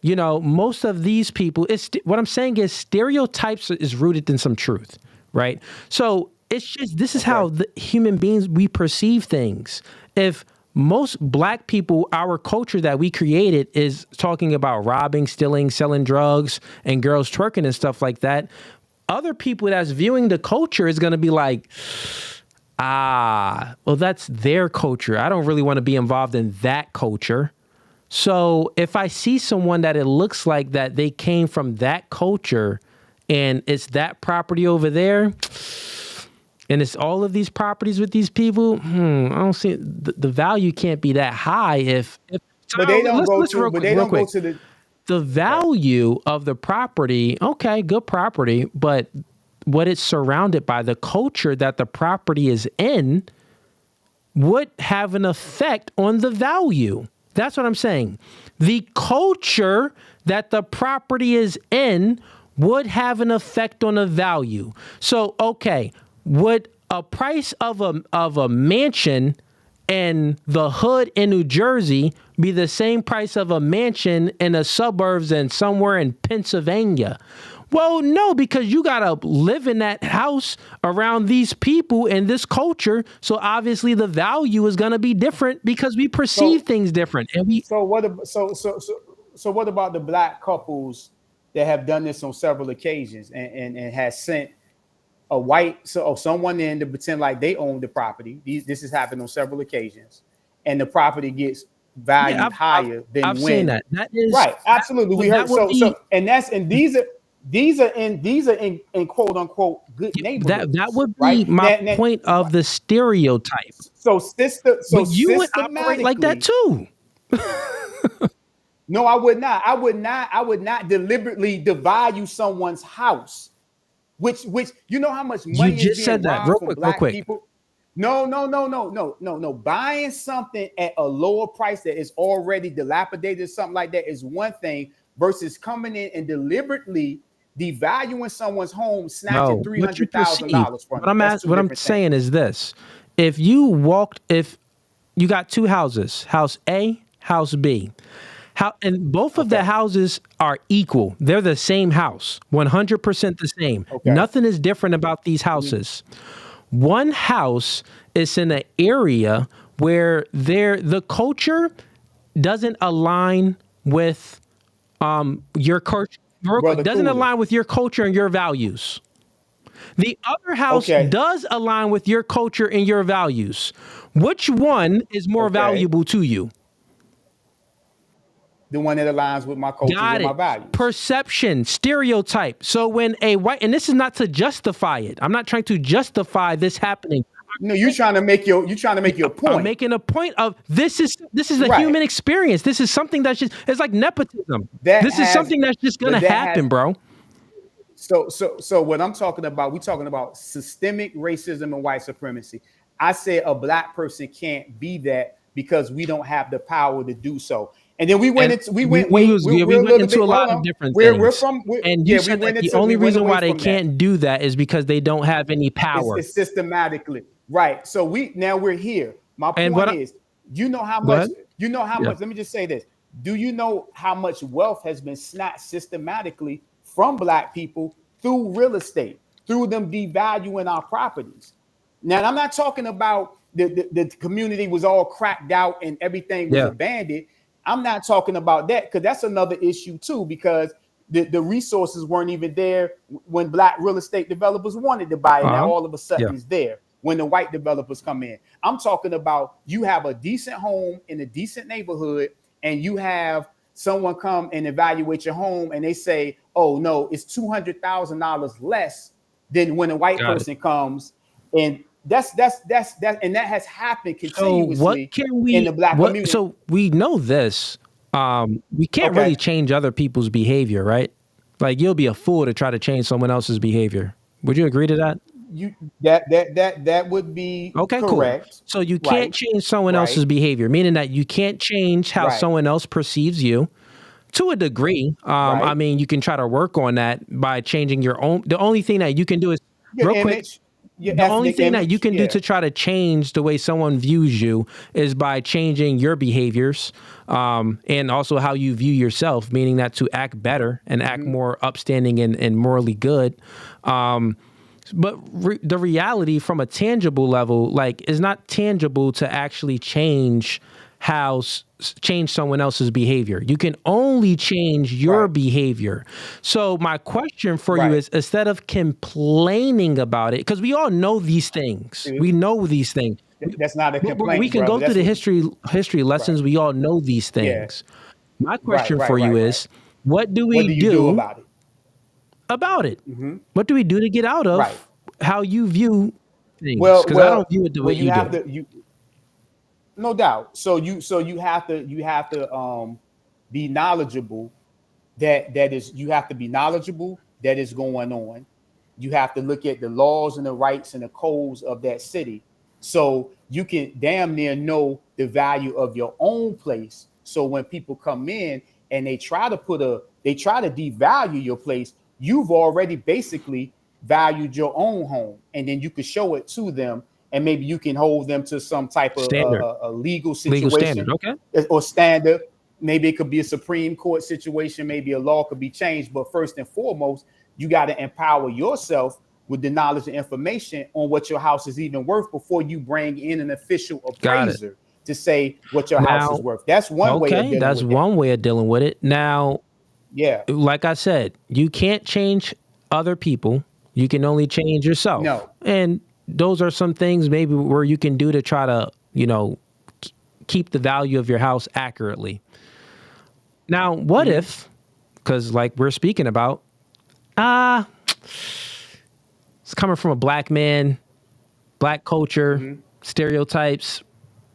most of these people. What I'm saying is stereotypes is rooted in some truth, right? So it's just this is how the human beings we perceive things. If most black people, our culture that we created is talking about robbing, stealing, selling drugs, and girls twerking and stuff like that, other people that's viewing the culture is going to be like, well, that's their culture. I don't really want to be involved in that culture. So if I see someone that it looks like that they came from that culture and it's that property over there and it's all of these properties with these people, I don't see the value can't be that high if but they don't go to the value of the property. Okay, good property, but what it's surrounded by, the culture that the property is in, would have an effect on the value. That's what I'm saying. The culture that the property is in would have an effect on the value. So, okay, would a price of a mansion in the hood in New Jersey be the same price of a mansion in the suburbs and somewhere in Pennsylvania? Well, no, because you got to live in that house around these people and this culture. So obviously the value is going to be different because we perceive things different. And so what about the black couples that have done this on several occasions and has sent someone in to pretend like they own the property? This has happened on several occasions, and the property gets valued higher than I've seen that. That is right. Absolutely, we heard these are in quote unquote good neighborhoods. That would be my point of the stereotype. So you would operate like that too. No, I would not. I would not deliberately devalue someone's house which you know how much You money is just being said that. robbed Real from quick, real black quick. people. No. Buying something at a lower price that is already dilapidated or something like that is one thing versus coming in and deliberately devaluing someone's home, snatching No, what you perceive. $300,000 from What I'm it. That's two what I'm different saying things. is this: if you got two houses, house A, house B, and both of the houses are equal. They're the same house, 100% the same. Okay. Nothing is different about these houses. One house is in an area where the culture doesn't align with your culture. Brother Doesn't Cooler. align with your culture and your values. The other house does align with your culture and your values. Which one is more valuable to you? The one that aligns with my culture and my values. Perception, stereotype. So when a white, and this is not to justify it. I'm not trying to justify this happening. No, you're trying to make your point. I'm making a point of this is a human experience. This is something that's just, it's like nepotism. This is something that's just gonna happen, bro. So what I'm talking about, we're talking about systemic racism and white supremacy. I said a black person can't be that because we don't have the power to do so. And then we went into we went into a lot of different things. And you said that the only reason why they can't do that is because they don't have any power. It's systematically right. So we're here. My point is, you know how much. Let me just say this. Do you know how much wealth has been snatched systematically from black people through real estate, through them devaluing our properties? Now, I'm not talking about the community was all cracked out and everything was abandoned. I'm not talking about that because that's another issue too, because the resources weren't even there when black real estate developers wanted to buy it. Now all of a sudden it's there when the white developers come in. I'm talking about you have a decent home in a decent neighborhood and you have someone come and evaluate your home and they say, oh no, it's $200,000 less than when a white person comes. And that's and that has happened continuously in the black community. So we know this. We can't really change other people's behavior, right? Like you'll be a fool to try to change someone else's behavior. Would you agree to that? That would be correct. Cool. So you can't change someone else's behavior, meaning that you can't change how someone else perceives you. To a degree, I mean, you can try to work on that by changing your own. The only thing that you can do is the only thing that you can do to try to change the way someone views you is by changing your behaviors and also how you view yourself, meaning that to act better and act more upstanding and morally good. But the reality from a tangible level, like, is not tangible to actually change someone else's behavior. You can only change your behavior. So my question for you is, instead of complaining about it, because we all know these things. We know these things. That's not a complaint. We can go through the history lessons. We all know these things. My question for you is, what do we do about it? What do we do to get out of how you view things? Well, because I don't view it the way you do. No doubt. So you have to be knowledgeable that is going on. You have to look at the laws and the rights and the codes of that city, so you can damn near know the value of your own place. So when people come in and they try to devalue your place, you've already basically valued your own home, and then you can show it to them. And maybe you can hold them to some type of a legal situation, or standard. Maybe it could be a Supreme Court situation. Maybe a law could be changed. But first and foremost, you got to empower yourself with the knowledge and information on what your house is even worth before you bring in an official appraiser to say what your house is worth. That's one way of dealing with it. That's one way of dealing with it. Now, like I said, you can't change other people. You can only change yourself. No. And those are some things maybe where you can do to try to, keep the value of your house accurately. Now, what if, because like we're speaking about, it's coming from a black man, black culture, stereotypes.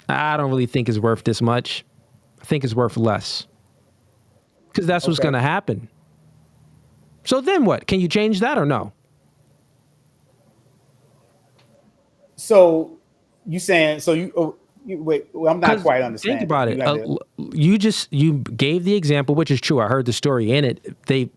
I don't really think it's worth this much. I think it's worth less. Because that's what's going to happen. So then what? Can you change that or no? So you saying so you wait? Well, I'm not quite understanding. Think about it. You gave the example, which is true. I heard the story in it. They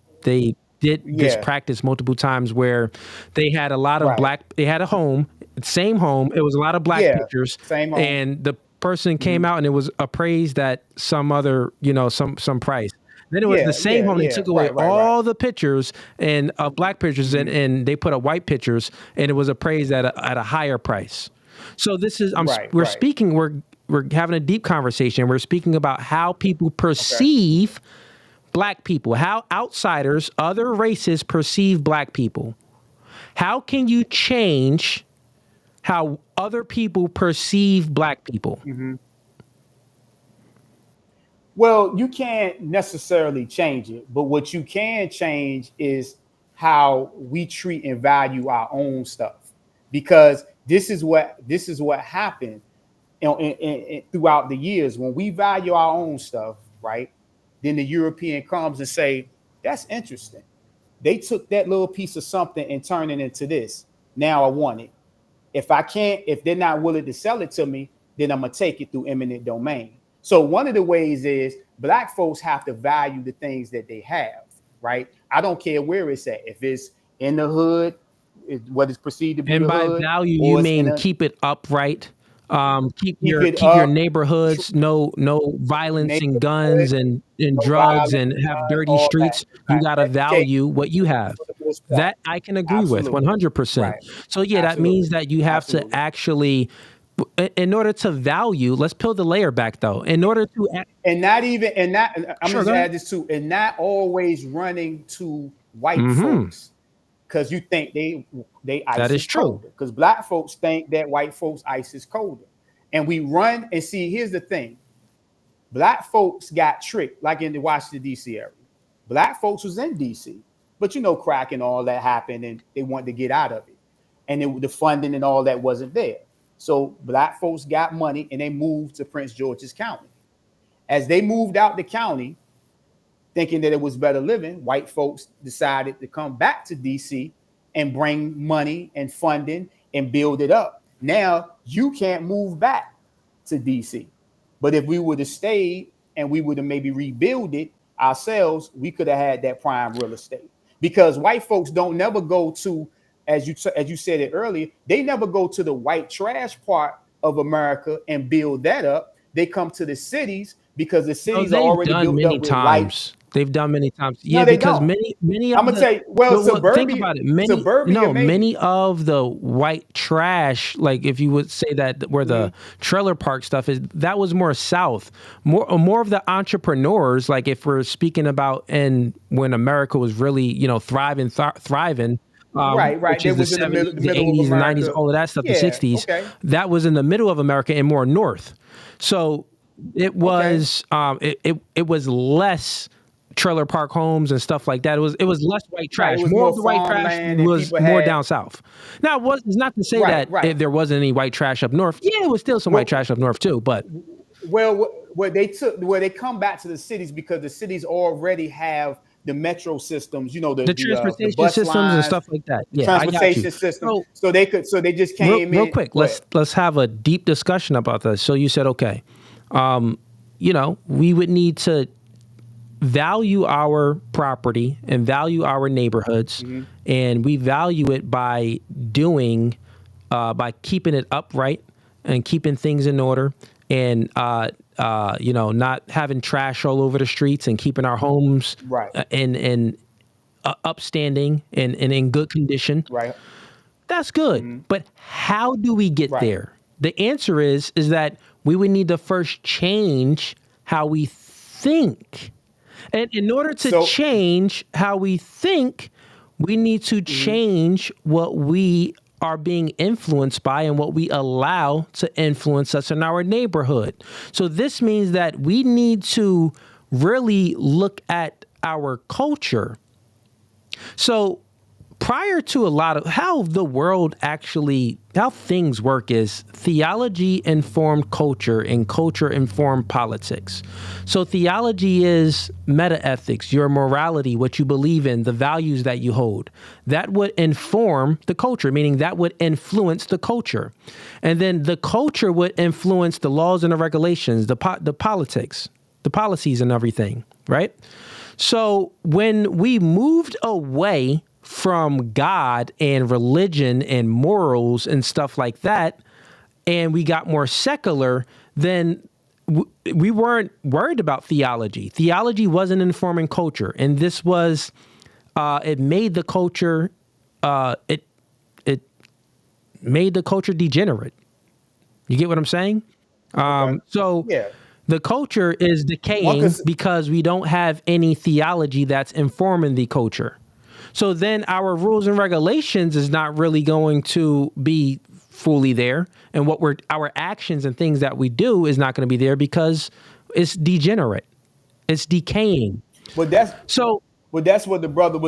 did this practice multiple times where they had a lot of black. They had a home, same home. It was a lot of black pictures, same home. And the person came out and it was appraised at some other, some price. Then it was the same home. They took away all the pictures and black pictures and they put up white pictures and it was appraised at a higher price. So this is we're speaking. We're having a deep conversation. We're speaking about how people perceive black people, how outsiders, other races perceive black people. How can you change how other people perceive black people? Mm-hmm. Well, you can't necessarily change it, but what you can change is how we treat and value our own stuff, because this is what happened throughout the years. When we value our own stuff, right? Then the European comes and say, that's interesting. They took that little piece of something and turned it into this. Now I want it. If they're not willing to sell it to me, then I'm going to take it through eminent domain. So one of the ways is black folks have to value the things that they have, right? I don't care where it's at. If it's in the hood, what is perceived to be and the by hood. Value, you mean keep it upright. Keep your neighborhoods, no violence and guns and drugs and have dirty streets. You got to value what you have. That I can agree with 100%. So that means that you have to actually, in order to value, let's peel the layer back though. In order to, I'm going to add this too, and not always running to white folks. Because you think they ice that is true. Because black folks think that white folks ice is colder, and we run and see. Here's the thing: black folks got tricked, like in the Washington D.C. area. Black folks was in D.C., but crack and all that happened, and they wanted to get out of it, and the funding and all that wasn't there. So black folks got money and they moved to Prince George's County. As they moved out the county, thinking that it was better living, white folks decided to come back to DC and bring money and funding and build it up. Now you can't move back to DC. But if we would have stayed and we would have maybe rebuilt it ourselves, we could have had that prime real estate. Because white folks don't never go to, as you said it earlier, they never go to the white trash part of America and build that up. They come to the cities because the cities are already built up with life. They've done many times. Yeah, because many of I'm gonna say, suburbia. Think about it. Many of the white trash, like if you would say that where the trailer park stuff is, that was more south. More of the entrepreneurs, like if we're speaking about when America was really, thriving. Right. Which is the 70s, the 80s, the 90s, all of that stuff, the 60s. Okay. That was in the middle of America and more north. So it was it was less trailer park homes and stuff like that. It was less white trash. More of the white trash was more down south. Now, it's not to say that if there wasn't any white trash up north. Yeah, it was still some white trash up north too. But where they come back to the cities because the cities already have the metro systems, the transportation the bus systems lines, and stuff like that. Yeah, transportation systems. So they just came real quick. Let's have a deep discussion about this. So you said, okay, we would need to value our property and value our neighborhoods, and we value it by keeping it upright and keeping things in order, and not having trash all over the streets and keeping our homes and upstanding and in good condition. Right. That's good. But how do we get there? The answer is that we would need to first change how we think. And in order to change how we think, we need to change what we are being influenced by and what we allow to influence us in our neighborhood. So this means that we need to really look at our culture. So, prior to a lot of how the world actually, how things work is theology informed culture and culture informed politics. So theology is meta-ethics, your morality, what you believe in, the values that you hold. That would inform the culture, meaning that would influence the culture. And then the culture would influence the laws and the regulations, the politics, the policies and everything, right? So when we moved away from God and religion and morals and stuff like that, and we got more secular, then we weren't worried about theology. Theology wasn't informing culture, and this was it made the culture it made the culture degenerate. You get what I'm saying? So Yeah. the culture is decaying because we don't have any theology that's informing the culture. So then our rules and regulations is not really going to be fully there. And our actions and things that we do is not going to be there because it's degenerate. It's decaying. But that's what the brother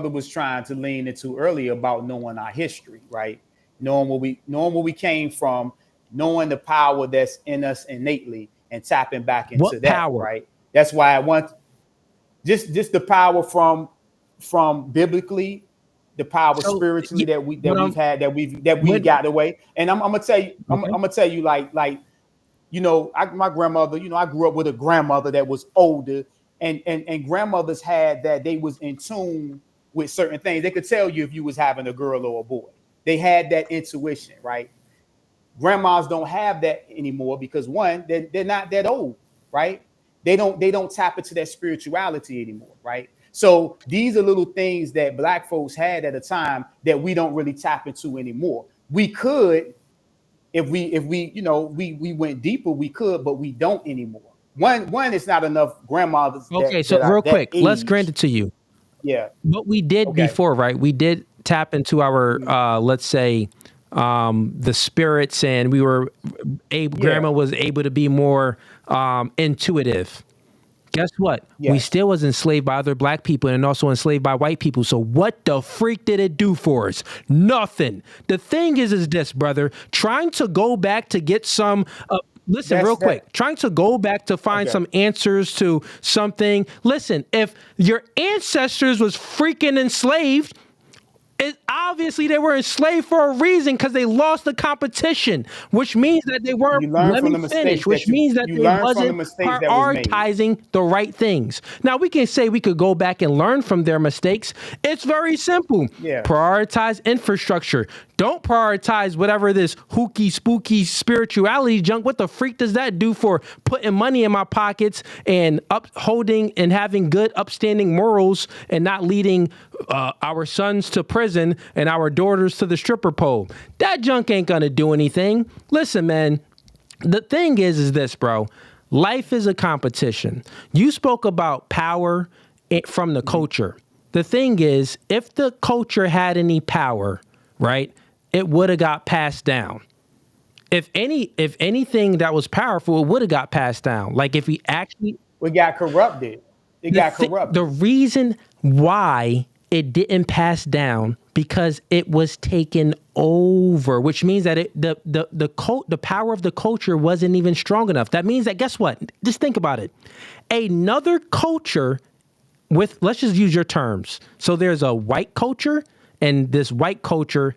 was trying to lean into earlier about knowing our history, right? Knowing where we came from, knowing the power that's in us innately and tapping back into What that, power? right? That's why I want just the power from biblically, the power spiritually that we've got away. And I'm gonna tell you, I'm gonna tell you, like my grandmother, I grew up with a grandmother that was older, and grandmothers had that they was in tune with certain things. They could tell you if you was having a girl or a boy. They had that intuition, right? Grandmas don't have that anymore because one, they're not that old, right? They don't tap into that spirituality anymore, right? So these are little things that Black folks had at a time that we don't really tap into anymore. We could, if we went deeper, we could, but we don't anymore. One, it's not enough grandmothers. Okay, so real quick, let's grant it to you. Yeah. What we did before, right? We did tap into our, let's say, the spirits, and we were grandma was able to be more intuitive. Guess what? Yes. We still was enslaved by other Black people and also enslaved by white people. So what the freak did it do for us? Nothing. The thing is this, brother, trying to go back to get some, listen, quick, trying to go back to find some answers to something. Listen, if your ancestors was freaking enslaved, obviously they were enslaved for a reason because they lost the competition, which means that they weren't, which means that they wasn't prioritizing the right things. Now, we can say we could go back and learn from their mistakes. It's very simple. Yeah. Prioritize infrastructure. Don't prioritize whatever this hooky, spooky spirituality junk. What the freak does that do for putting money in my pockets and upholding and having good, upstanding morals and not leading our sons to prison and our daughters to the stripper pole? That junk ain't gonna do anything. Listen, man, the thing is this, bro. Life is a competition. You spoke about power from the culture. The thing is, if the culture had any power, right, it would have got passed down. If anything that was powerful, it would have got passed down. Like if we got corrupted. The reason why it didn't pass down because it was taken over, which means that the power of the culture wasn't even strong enough. That means that, guess what? Just think about it. Another culture let's just use your terms. So there's a white culture, and this white culture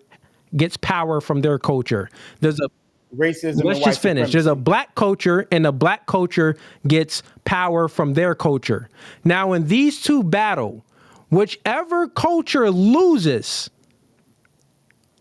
gets power from their culture. There's a racism. Let's just finish. There's a Black culture, and the Black culture gets power from their culture. Now, when these two battle, whichever culture loses,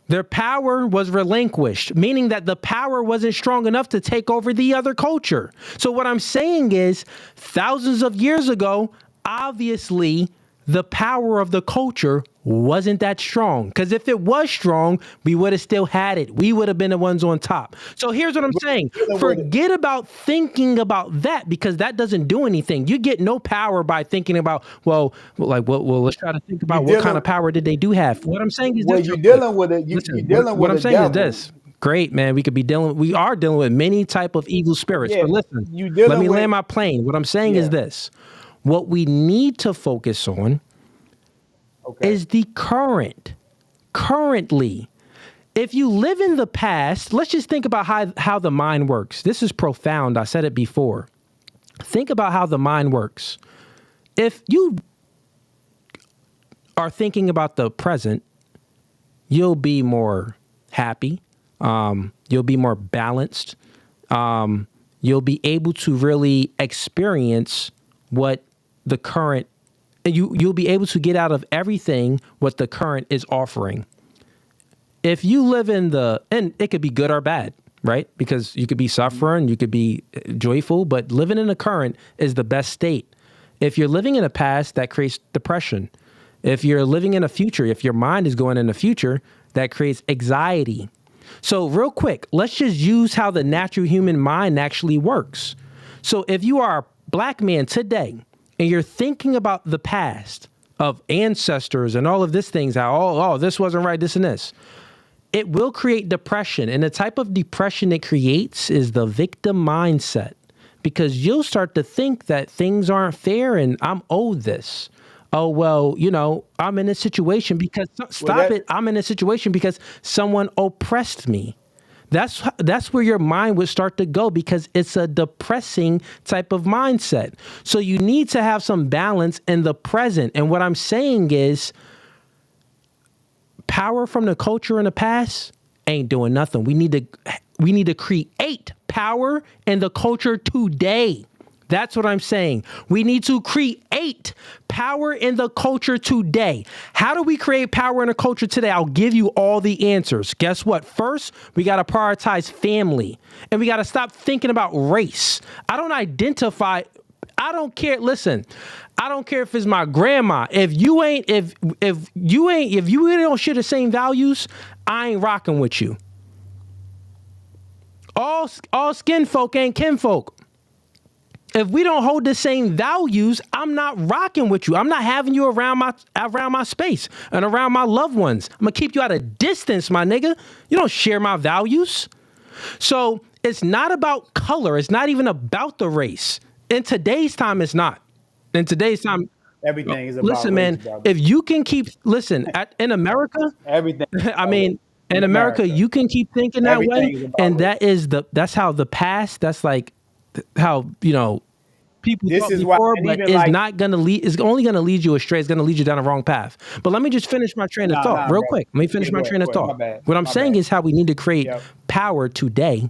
their power was relinquished, meaning that the power wasn't strong enough to take over the other culture. So what I'm saying is, thousands of years ago, obviously, the power of the culture wasn't that strong. Because if it was strong, we would have still had it. We would have been the ones on top. So here's what I'm saying. Forget about thinking about that, because that doesn't do anything. You get no power by thinking about, well, let's try to think about what kind of power did they do have. What I'm saying is this. You're dealing with it. You're dealing with what I'm saying devil. is this. Great, man. We are dealing with many type of evil spirits. But listen, let me land my plane. What I'm saying is this. What we need to focus on is the currently. If you live in the past, let's just think about how the mind works. This is profound. I said it before. Think about how the mind works. If you are thinking about the present, you'll be more happy. You'll be more balanced. You'll be able to really experience what the current, you'll be able to get out of everything what the current is offering. If you live in and it could be good or bad, right? Because you could be suffering, you could be joyful, but living in the current is the best state. If you're living in the past, that creates depression. If you're living in a future, if your mind is going in the future, that creates anxiety. So real quick, let's just use how the natural human mind actually works. So if you are a black man today and you're thinking about the past of ancestors and all of these things, how, this wasn't right, this and this, it will create depression. And the type of depression it creates is the victim mindset, because you'll start to think that things aren't fair and I'm owed this. Oh, well, I'm in a situation because I'm in a situation because someone oppressed me. That's where your mind would start to go, because it's a depressing type of mindset. So you need to have some balance in the present. And what I'm saying is, power from the culture in the past ain't doing nothing. We need to create power in the culture today. That's what I'm saying. We need to create power in the culture today. How do we create power in the culture today? I'll give you all the answers. Guess what? First, we got to prioritize family, and we got to stop thinking about race. I don't care. Listen, I don't care if it's my grandma. If you don't share the same values, I ain't rocking with you. All skin folk ain't kinfolk. If we don't hold the same values, I'm not rocking with you. I'm not having you around my space and around my loved ones. I'm gonna keep you at a distance, my nigga. You don't share my values. So it's not about color. It's not even about the race. In today's time, it's not. In today's time, everything is about listen, race, man. brother. If you can keep in America, everything. In America, you can keep thinking that way, and that's how the past. That's like how people thought before, but it's not going to lead. It's only going to lead you astray. It's going to lead you down the wrong path. But let me just finish my train of thought real quick. Let me finish my train of thought. What I'm saying is how we need to create power today.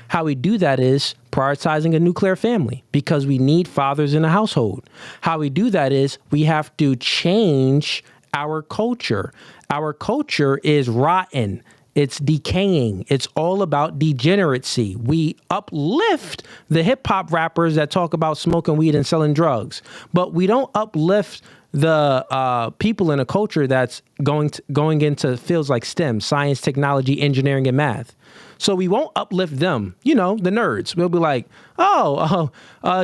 How we do that is prioritizing a nuclear family, because we need fathers in the household. How we do that is we have to change our culture. Our culture is rotten. It's decaying. It's all about degeneracy. We uplift the hip hop rappers that talk about smoking weed and selling drugs, but we don't uplift the people in a culture that's going into fields like STEM, science, technology, engineering, and math. So we won't uplift them, the nerds. We'll be like,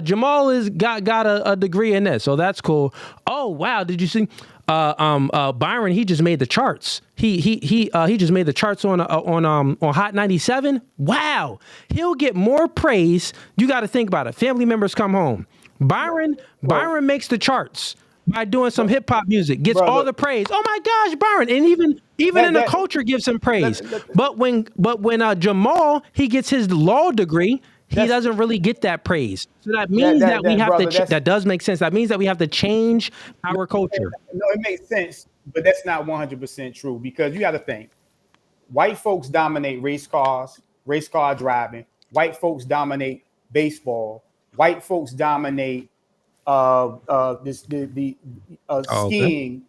Jamal has got a degree in this, so that's cool. Oh wow, did you see? Byron, he just made the charts. He just made the charts on Hot 97. Wow, he'll get more praise. You got to think about it. Family members come home. Byron makes the charts by doing some hip hop music, gets all the praise. Oh my gosh, Byron, and even in the culture gives him praise. But when Jamal, he gets his law degree, he doesn't really get that praise. So that means that we have to. That does make sense. That means that we have to change our culture. No, it makes sense, but that's not 100% true, because you got to think. White folks dominate race car driving. White folks dominate baseball. White folks dominate skiing.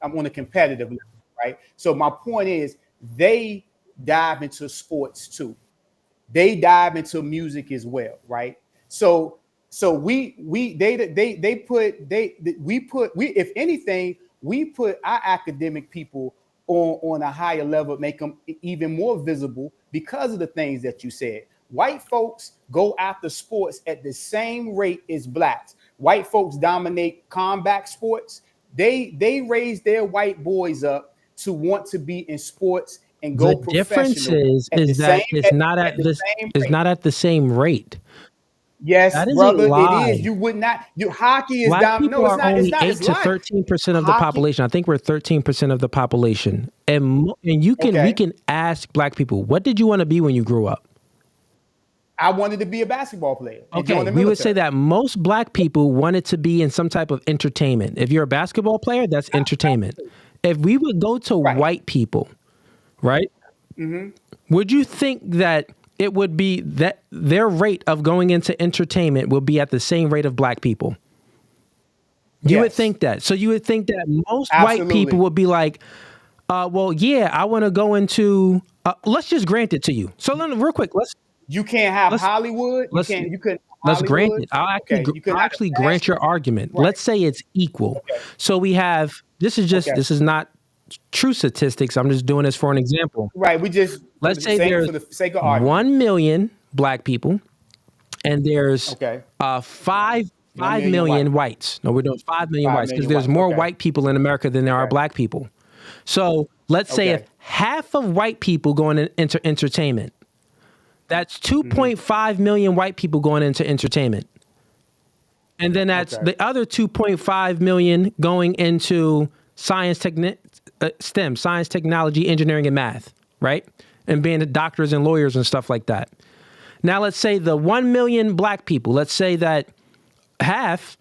I'm on a competitive level, right? So my point is, they dive into sports too. They dive into music as well, right? So we if anything, we put our academic people on a higher level, make them even more visible because of the things that you said. White folks go after sports at the same rate as blacks. White folks dominate combat sports. They raise their white boys up to want to be in sports and go professional. The difference is that it's not at the same rate. Yes, That is a brother, it lie. is. You would not. Your hockey is Black down. people No, it's are not. It's only not. 8 It's to life. 13% of the Hockey. population. I think we're 13% of the population. And we can ask black people, what did you want to be when you grew up? I wanted to be a basketball player. Okay, we would say that most black people wanted to be in some type of entertainment. If you're a basketball player, that's entertainment. If we would go to white people, right? Would you think that it would be that their rate of going into entertainment will be at the same rate of black people? You would think that. So you would think that most white people would be like, well, yeah, I want to go into, let's just grant it to you. So real quick, you can't have Hollywood. You couldn't. Let's grant it. I'll actually grant your argument. Right. Let's say it's equal. Okay. So we have, this is not true statistics. I'm just doing this for an example. Right. Let's say there's for the sake of argument, 1 million black people and there's 5 million whites. No, we're doing 5 million whites because there's more white people in America than there are black people. So let's say if half of white people going into entertainment, that's 2.5 million white people going into entertainment. And then that's the other 2.5 million going into STEM, science, technology, engineering, and math, right? And being doctors and lawyers and stuff like that. Now, let's say the 1 million black people, let's say that half,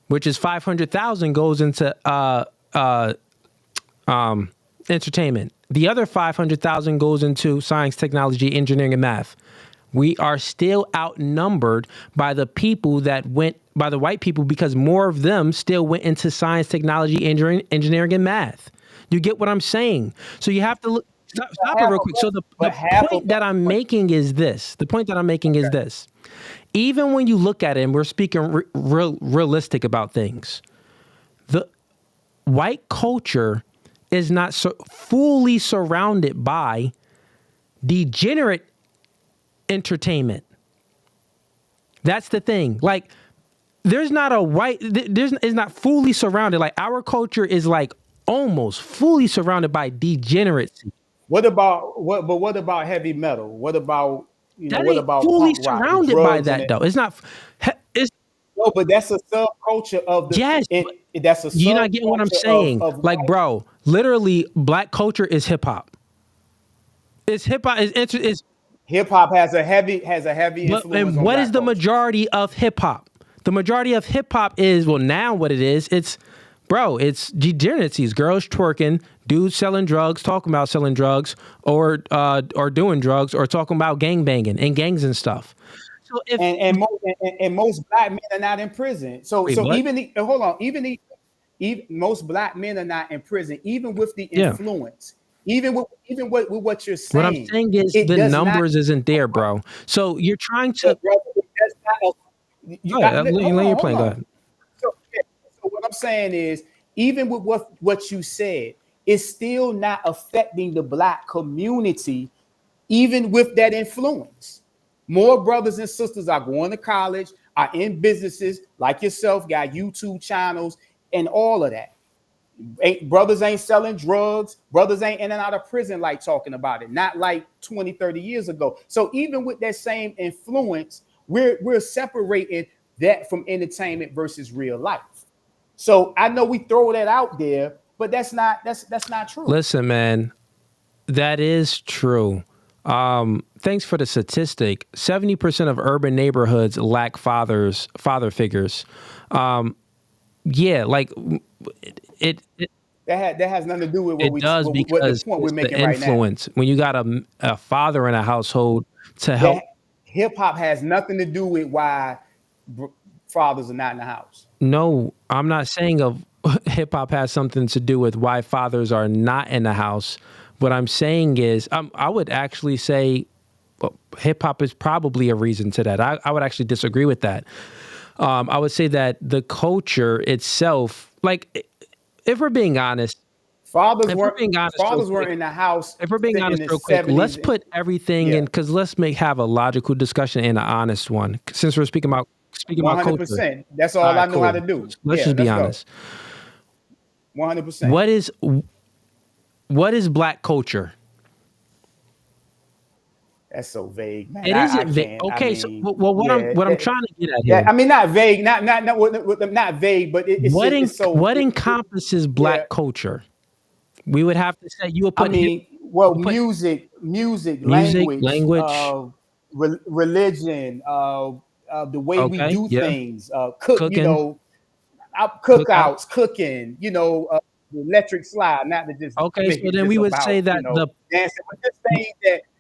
which is 500,000, goes into entertainment. The other 500,000 goes into science, technology, engineering, and math. We are still outnumbered by the people that went, by the white people, because more of them still went into science, technology, engineering, and math. You get what I'm saying? So you have to look, stop it real quick. So the point that I'm making is this. The point that I'm making is this. Even when you look at it, and we're speaking realistic about things, the white culture is not fully surrounded by degenerate entertainment. That's the thing. Like, there's not a white, it's not fully surrounded. Like, our culture is like almost fully surrounded by degeneracy. What about heavy metal? What about, what about fully surrounded by that though? It's not, no, but that's a subculture of the. Yes, that's a. You're not getting what I'm saying. Like, bro, literally, black culture is hip hop. It's hip hop. Is hip hop has a heavy influence. And what is the majority of hip hop? The majority of hip hop is, well, now what it is, it's degeneracies. Girls twerking, dudes selling drugs, talking about selling drugs, or doing drugs, or talking about gangbanging and gangs and stuff. So most black men are not in prison. So most black men are not in prison, even with the influence. Even with what you're saying. What I'm saying is the numbers isn't there, bro. So you're trying to. Go ahead. So what I'm saying is, even with what you said, it's still not affecting the black community, even with that influence. More brothers and sisters are going to college, are in businesses like yourself, got YouTube channels, and all of that. Brothers ain't selling drugs. Brothers ain't in and out of prison like talking about it. Not like 20, 30 years ago. So even with that same influence, we're separating that from entertainment versus real life. So I know we throw that out there, but that's not true. Listen, man, that is true. Thanks for the statistic. 70% of urban neighborhoods lack father figures. Yeah, like it that has nothing to do with what the point we're making right now. Influence when you got a father in a household to help. Hip hop has nothing to do with why fathers are not in the house. No, I'm not saying hip hop has something to do with why fathers are not in the house. What I'm saying is, I would actually say hip hop is probably a reason to that. I would actually disagree with that. I would say that the culture itself, like, if we're being honest, fathers weren't in the house. If we're being honest real quick, let's put everything in, because let's have a logical discussion and an honest one. Since we're speaking about 100%. That's all I know how to do. Let's just be honest. 100%. What is black culture? That's so vague, man. It I isn't vague. can't. I Okay, so mean, what I'm trying to get at yeah. here. I mean, not vague, not vague, but it's so. What encompasses black culture? We would have to say you would put. I mean, well, music, language, religion, the way we do things, cooking. Cookouts, cooking, the electric slide, not to just okay. So then we would say that the dancing, but just things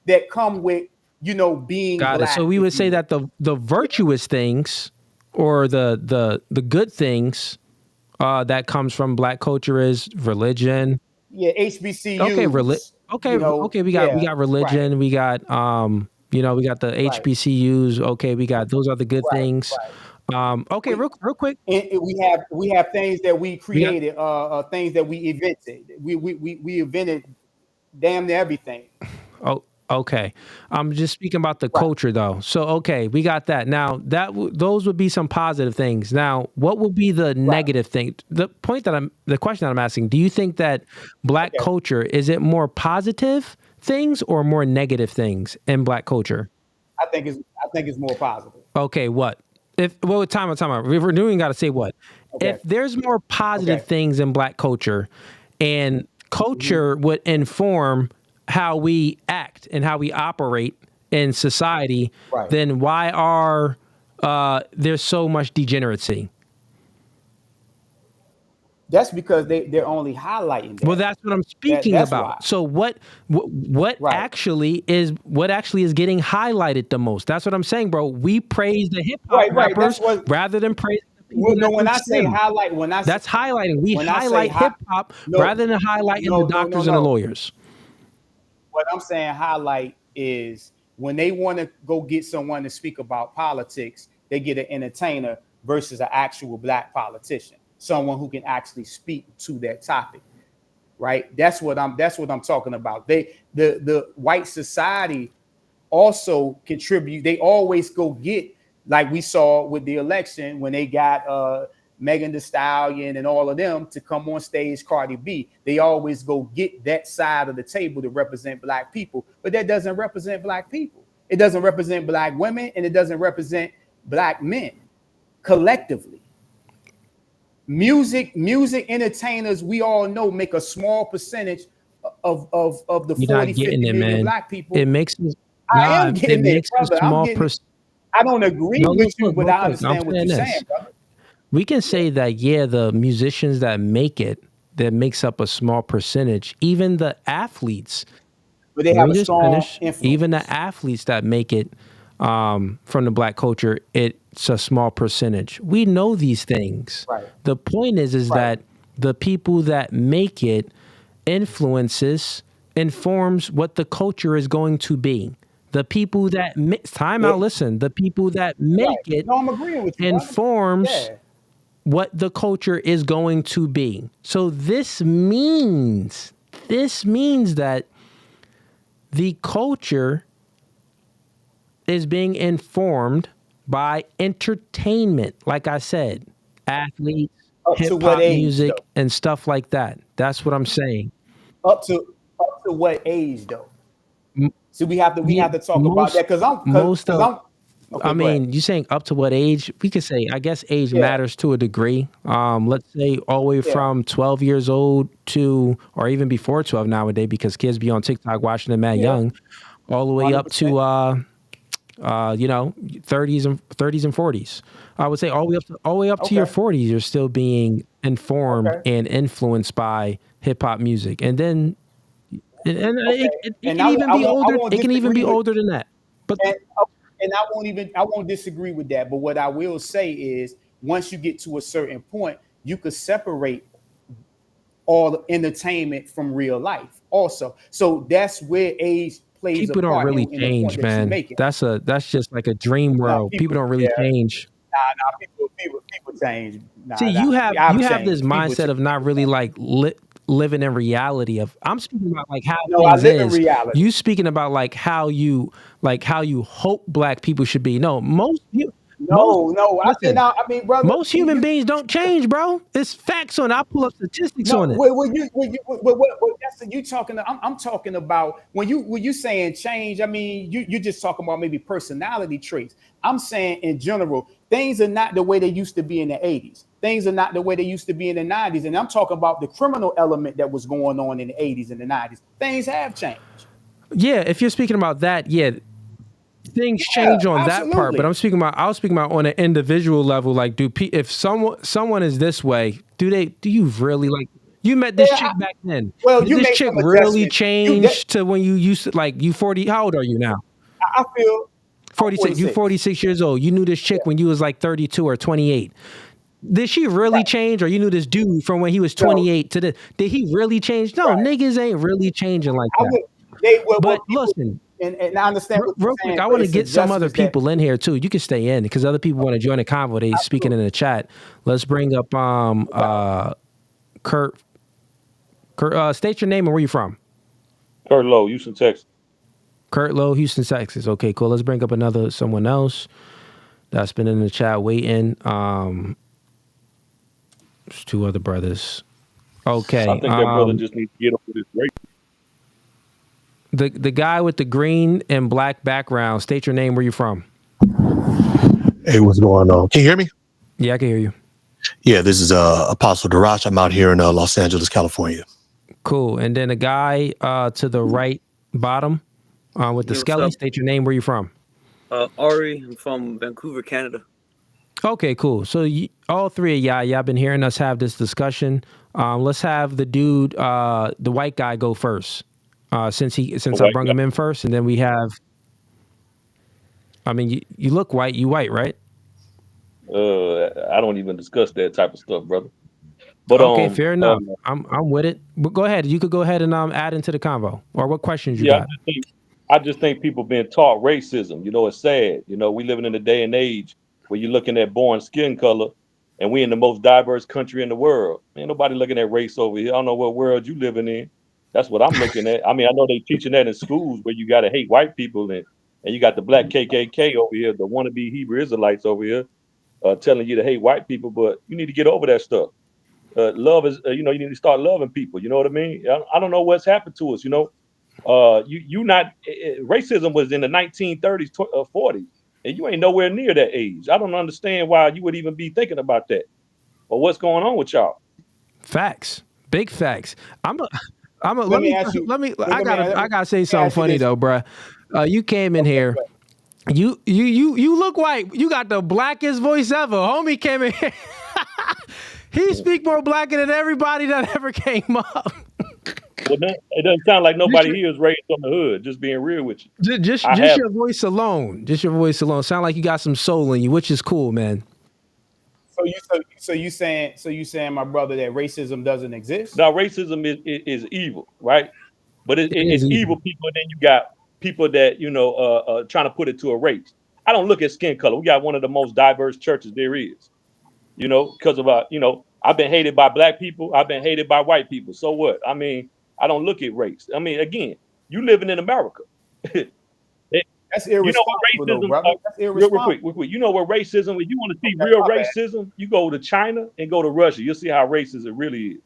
that come with being got black. it. So we would say that the virtuous things or the good things that comes from black culture is religion. Yeah, HBCUs. Okay, we got religion. Right. We got we got the HBCUs. Okay, we got those are the good things. Right. Okay, real quick. We have things that we created, things that we invented. We invented damn near everything. Oh, okay. I'm just speaking about the culture though. So okay, we got that. Now those would be some positive things. Now, what would be the negative thing? The question that I'm asking, do you think that black culture, is it more positive things or more negative things in black culture? I think it's more positive. Okay, what? Time out. We're doing got to say what? Okay. If there's more positive things in black culture and culture would inform how we act and how we operate in society, then why are there's so much degeneracy? That's because they're only highlighting that. Well, that's what I'm speaking about. Why. So what actually is getting highlighted the most? That's what I'm saying, bro. We praise the hip hop rappers rather than praise the people. No, when I say highlight, that's highlighting. We highlight hip hop rather than highlighting the doctors and the lawyers. What I'm saying highlight is when they want to go get someone to speak about politics, they get an entertainer versus an actual black politician, someone who can actually speak to that topic, right? That's what I'm talking about. The white society also contribute. They always go get, like we saw with the election when they got Megan Thee Stallion and all of them to come on stage, Cardi B. They always go get that side of the table to represent black people, but that doesn't represent black people. It doesn't represent black women, and it doesn't represent black men collectively. Music entertainers, we all know, make a small percentage of the 40-50 million black people. It makes I am getting it, brother. I don't agree with you, but I understand what you're saying, brother. We can say that, the musicians that makes up a small percentage, even the athletes. But they have a strong influence. Even the athletes that make it from the black culture, it's a small percentage. We know these things. Right. The point is that the people that make it informs what the culture is going to be. The people that the people that make it I'm agreeing with you, informs what the culture is going to be. So this means that the culture is being informed by entertainment, like I said, athletes, hip hop music, and stuff like that. That's what I'm saying. Up to what age though? So we have to talk about that because I mean, you're saying up to what age? We could say, I guess age matters to a degree. Let's say all the way from 12 years old to, or even before 12 nowadays, because kids be on TikTok watching them mad young, all the way 100%. Up to 30s and 40s. I would say all the way up to your 40s, you're still being informed and influenced by hip hop music, and then it can even be older than that. But I won't disagree with that. But what I will say is, once you get to a certain point, you could separate all the entertainment from real life also. So that's where age plays people a part. Don't really change, man. That's just like a dream world. People don't really change. People change. See, you have this mindset of not really like living in reality. I'm speaking about like how things is. In reality. You speaking about like how you hope black people should be. No, No. Listen, I mean, brother, most human beings don't change, bro. It's facts on it. I'll pull up statistics on it. You talking? I'm talking about when you saying change. I mean, you're just talking about maybe personality traits. I'm saying in general, things are not the way they used to be in the 80s. Things are not the way they used to be in the 90s. And I'm talking about the criminal element that was going on in the 80s and the 90s. Things have changed. Yeah, if you're speaking about that, yeah. Things change on that part, but I was speaking about on an individual level. Like, if someone is this way, do you really like? You met this chick back then. Well, did this chick really change to when you used to, like, you 40? How old are you now? I feel 46. You 46 years old. You knew this chick when you was like 32 or 28. Did she really change, or you knew this dude from when he was 28 to the? Did he really change? No, niggas ain't really changing like that. But listen. And I understand. Real quick, I want to get some other people in here too. You can stay in because other people want to join the convo. They speaking in the chat. Let's bring up Kurt. Kurt, state your name and where you from. Kurt Lowe, Houston, Texas. Kurt Lowe, Houston, Texas. Okay, cool. Let's bring up someone else that's been in the chat waiting. There's two other brothers. Okay. I think that brother just needs to get up with his race. The guy with the green and black background, state your name, where you from. Hey, what's going on? Can you hear me? Yeah, I can hear you. Yeah, this is Apostle Darash. I'm out here in Los Angeles, California. Cool. And then a guy to the right bottom with the skelly, state your name, where you from. Ari, I'm from Vancouver, Canada. Okay, cool. So all three of y'all been hearing us have this discussion. Let's have the dude, the white guy, go first. Since I brung him in first, and then we have. I mean, you look white. You white, right? I don't even discuss that type of stuff, brother. But okay, fair enough. I'm with it. But go ahead. You could go ahead and add into the convo. Or what questions you got? I just think people being taught racism. You know, it's sad. You know, we living in a day and age where you're looking at born skin color, and we in the most diverse country in the world. Ain't nobody looking at race over here. I don't know what world you living in. That's what I'm looking at. I mean, I know they teaching that in schools where you got to hate white people and you got the black KKK over here, the wannabe Hebrew Israelites over here telling you to hate white people, but you need to get over that stuff. Love is, you need to start loving people. You know what I mean? I don't know what's happened to us. You know, racism was in the 1930s, 40s, and you ain't nowhere near that age. I don't understand why you would even be thinking about that. But what's going on with y'all? Facts, big facts. I gotta say something funny though, bruh. You came in here. You look white. You got the blackest voice ever. Homie came in here. He speak more blacker than everybody that ever came up. Well, it doesn't sound like nobody here is raised on the hood. Just being real with you. Just your voice alone. Just your voice alone. Sound like you got some soul in you, which is cool, man. So you saying, my brother, that racism doesn't exist? No, racism is evil, right? But it's evil people, and then you got people that trying to put it to a race. I don't look at skin color. We got one of the most diverse churches there is, because of I've been hated by black people. I've been hated by white people. So what? I mean, I don't look at race. I mean, again, you living in America. That's irresponsible, though, brother. That's irresponsible. Real quick. You know what racism? If you want to see real racism, you go to China and go to Russia. You'll see how racist it really is.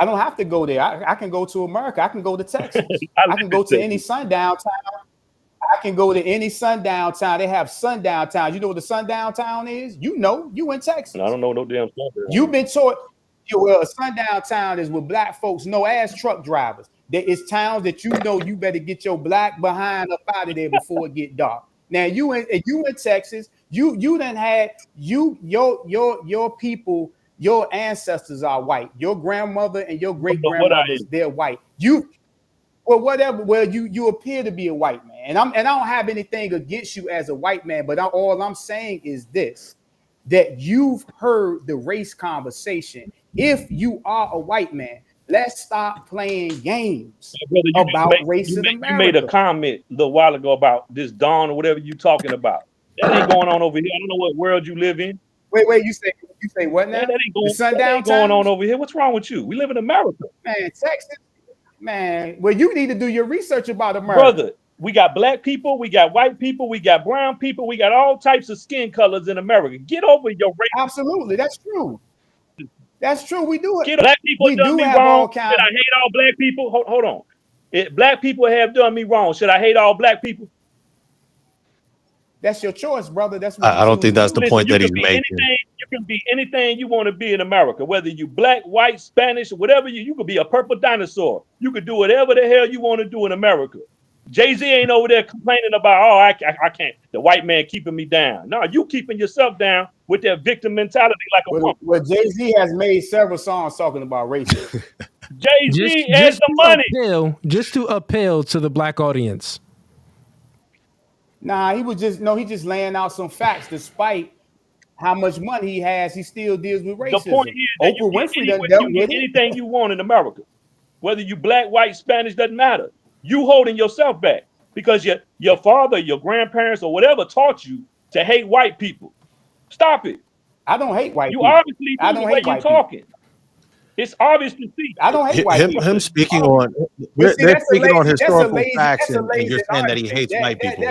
I don't have to go there. I can go to America. I can go to Texas. I can go to any sundown town. I can go to any sundown town. They have sundown towns. You know what the sundown town is? You in Texas. I don't know no damn sundown. You've been taught. Well, a sundown town is with black folks, no ass truck drivers. There is towns that you better get your black behind up out of there before it get dark. Now you in Texas, you done had your people, your ancestors are white. Your grandmother and your great grandmothers, they're white. You appear to be a white man, and I don't have anything against you as a white man, but all I'm saying is this: that you've heard the race conversation. If you are a white man, let's stop playing games about race in America. You made a comment a little while ago about this dawn or whatever you talking about. That ain't going on over here. I don't know what world you live in. Wait, you say what now? That ain't going on over here. What's wrong with you? We live in America. Man, Texas. Man, well, you need to do your research about America. Brother, We got black people, we got white people, we got brown people, we got all types of skin colors in America. Get over your race. Absolutely, that's true. That's true. We do it. Black people we done do me have wrong. all kinds. Should I hate all black people? Hold on. Black people have done me wrong. Should I hate all black people? That's your choice, brother. That's what I don't think that's the point that he's making. You can be anything you want to be in America, whether you black, white, Spanish, whatever you could be a purple dinosaur. You could do whatever the hell you want to do in America. Jay-Z ain't over there complaining about, oh, I can't, the white man keeping me down. No, you keeping yourself down with that victim mentality like a woman. Well, Jay-Z has made several songs talking about racism. Jay-Z has the money. Just to appeal to the black audience. Nah, he just laying out some facts. Despite how much money he has, he still deals with racism. The point is that Oprah Winfrey doesn't you get anything you want in America, whether you black, white, Spanish, doesn't matter. You holding yourself back because your father, your grandparents, or whatever taught you to hate white people. Stop it. I don't hate white people. You obviously do the way you're talking. It's obvious to see. I don't hate white people. Him speaking on, they're speaking on historical facts, and you're saying that he hates white people.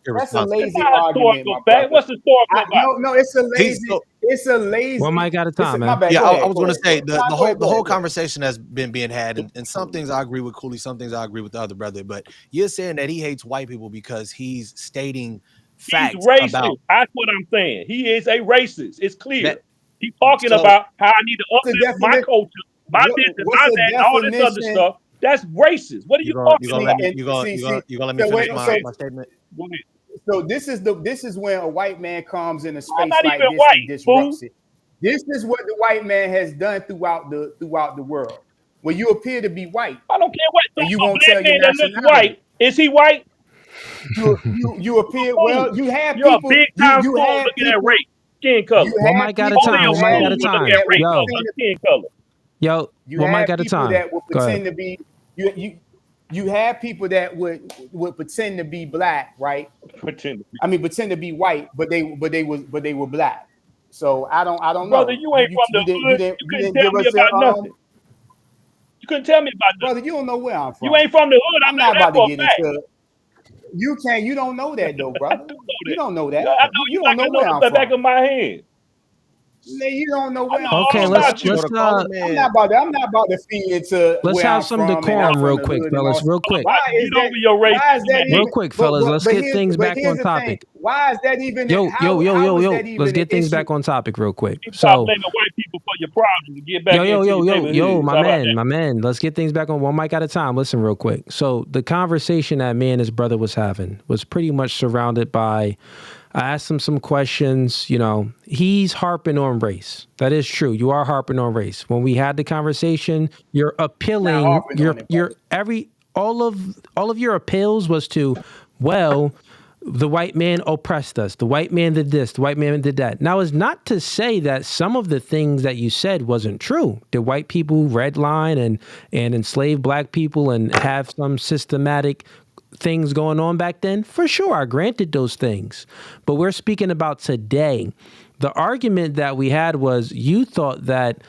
That's a lazy argument. What's historical? No, it's a lazy. It's a lazy. Well, Mike got a time, man. Yeah, I was going to say the whole conversation has been being had, and some things I agree with Cooley, some things I agree with the other brother. But you're saying that he hates white people because he's stating facts. He's racist. That's what I'm saying. He is a racist. It's clear. He's talking about how I need to uplift my culture, my this and my that, and all this other stuff. That's racist. What are you talking about? You gonna let me finish my statement? So this is when a white man comes in a space not like even this white, and disrupts it. This is what the white man has done throughout the world. When you appear to be white, I don't care what. And you won't tell your nationality. White. Is he white? You appear well. You have You're people. a big time you fool looking at race, skin color. Well, Mike got a time. Well, Mike got a time. Yo, skin color. Well, Mike got a time. That would pretend to be you have people that would pretend to be black, right? Pretend to be white, but they were black. So I don't know. Brother, you ain't from the hood. You couldn't tell me about nothing. You couldn't tell me about nothing. Brother, you don't know where I'm from. You ain't from the hood. I'm not about to get into it. You don't know that though, brother. You don't know that. I know you don't know where I'm from. The back of my hand. You don't know where I'm okay, from. I'm not about to feed into. Let's have some decorum real quick, fellas. Real quick. Real quick, fellas. Let's get things back on topic. Why is that even? Yo. Let's get things back on topic real quick. So blaming white people for your problems. Get back. Yo, my man. Let's get things back on. One mic at a time. Listen real quick. So the conversation that me and his brother was having was pretty much surrounded by. I asked him some questions. He's harping on race. That is true. You are harping on race. When we had the conversation, you're appealing. All of your appeals was to, well, the white man oppressed us. The white man did this. The white man did that. Now, it's not to say that some of the things that you said wasn't true. Did white people redline and enslave black people and have some systematic things going on back then? For sure, I granted those things. But we're speaking about today. The argument that we had was you thought that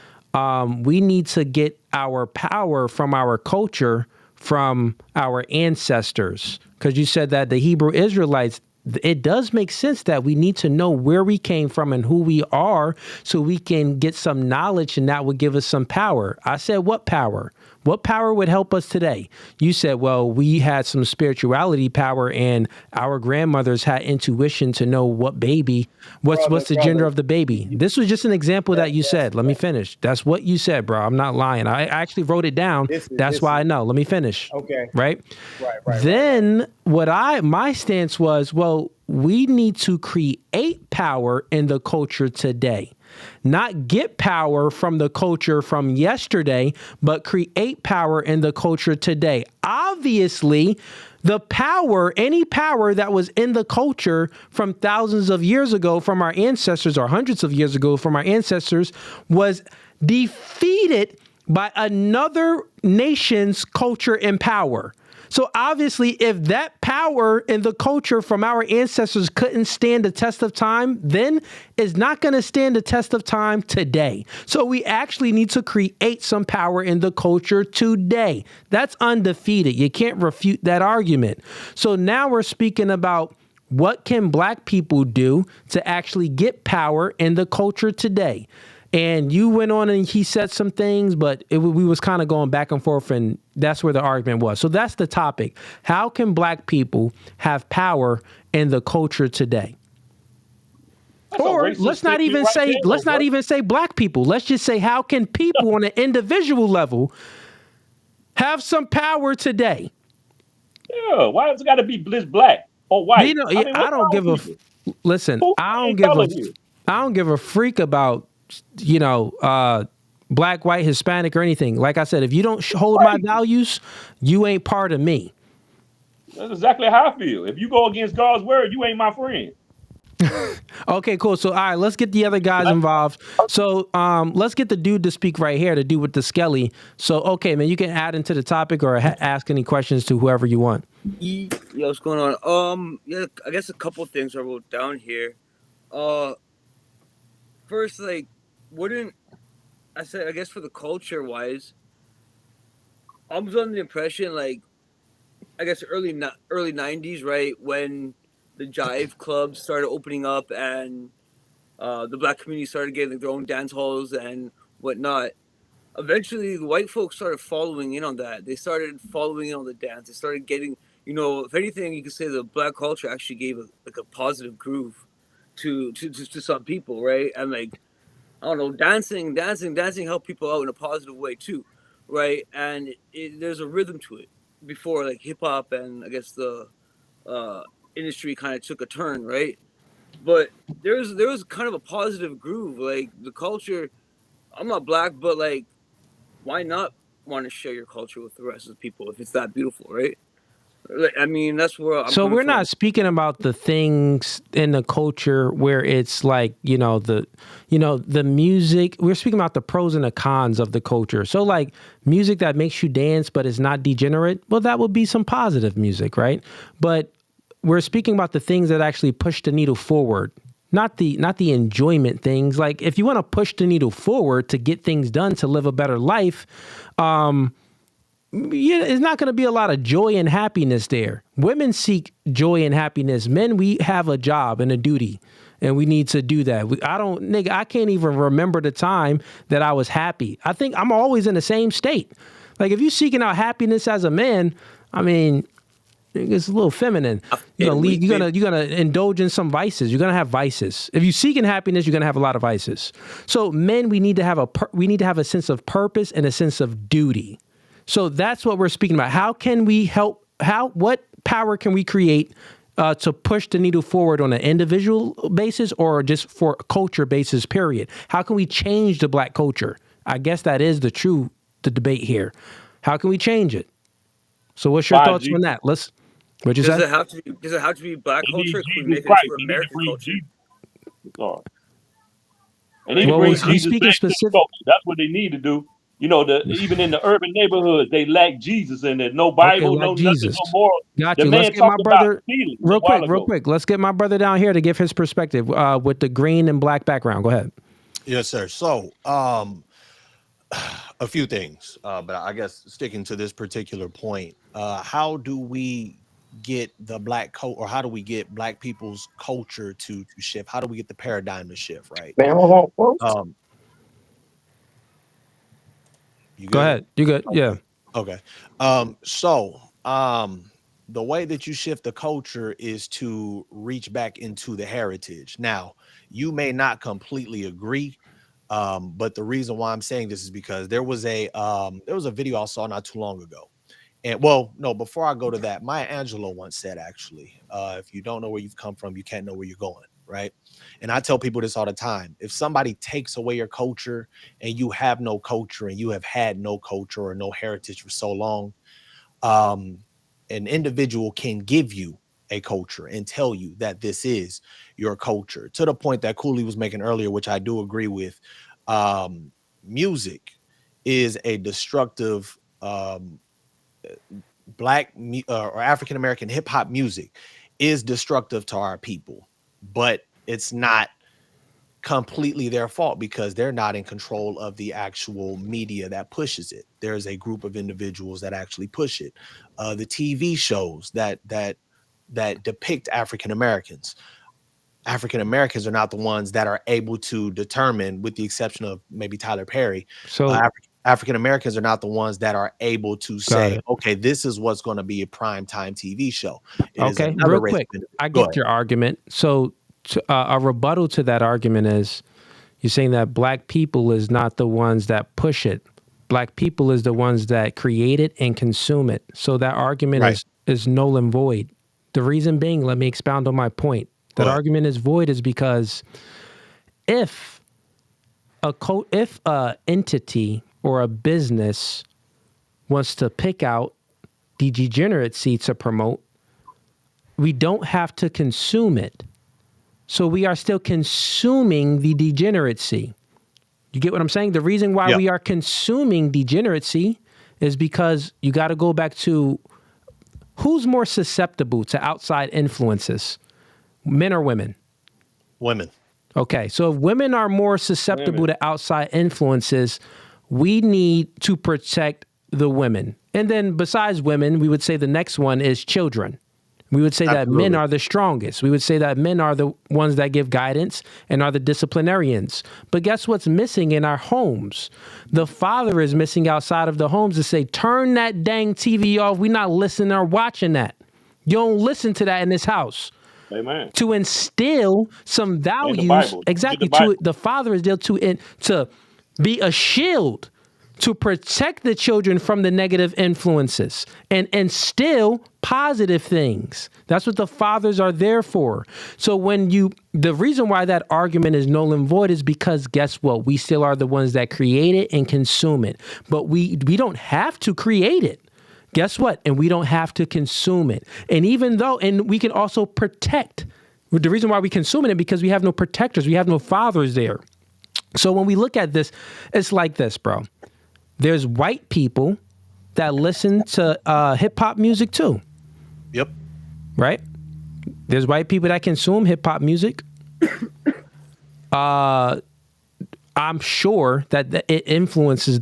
we need to get our power from our culture, from our ancestors. Because you said that the Hebrew Israelites, it does make sense that we need to know where we came from and who we are so we can get some knowledge and that would give us some power. I said, what power? What power would help us today? You said, well, we had some spirituality power and our grandmothers had intuition to know what baby, what's the gender of the baby. This was just an example that you said. Let me finish. That's what you said, bro. I'm not lying. I actually wrote it down. That's why I know. Let me finish. Okay. Right? Then my stance was, well, we need to create power in the culture today. Not get power from the culture from yesterday, but create power in the culture today. Obviously, any power that was in the culture from thousands of years ago from our ancestors or hundreds of years ago from our ancestors was defeated by another nation's culture and power. So obviously, if that power in the culture from our ancestors couldn't stand the test of time, then it's not going to stand the test of time today. So we actually need to create some power in the culture today. That's undefeated. You can't refute that argument. So now we're speaking about what can black people do to actually get power in the culture today. And you went on and he said some things, but we was kind of going back and forth, and that's where the argument was. So that's the topic. How can black people have power in the culture today? That's or let's not even say black people. Let's just say, how can people on an individual level have some power today? Yeah, why has it got to be black or white? You know, I don't give a listen. I don't give a freak about black, white, Hispanic, or anything. Like I said, if you don't hold my values, you ain't part of me. That's exactly how I feel. If you go against God's word, you ain't my friend. Okay, cool. So, all right, let's get the other guys involved. So, let's get the dude to speak right here, the dude with the skelly. So, okay, man, you can add into the topic or ask any questions to whoever you want. Yo, what's going on? Yeah, I guess a couple things I wrote down here. First, like, I guess for the culture wise, I was under the impression, like, I guess early 90s, right, when the jive clubs started opening up and the black community started getting their own dance halls and whatnot. Eventually, the white folks started following in on that. They started following in on the dance. They started getting, if anything, you could say the black culture actually gave a positive groove to some people, right? And like, I don't know, dancing helped people out in a positive way too, right? And there's a rhythm to it. Before, like, hip hop and I guess the industry kind of took a turn, right? But there was kind of a positive groove, like the culture. I'm not black, but like, why not want to share your culture with the rest of the people if it's that beautiful, right? Like, I mean, that's where I'm. So we're not speaking about the things in the culture where it's like, the music. We're speaking about the pros and the cons of the culture. So like music that makes you dance, but is not degenerate. Well, that would be some positive music, right? But we're speaking about the things that actually push the needle forward, not the enjoyment things. Like if you want to push the needle forward to get things done, to live a better life, it's not going to be a lot of joy and happiness there. Women seek joy and happiness. Men, we have a job and a duty, and we need to do that. I can't even remember the time that I was happy. I think I'm always in the same state. Like if you're seeking out happiness as a man, I mean, it's a little feminine. You're gonna indulge in some vices. You're gonna have vices. If you're seeking happiness, you're gonna have a lot of vices. So men, we need to have a sense of purpose and a sense of duty. So that's what we're speaking about. How can we help? What power can we create to push the needle forward on an individual basis or just for a culture basis, period? How can we change the black culture? I guess that is the debate here. How can we change it? So what's your thoughts on that? What'd you say? Does it have to be black culture? Can we make it for American culture? And they bring Jesus back to the culture. That's what they need to do. Even in the urban neighborhoods, they lack Jesus in it. No Bible, no Jesus. Nothing, no moral. Got you. Let's get my brother real quick. Let's get my brother down here to give his perspective with the green and black background. Go ahead. Yes, sir. So, a few things, but I guess sticking to this particular point, how do we get the black or how do we get black people's culture to shift? How do we get the paradigm to shift? Right. Go ahead. You good? Yeah. Okay. The way that you shift the culture is to reach back into the heritage. Now, you may not completely agree, but the reason why I'm saying this is because there was a video I saw not too long ago. And before I go to that, Maya Angelou once said, actually, if you don't know where you've come from, you can't know where you're going. Right. And I tell people this all the time. If somebody takes away your culture and you have no culture and you have had no culture or no heritage for so long, an individual can give you a culture and tell you that this is your culture, to the point that Cooley was making earlier, which I do agree with. Music is a destructive or African American hip hop music is destructive to our people, but it's not completely their fault because they're not in control of the actual media that pushes it. There's a group of individuals that actually push it. The TV shows that depict African Americans are not the ones that are able to determine, with the exception of maybe Tyler Perry. So African Americans are not the ones that are able to say, okay, this is what's going to be a primetime TV show. Okay, real quick, I get your argument. So a rebuttal to that argument is you're saying that black people is not the ones that push it. Black people is the ones that create it and consume it. So that argument is null and void. The reason being, let me expound on my point. That argument is void is because if a entity or a business wants to pick out the degeneracy to promote, we don't have to consume it. So we are still consuming the degeneracy. You get what I'm saying? The reason why we are consuming degeneracy is because you got to go back to who's more susceptible to outside influences, men or women? Women. Okay, so if women are more susceptible to outside influences, we need to protect the women. And then besides women, we would say the next one is children. We would say that men are the strongest. We would say that men are the ones that give guidance and are the disciplinarians. But guess what's missing in our homes? The father is missing outside of the homes to say, turn that dang TV off. We're not listening or watching that. You don't listen to that in this house. Amen. To instill some values. Exactly. The father is there to be a shield to protect the children from the negative influences and instill positive things. That's what the fathers are there for. So the reason why that argument is null and void is because guess what? We still are the ones that create it and consume it, but we don't have to create it. Guess what? And we don't have to consume it. And we can also protect. The reason why we consume it because we have no protectors. We have no fathers there. So when we look at this, it's like this, bro. There's white people that listen to hip hop music too. Yep. Right? There's white people that consume hip hop music. I'm sure that it influences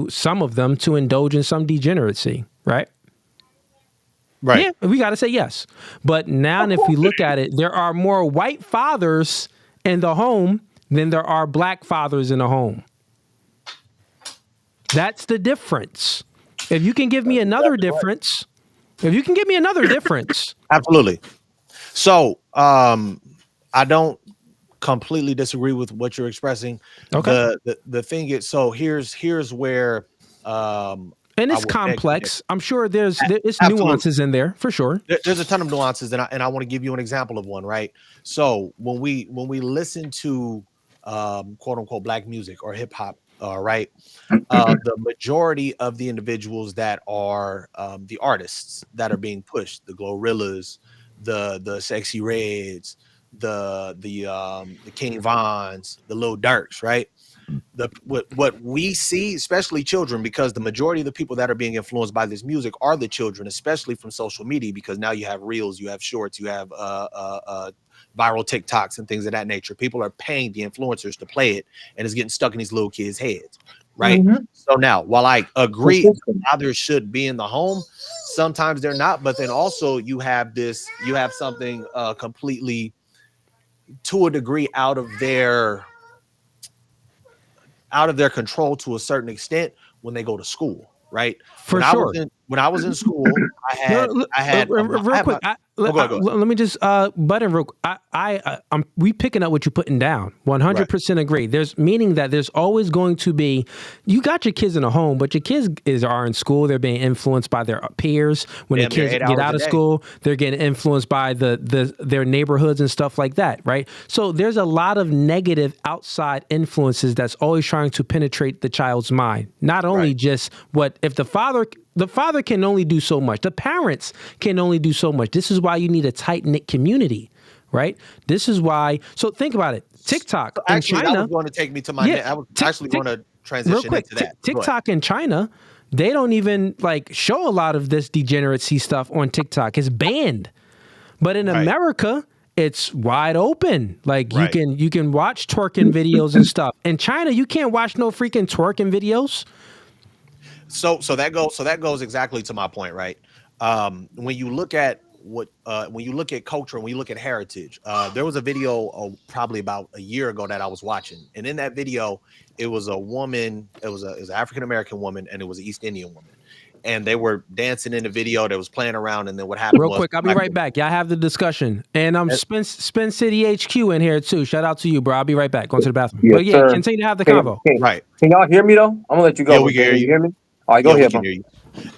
some of them to indulge in some degeneracy, right? Right. Yeah, we got to say yes. But now if we look at it, there are more white fathers in the home than there are black fathers in the home. That's the difference. If you can give me another difference, Absolutely. So I don't completely disagree with what you're expressing. Okay. The thing is, so here's where and it's complex. I'm sure there's nuances in there for sure. There's a ton of nuances, and I want to give you an example of one, right? So when we listen to quote unquote black music or hip hop, right? The majority of the individuals that are the artists that are being pushed, the Glorillaz, the Sexy Reds, the King Vons, the Lil Durks, right? What we see, especially children, because the majority of the people that are being influenced by this music are the children, especially from social media, because now you have reels, you have shorts, you have viral TikToks and things of that nature. People are paying the influencers to play it, and it's getting stuck in these little kids' heads, right? Mm-hmm. So now, while I agree fathers should be in the home, sometimes they're not, but then also you have something completely, to a degree, out of their control to a certain extent when they go to school, right? When I was in school, I had real quick. Let me just button real quick. We picking up what you're putting down. 100% agree. There's meaning that there's always going to be, you got your kids in a home, but your kids are in school. They're being influenced by their peers. When the kids get out of school, they're getting influenced by their neighborhoods and stuff like that, right? So there's a lot of negative outside influences that's always trying to penetrate the child's mind. Not only just if the father can only do so much. The parents can only do so much. This is why you need a tight-knit community, right? This is why. So think about it. TikTok in China. That was going to take me to my. I was actually going to transition into that. TikTok in China, they don't even like show a lot of this degeneracy stuff on TikTok. It's banned. But in America, it's wide open. Like you can watch twerking videos and stuff. In China, you can't watch no freaking twerking videos. So that goes exactly to my point, right? When you look at when you look at culture, when you look at heritage, there was a video probably about a year ago that I was watching, and in that video, it was a woman, it was an African American woman, and it was an East Indian woman, and they were dancing in the video. They was playing around, and then what happened? Real quick, I'll be right back. Y'all have the discussion, and Spin City HQ in here too. Shout out to you, bro. I'll be right back. Going to the bathroom. Yes, but yeah, sir. continue to have the convo. Right? Can y'all hear me though? I'm gonna let you go. Yeah, we can hear you. Hear me? All right, go ahead, bro.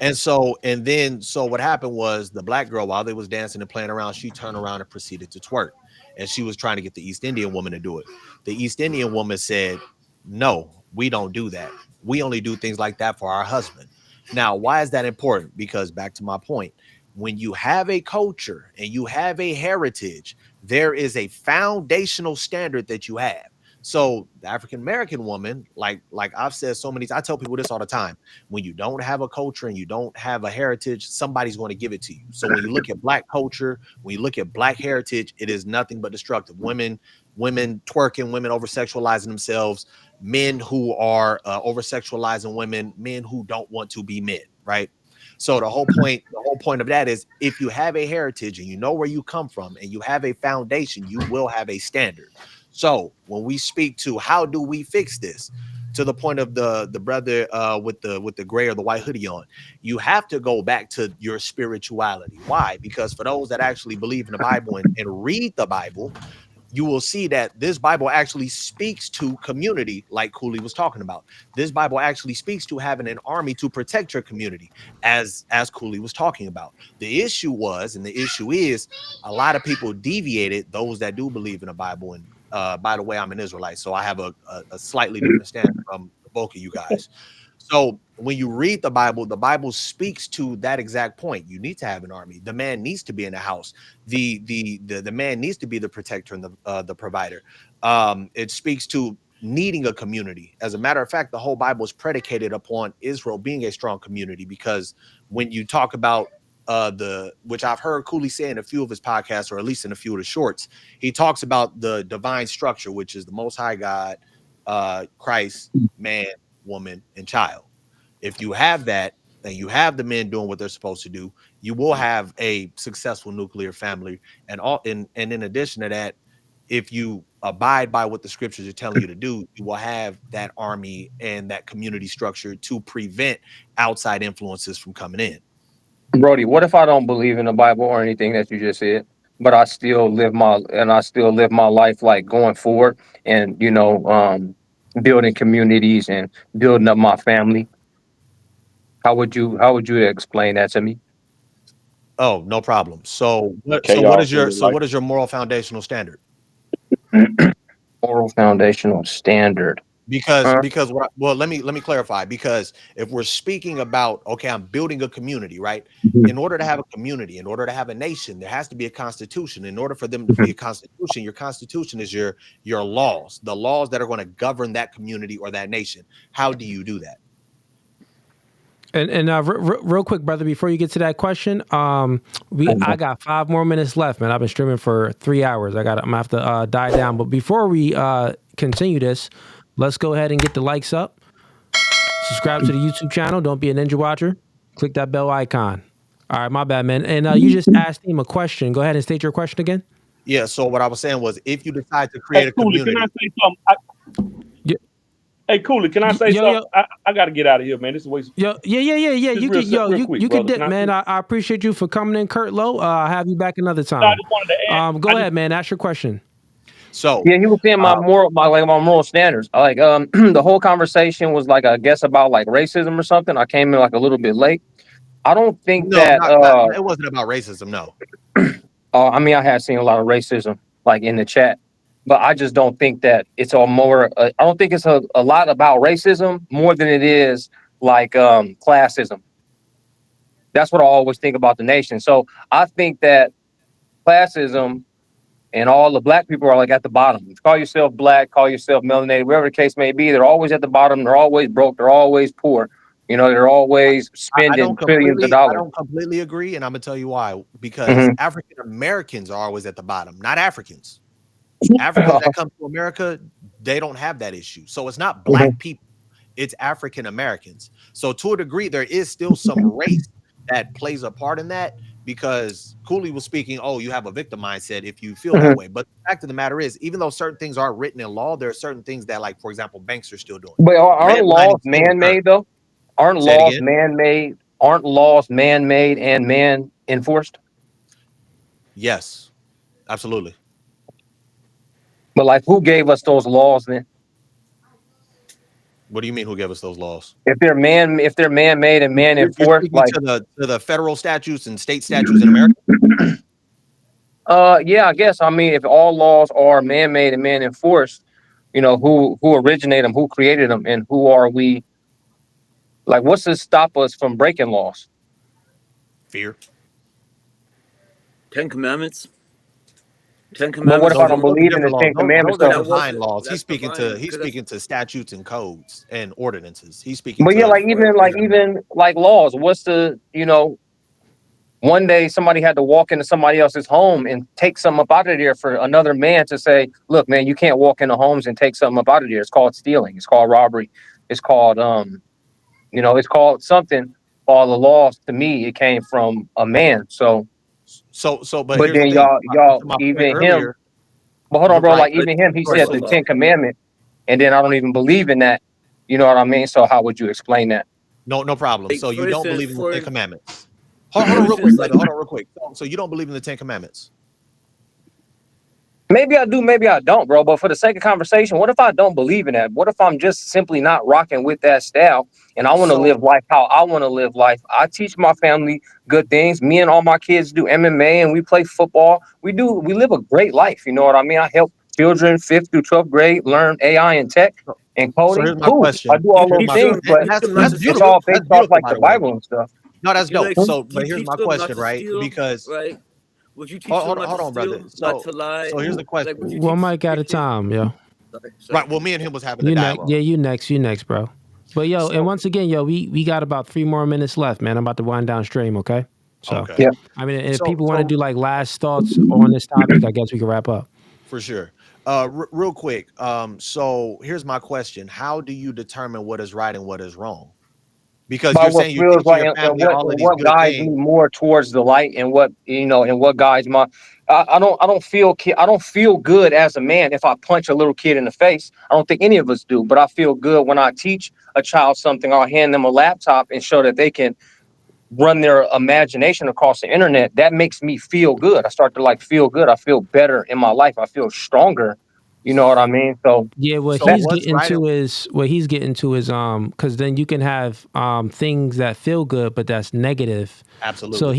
And so what happened was the black girl, while they was dancing and playing around, she turned around and proceeded to twerk, and she was trying to get the East Indian woman to do it. The East Indian woman said, "No, we don't do that. We only do things like that for our husband." Now, why is that important? Because back to my point, when you have a culture and you have a heritage, there is a foundational standard that you have. So the African-American woman, like I've said so many times, I tell people this all the time. When you don't have a culture and you don't have a heritage, somebody's going to give it to you. So when you look at black culture, when you look at black heritage, it is nothing but destructive. Women twerking, women over-sexualizing themselves, men who are over-sexualizing women, men who don't want to be men, right? So the whole point of that is if you have a heritage and you know where you come from and you have a foundation, you will have a standard. So when we speak to how do we fix this, to the point of the brother with the gray or the white hoodie on, you have to go back to your spirituality. Why? Because for those that actually believe in the Bible and read the Bible, you will see that this Bible actually speaks to community, like Cooley was talking about. This Bible actually speaks to having an army to protect your community, as Cooley was talking about. The issue was, and the issue is, a lot of people deviated, those that do believe in the Bible. And by the way, I'm an Israelite, so I have a slightly different stand from both of you guys. So when you read the Bible speaks to that exact point. You need to have an army. The man needs to be in the house. The man needs to be the protector and the provider. It speaks to needing a community. As a matter of fact, the whole Bible is predicated upon Israel being a strong community, because when you talk about which I've heard Cooley say in a few of his podcasts, or at least in a few of the shorts, he talks about the divine structure, which is the Most High God, Christ, man, woman, and child. If you have that, and you have the men doing what they're supposed to do, you will have a successful nuclear family. And in addition to that, if you abide by what the scriptures are telling you to do, you will have that army and that community structure to prevent outside influences from coming in. Brody, what if I don't believe in the Bible or anything that you just said, but I still live my life like going forward and building communities and building up my family? How would you explain that to me? Oh, no problem. So what is your moral foundational standard? Moral foundational standard. Because let me clarify, because if we're speaking about, okay, I'm building a community, right? Mm-hmm. In order to have a community, in order to have a nation, there has to be a constitution. In order for them to be a constitution, your constitution is your laws, the laws that are going to govern that community or that nation. How do you do that? And real quick, brother, before you get to that question, I got 5 more minutes left, man. I've been streaming for 3 hours. I'm gonna have to die down. But before we continue this, let's go ahead and get the likes up. Subscribe to the YouTube channel. Don't be a ninja watcher. Click that bell icon. All right, my bad, man. And you just asked him a question. Go ahead and state your question again. Yeah. So what I was saying was, if you decide to create a community. Can I say something? Hey, Cooley, can I say something? I got to get out of here, man. This is a waste. Yeah. You can dip, man. I appreciate you for coming in, Kurt Lowe. I'll have you back another time. I just wanted to add, go ahead, man. Ask your question. So yeah, he was saying my moral standards. Like the whole conversation was like, I guess, about like racism or something. I came in like a little bit late. I don't think it wasn't about racism. No. I mean, I have seen a lot of racism like in the chat, but I just don't think that it's all more. I don't think it's a lot about racism more than it is like classism. That's what I always think about the nation. So I think that classism and all the black people are like at the bottom. Call yourself black, call yourself melanated, whatever the case may be. They're always at the bottom. They're always broke. They're always poor. You know, they're always I spending billions of dollars. don't completely agree, and I'm gonna tell you why. Because Mhm. African Americans are always at the bottom, not Africans. Africans that come to America, they don't have that issue. So it's not black people, it's African Americans. So to a degree, there is still some race that plays a part in that, because Cooley was speaking, oh, you have a victim mindset if you feel that way. But the fact of the matter is, even though certain things are written in law, there are certain things that, like, for example, banks are still doing. But aren't laws Redlining still occurs. man-made though? Aren't Say it laws again? man-made? Aren't laws man-made and man enforced? Yes, absolutely. But like, who gave us those laws then? What do you mean? Who gave us those laws? If they're man-made and man You're enforced, speaking like to the federal statutes and state statutes in America. yeah, I guess. I mean, if all laws are man-made and man enforced, you know, who originated them, who created them, and who are we? Like, what's to stop us from breaking laws? Fear. 10 Commandments. 10 But Commandments. what if I don't believe in the Ten Commandments? Those are Though? divine laws. He's That's speaking divine, to statutes and codes and ordinances. He's speaking But to yeah, even laws. What's the, you know, one day somebody had to walk into somebody else's home and take something up out of there for another man to say, look, man, you can't walk into homes and take something up out of there. It's called stealing. It's called robbery. It's called you know, it's called something. All the laws, to me, it came from a man. So but then here's the y'all to my point even him. earlier, But hold on, you're bro. right, Like but even him, he go said ahead. the 10 Commandment, and then I don't even believe in that. You know what I mean? So how would you explain that? No problem. Like, So you for don't instance, believe in the for- Ten Commandments. Hold on real quick, brother. Hold on real quick. So you don't believe in the Ten Commandments? Maybe I do, maybe I don't, bro. But for the sake of conversation, what if I don't believe in that? What if I'm just simply not rocking with that style and I want to live life how I want to live life? I teach my family good things. Me and all my kids do MMA and we play football. We live a great life. You know what I mean? I help children 5th through 12th grade learn AI and tech and So coding. here's my Cool. question. I do all those things, but That's it's beautiful. all That's based off beautiful, like by the the way. Bible and stuff. No, that's You dope. like, So, you but here's teach my them not question, to right? steal, Because right? Would you teach hold them not to on, brother. steal, not to lie? So here's the question. Like, would you One teach mic at a your kids- time, yo. Sorry. Right. Well, me and him was having a You next, dialogue. yeah, you next, bro. But yo, and once again, yo, we got about 3 more minutes left, man. I'm about to wind down stream, okay? So, Okay. Yeah. I mean, if So- people want to do like last thoughts on this topic, I guess we can wrap up. For sure. Real quick. So here's my question: how do you determine what is right and what is wrong? Because By you're what saying you feels teach like your and family all of these what good guides me things. more towards the light and what, you know, and what guides my I don't feel good as a man if I punch a little kid in the face. I don't think any of us do, but I feel good when I teach a child something. I'll hand them a laptop and show that they can run their imagination across the internet. That makes me feel good. I start to feel good. I feel better in my life. I feel stronger. You know what I mean? So yeah, what he's getting to is because then you can have things that feel good, but that's negative. Absolutely. So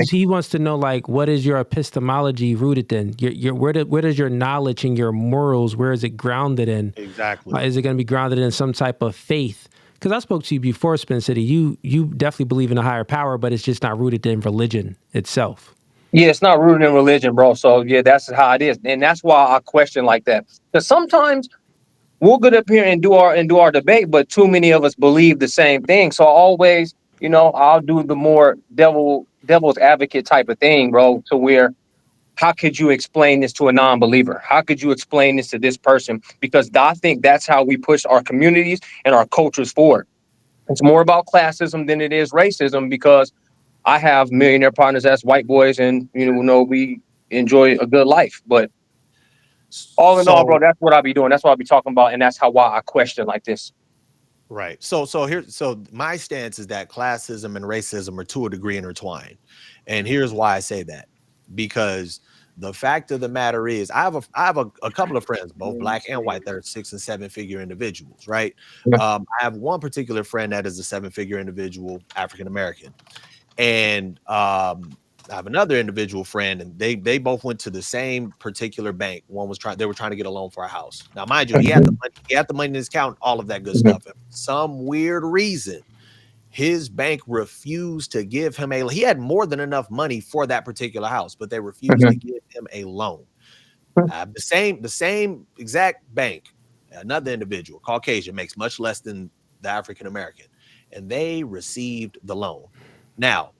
he wants to know, like, what is your epistemology rooted in? Where does your knowledge and your morals, where is it grounded in? Exactly. Is it going to be grounded in some type of faith? Because I spoke to you before, Spin City. You definitely believe in a higher power, but it's just not rooted in religion itself. yeah, it's not rooted in religion, bro. So yeah, that's how it is, and that's why I question like that. Because sometimes we'll get up here and do our debate, but too many of us believe the same thing. So I always, you know, I'll do the more devil's advocate type of thing, bro. To where, how could you explain this to a non-believer? How could you explain this to this person? Because I think that's how we push our communities and our cultures forward. It's more about classism than it is racism, because I have millionaire partners as white boys, and you know we enjoy a good life. But all in all, bro, that's what I be doing. That's what I be talking about, and that's why I question like this. Right. So my stance is that classism and racism are to a degree intertwined, and here's why I say that. Because the fact of the matter is, I have a couple of friends, both black and white, that are 6- and 7-figure individuals, right? I have one particular friend that is a 7-figure individual, African American, and I have another individual friend, and they both went to the same particular bank. They were trying to get a loan for a house. Now, mind you, he had the money in his account, all of that good stuff. And for some weird reason, his bank refused to give him he had more than enough money for that particular house, but they refused to give him a loan. The same exact bank, another individual, Caucasian, makes much less than the African American. and they received the loan. Now,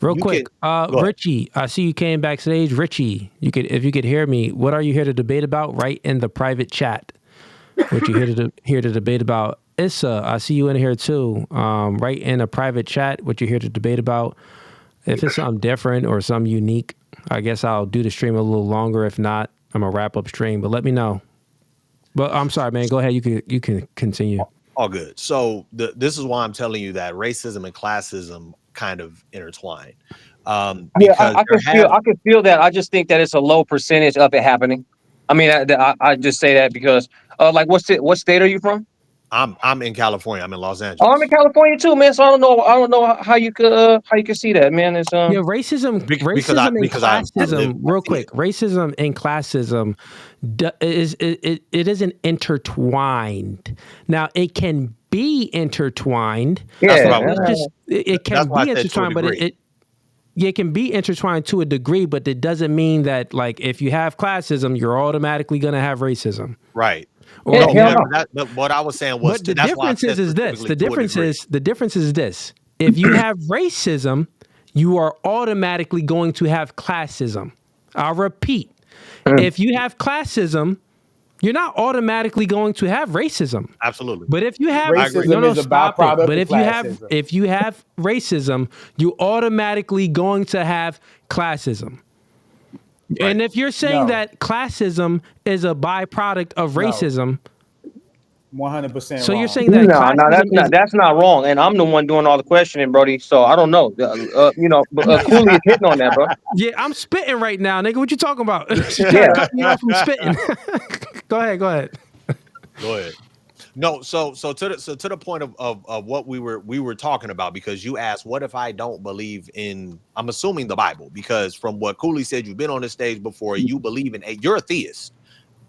real quick, Richie, I see you came backstage. Richie, if you could hear me, what are you here to debate about? Write in the private chat what you here to debate about. Issa, I see you in here too. Write in a private chat what you're here to debate about. If it's something different or something unique, I guess I'll do the stream a little longer. If not, I'm gonna wrap up stream. But let me know. But I'm sorry, man. Go ahead. You can continue. All good. So this is why I'm telling you that racism and classism kind of intertwine. I can feel that. I just think that it's a low percentage of it happening. I mean, I just say that because, like, what state are you from? I'm in California. I'm in Los Angeles. Oh, I'm in California too, man. So I don't know how you could see that, man. It's racism and classism. Real quick, racism and classism it isn't intertwined. Now it can be intertwined. Yeah, it can be intertwined, but it can be intertwined to a degree, but it doesn't mean that, like, if you have classism, you're automatically going to have racism. Right. But what I was saying was the difference is this. The difference is this. If you have racism, you are automatically going to have classism. I'll repeat. If you have classism, you're not automatically going to have racism. Absolutely. But if you have racism is a byproduct. But if you have racism, you're automatically going to have classism. Right. And if you're saying that classism is a byproduct of racism, 100%. So you're saying that that's not wrong, and I'm the one doing all the questioning, Brody. So I don't know. Cooley is hitting on that, bro. Yeah, I'm spitting right now, nigga. What you talking about? Yeah, me off from spitting. Go ahead. Go ahead. No, so to the point of what we were talking about, because you asked, what if I don't believe in, I'm assuming the Bible, because from what Cooley said, you've been on this stage before, you believe in you're a theist.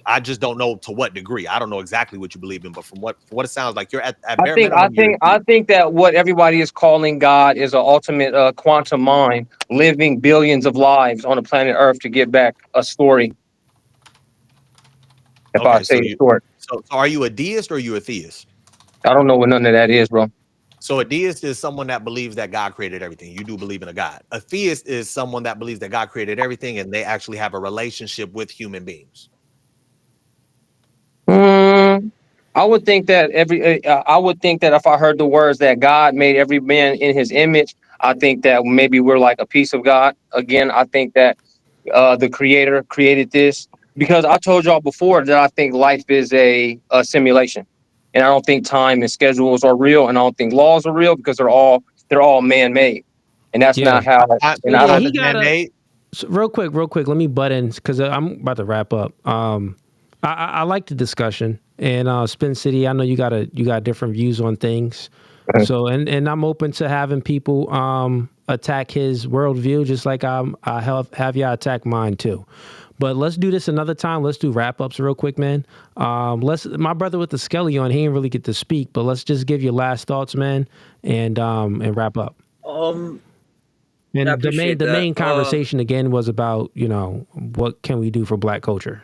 I just don't know to what degree. I don't know exactly what you believe in, but from what it sounds like, you're at bare minimum. I think that what everybody is calling God is an ultimate quantum mind, living billions of lives on the planet Earth to give back a story. If I say it short. So are you a deist or are you a theist? I don't know what none of that is, bro. So a deist is someone that believes that God created everything. You do believe in a God. A theist is someone that believes that God created everything and they actually have a relationship with human beings. I would think that if I heard the words that God made every man in his image, I think that maybe we're like a piece of God. Again, I think that the creator created this, because I told y'all before that I think life is a simulation, and I don't think time and schedules are real, and I don't think laws are real, because they're all man-made, and that's not how. Real quick. Let me butt in because I'm about to wrap up. I like the discussion, and Spin City, I know you got different views on things. So and I'm open to having people attack his worldview, just like I have y'all attack mine too. But let's do this another time. Let's do wrap ups real quick, man. My brother with the Skelly on, he didn't really get to speak, but let's just give your last thoughts, man, and wrap up. And the main conversation again was about, what can we do for Black culture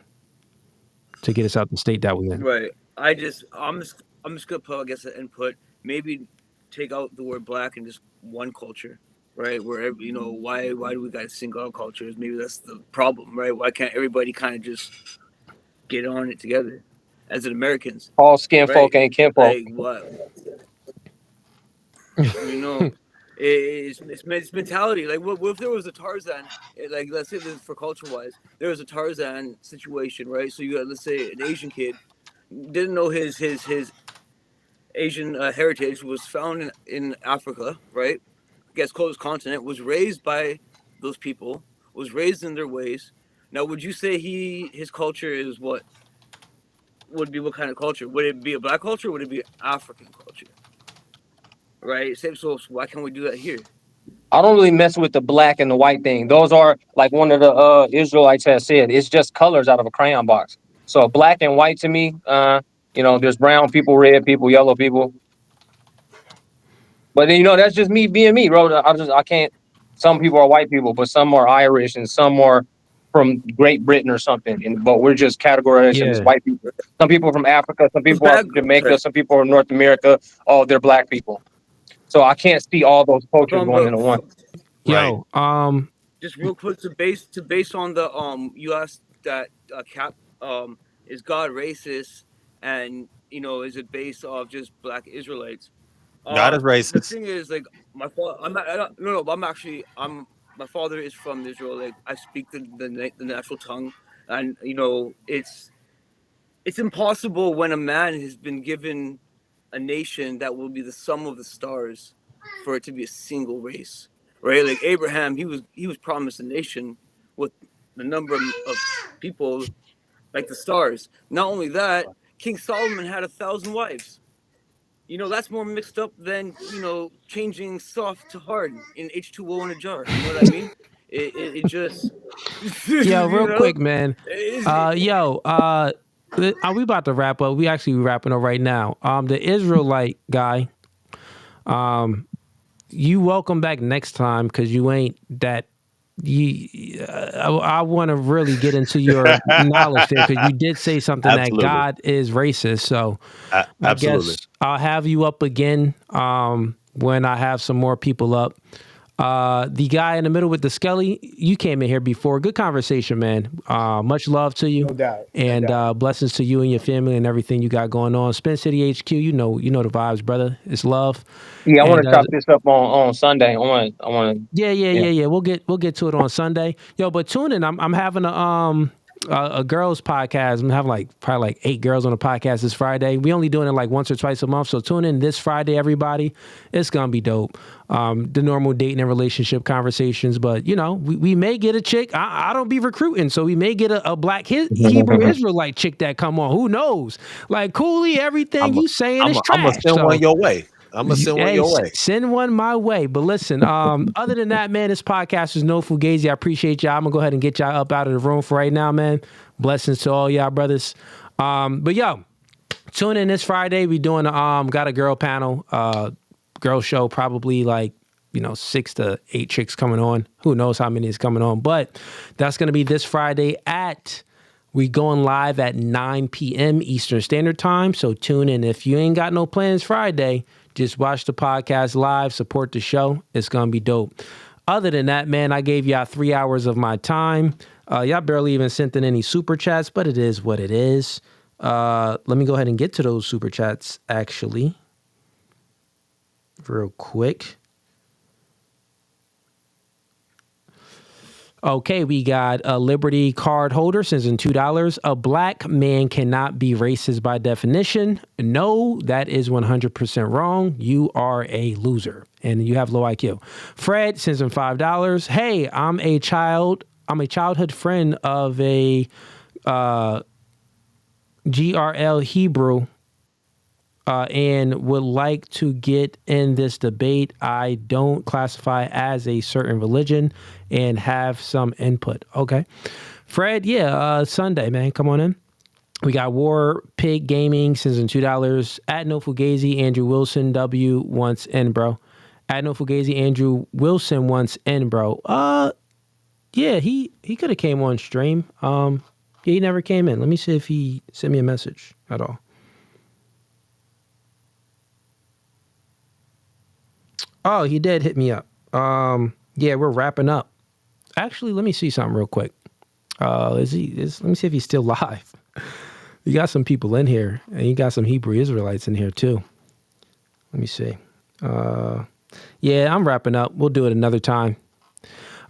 to get us out the state that we're in. Right. I'm just gonna put, I guess, an input. Maybe take out the word Black and just one culture, right? Where why do we got to single out cultures? Maybe that's the problem, right? Why can't everybody kind of just get on it together as Americans? All skin folk ain't kin folk. Like what? It's mentality. Like, what if there was a Tarzan? Like, let's say this for culture-wise, there was a Tarzan situation, right? So you got, let's say, an Asian kid didn't know his Asian heritage, was found in Africa, right? I guess closed continent, was raised by those people, was raised in their ways. Now, would you say his culture is what kind of culture? Would it be a Black culture? Or would it be African culture? Right. So why can't we do that here? I don't really mess with the black and the white thing. Those are, like one of the Israelites has said, it's just colors out of a crayon box. So black and white to me, there's brown people, red people, yellow people. But then, that's just me being me, bro. I can't. Some people are white people, but some are Irish and some are from Great Britain or something. But we're just categorized as white people. Some people from Africa, some people are from Jamaica, some people are from North America. Oh, they're Black people. So I can't see all those cultures From going into one. Yo, just real quick to base on the you asked that Cap is God racist, and is it based off just black Israelites? God is The racist. thing is, like, my father, my father is from Israel. Like, I speak the natural tongue, and it's impossible when a man has been given a nation that will be the sum of the stars for it to be a single race, right? Like Abraham, he was promised a nation with the number of people like the stars. Not only that, King Solomon had 1,000 wives. That's more mixed up than changing soft to hard in H2O in a jar. You know what I mean? It just yo, real quick, man. We about to wrap up. We actually wrapping up right now. The Israelite guy, you welcome back next time because you ain't that. I want to really get into your knowledge there because you did say something that God is racist. So I guess I'll have you up again when I have some more people up. The guy in the middle with the Skelly, you came in here before. Good conversation, man. Much love to you. No doubt. And blessings to you and your family and everything you got going on. Spin City HQ, you know the vibes, brother. It's love. Yeah, I want to chop this up on Sunday. I want to. Yeah. We'll get to it on Sunday. Yo, but tune in. I'm having a girls podcast. I'm having probably 8 girls on the podcast this Friday. We only doing it like once or twice a month. So tune in this Friday, everybody. It's gonna be dope. The normal dating and relationship conversations, but we may get a chick. I don't be recruiting, so we may get a black Hebrew Israelite chick that come on. Who knows? Like Cooley, everything you saying is trash. I'm gonna send one your way. Send one my way. But listen, other than that, man, this podcast is no Fugazi. I appreciate y'all. I'm gonna go ahead and get y'all up out of the room for right now, man. Blessings to all y'all brothers. But yo, tune in this Friday. We doing got a girl panel, girl show, probably 6 to 8 chicks coming on. Who knows how many is coming on? But that's gonna be this Friday we going live at 9 p.m. Eastern Standard Time. So tune in. If you ain't got no plans Friday, just watch the podcast live, support the show. It's going to be dope. Other than that, man, I gave y'all 3 hours of my time. Y'all barely even sent in any super chats, but it is what it is. Let me go ahead and get to those super chats, actually, real quick. Okay, we got a Liberty card holder sends in $2. A black man cannot be racist by definition. No, that is 100% wrong. You are a loser and you have low IQ. Fred sends in $5. Hey, I'm a childhood friend of a GRL Hebrew and would like to get in this debate. I don't classify as a certain religion and have some input. Okay. Fred, Sunday, man. Come on in. We got War Pig Gaming, sends in $2. At No Fugazi, Andrew Wilson, W wants in, bro. At No Fugazi, Andrew Wilson wants in, bro. Yeah, he could have came on stream. He never came in. Let me see if he sent me a message at all. Oh, he did hit me up. Yeah, we're wrapping up. Actually, let me see something real quick. Let me see if he's still live. You got some people in here, and you got some Hebrew Israelites in here too. Let me see. Yeah, I'm wrapping up. We'll do it another time.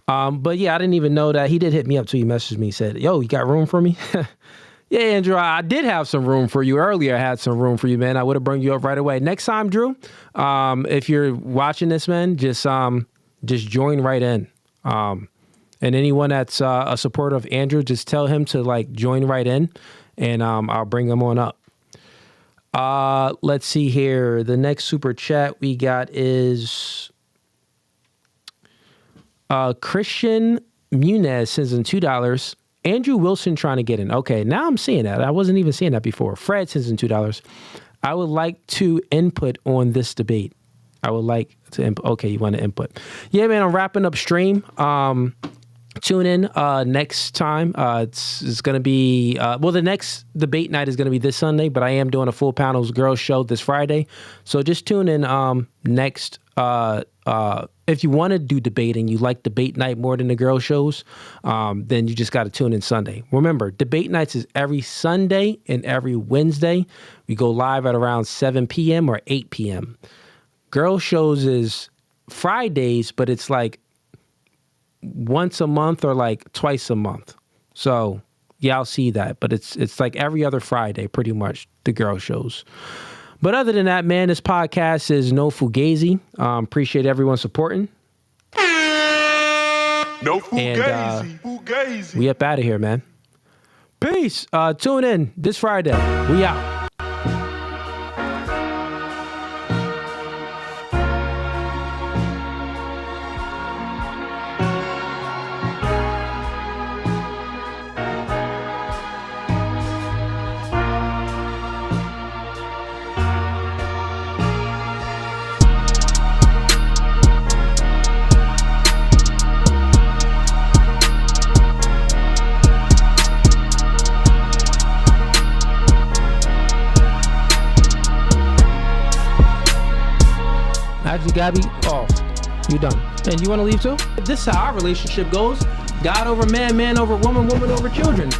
But yeah, I didn't even know that he did hit me up too. He messaged me, said, "Yo, you got room for me?" Yeah, Andrew, I did have some room for you earlier. I had some room for you, man. I would have brought you up right away. Next time, Drew, if you're watching this, man, just join right in. And anyone that's a supporter of Andrew, just tell him to join right in, and I'll bring him on up. Let's see here. The next super chat we got is Christian Munez sends in $2. Andrew Wilson trying to get in. Okay, now I'm seeing that. I wasn't even seeing that before. Fred sends in $2. I would like to input on this debate. I would like to input. Okay, you want to input. Yeah, man, I'm wrapping up stream. tune in next time. It's going to be, the next debate night is going to be this Sunday, but I am doing a full panels girls show this Friday. So just tune in next. If you want to do debating, you like debate night more than the girl shows, then you just got to tune in Sunday. Remember, debate nights is every Sunday and every Wednesday. We go live at around 7 p.m. or 8 p.m. Girl shows is Fridays, but it's like once a month or like twice a month. So yeah, I'll see that. But it's like every other Friday, pretty much, the girl shows. But other than that, man, this podcast is no Fugazee. Appreciate everyone supporting. No Fugazee. Fugazi. We up out of here, man. Peace. Tune in this Friday. We out. Gabby, oh, you done. And you want to leave too? This is how our relationship goes. God over man, man over woman, woman over children.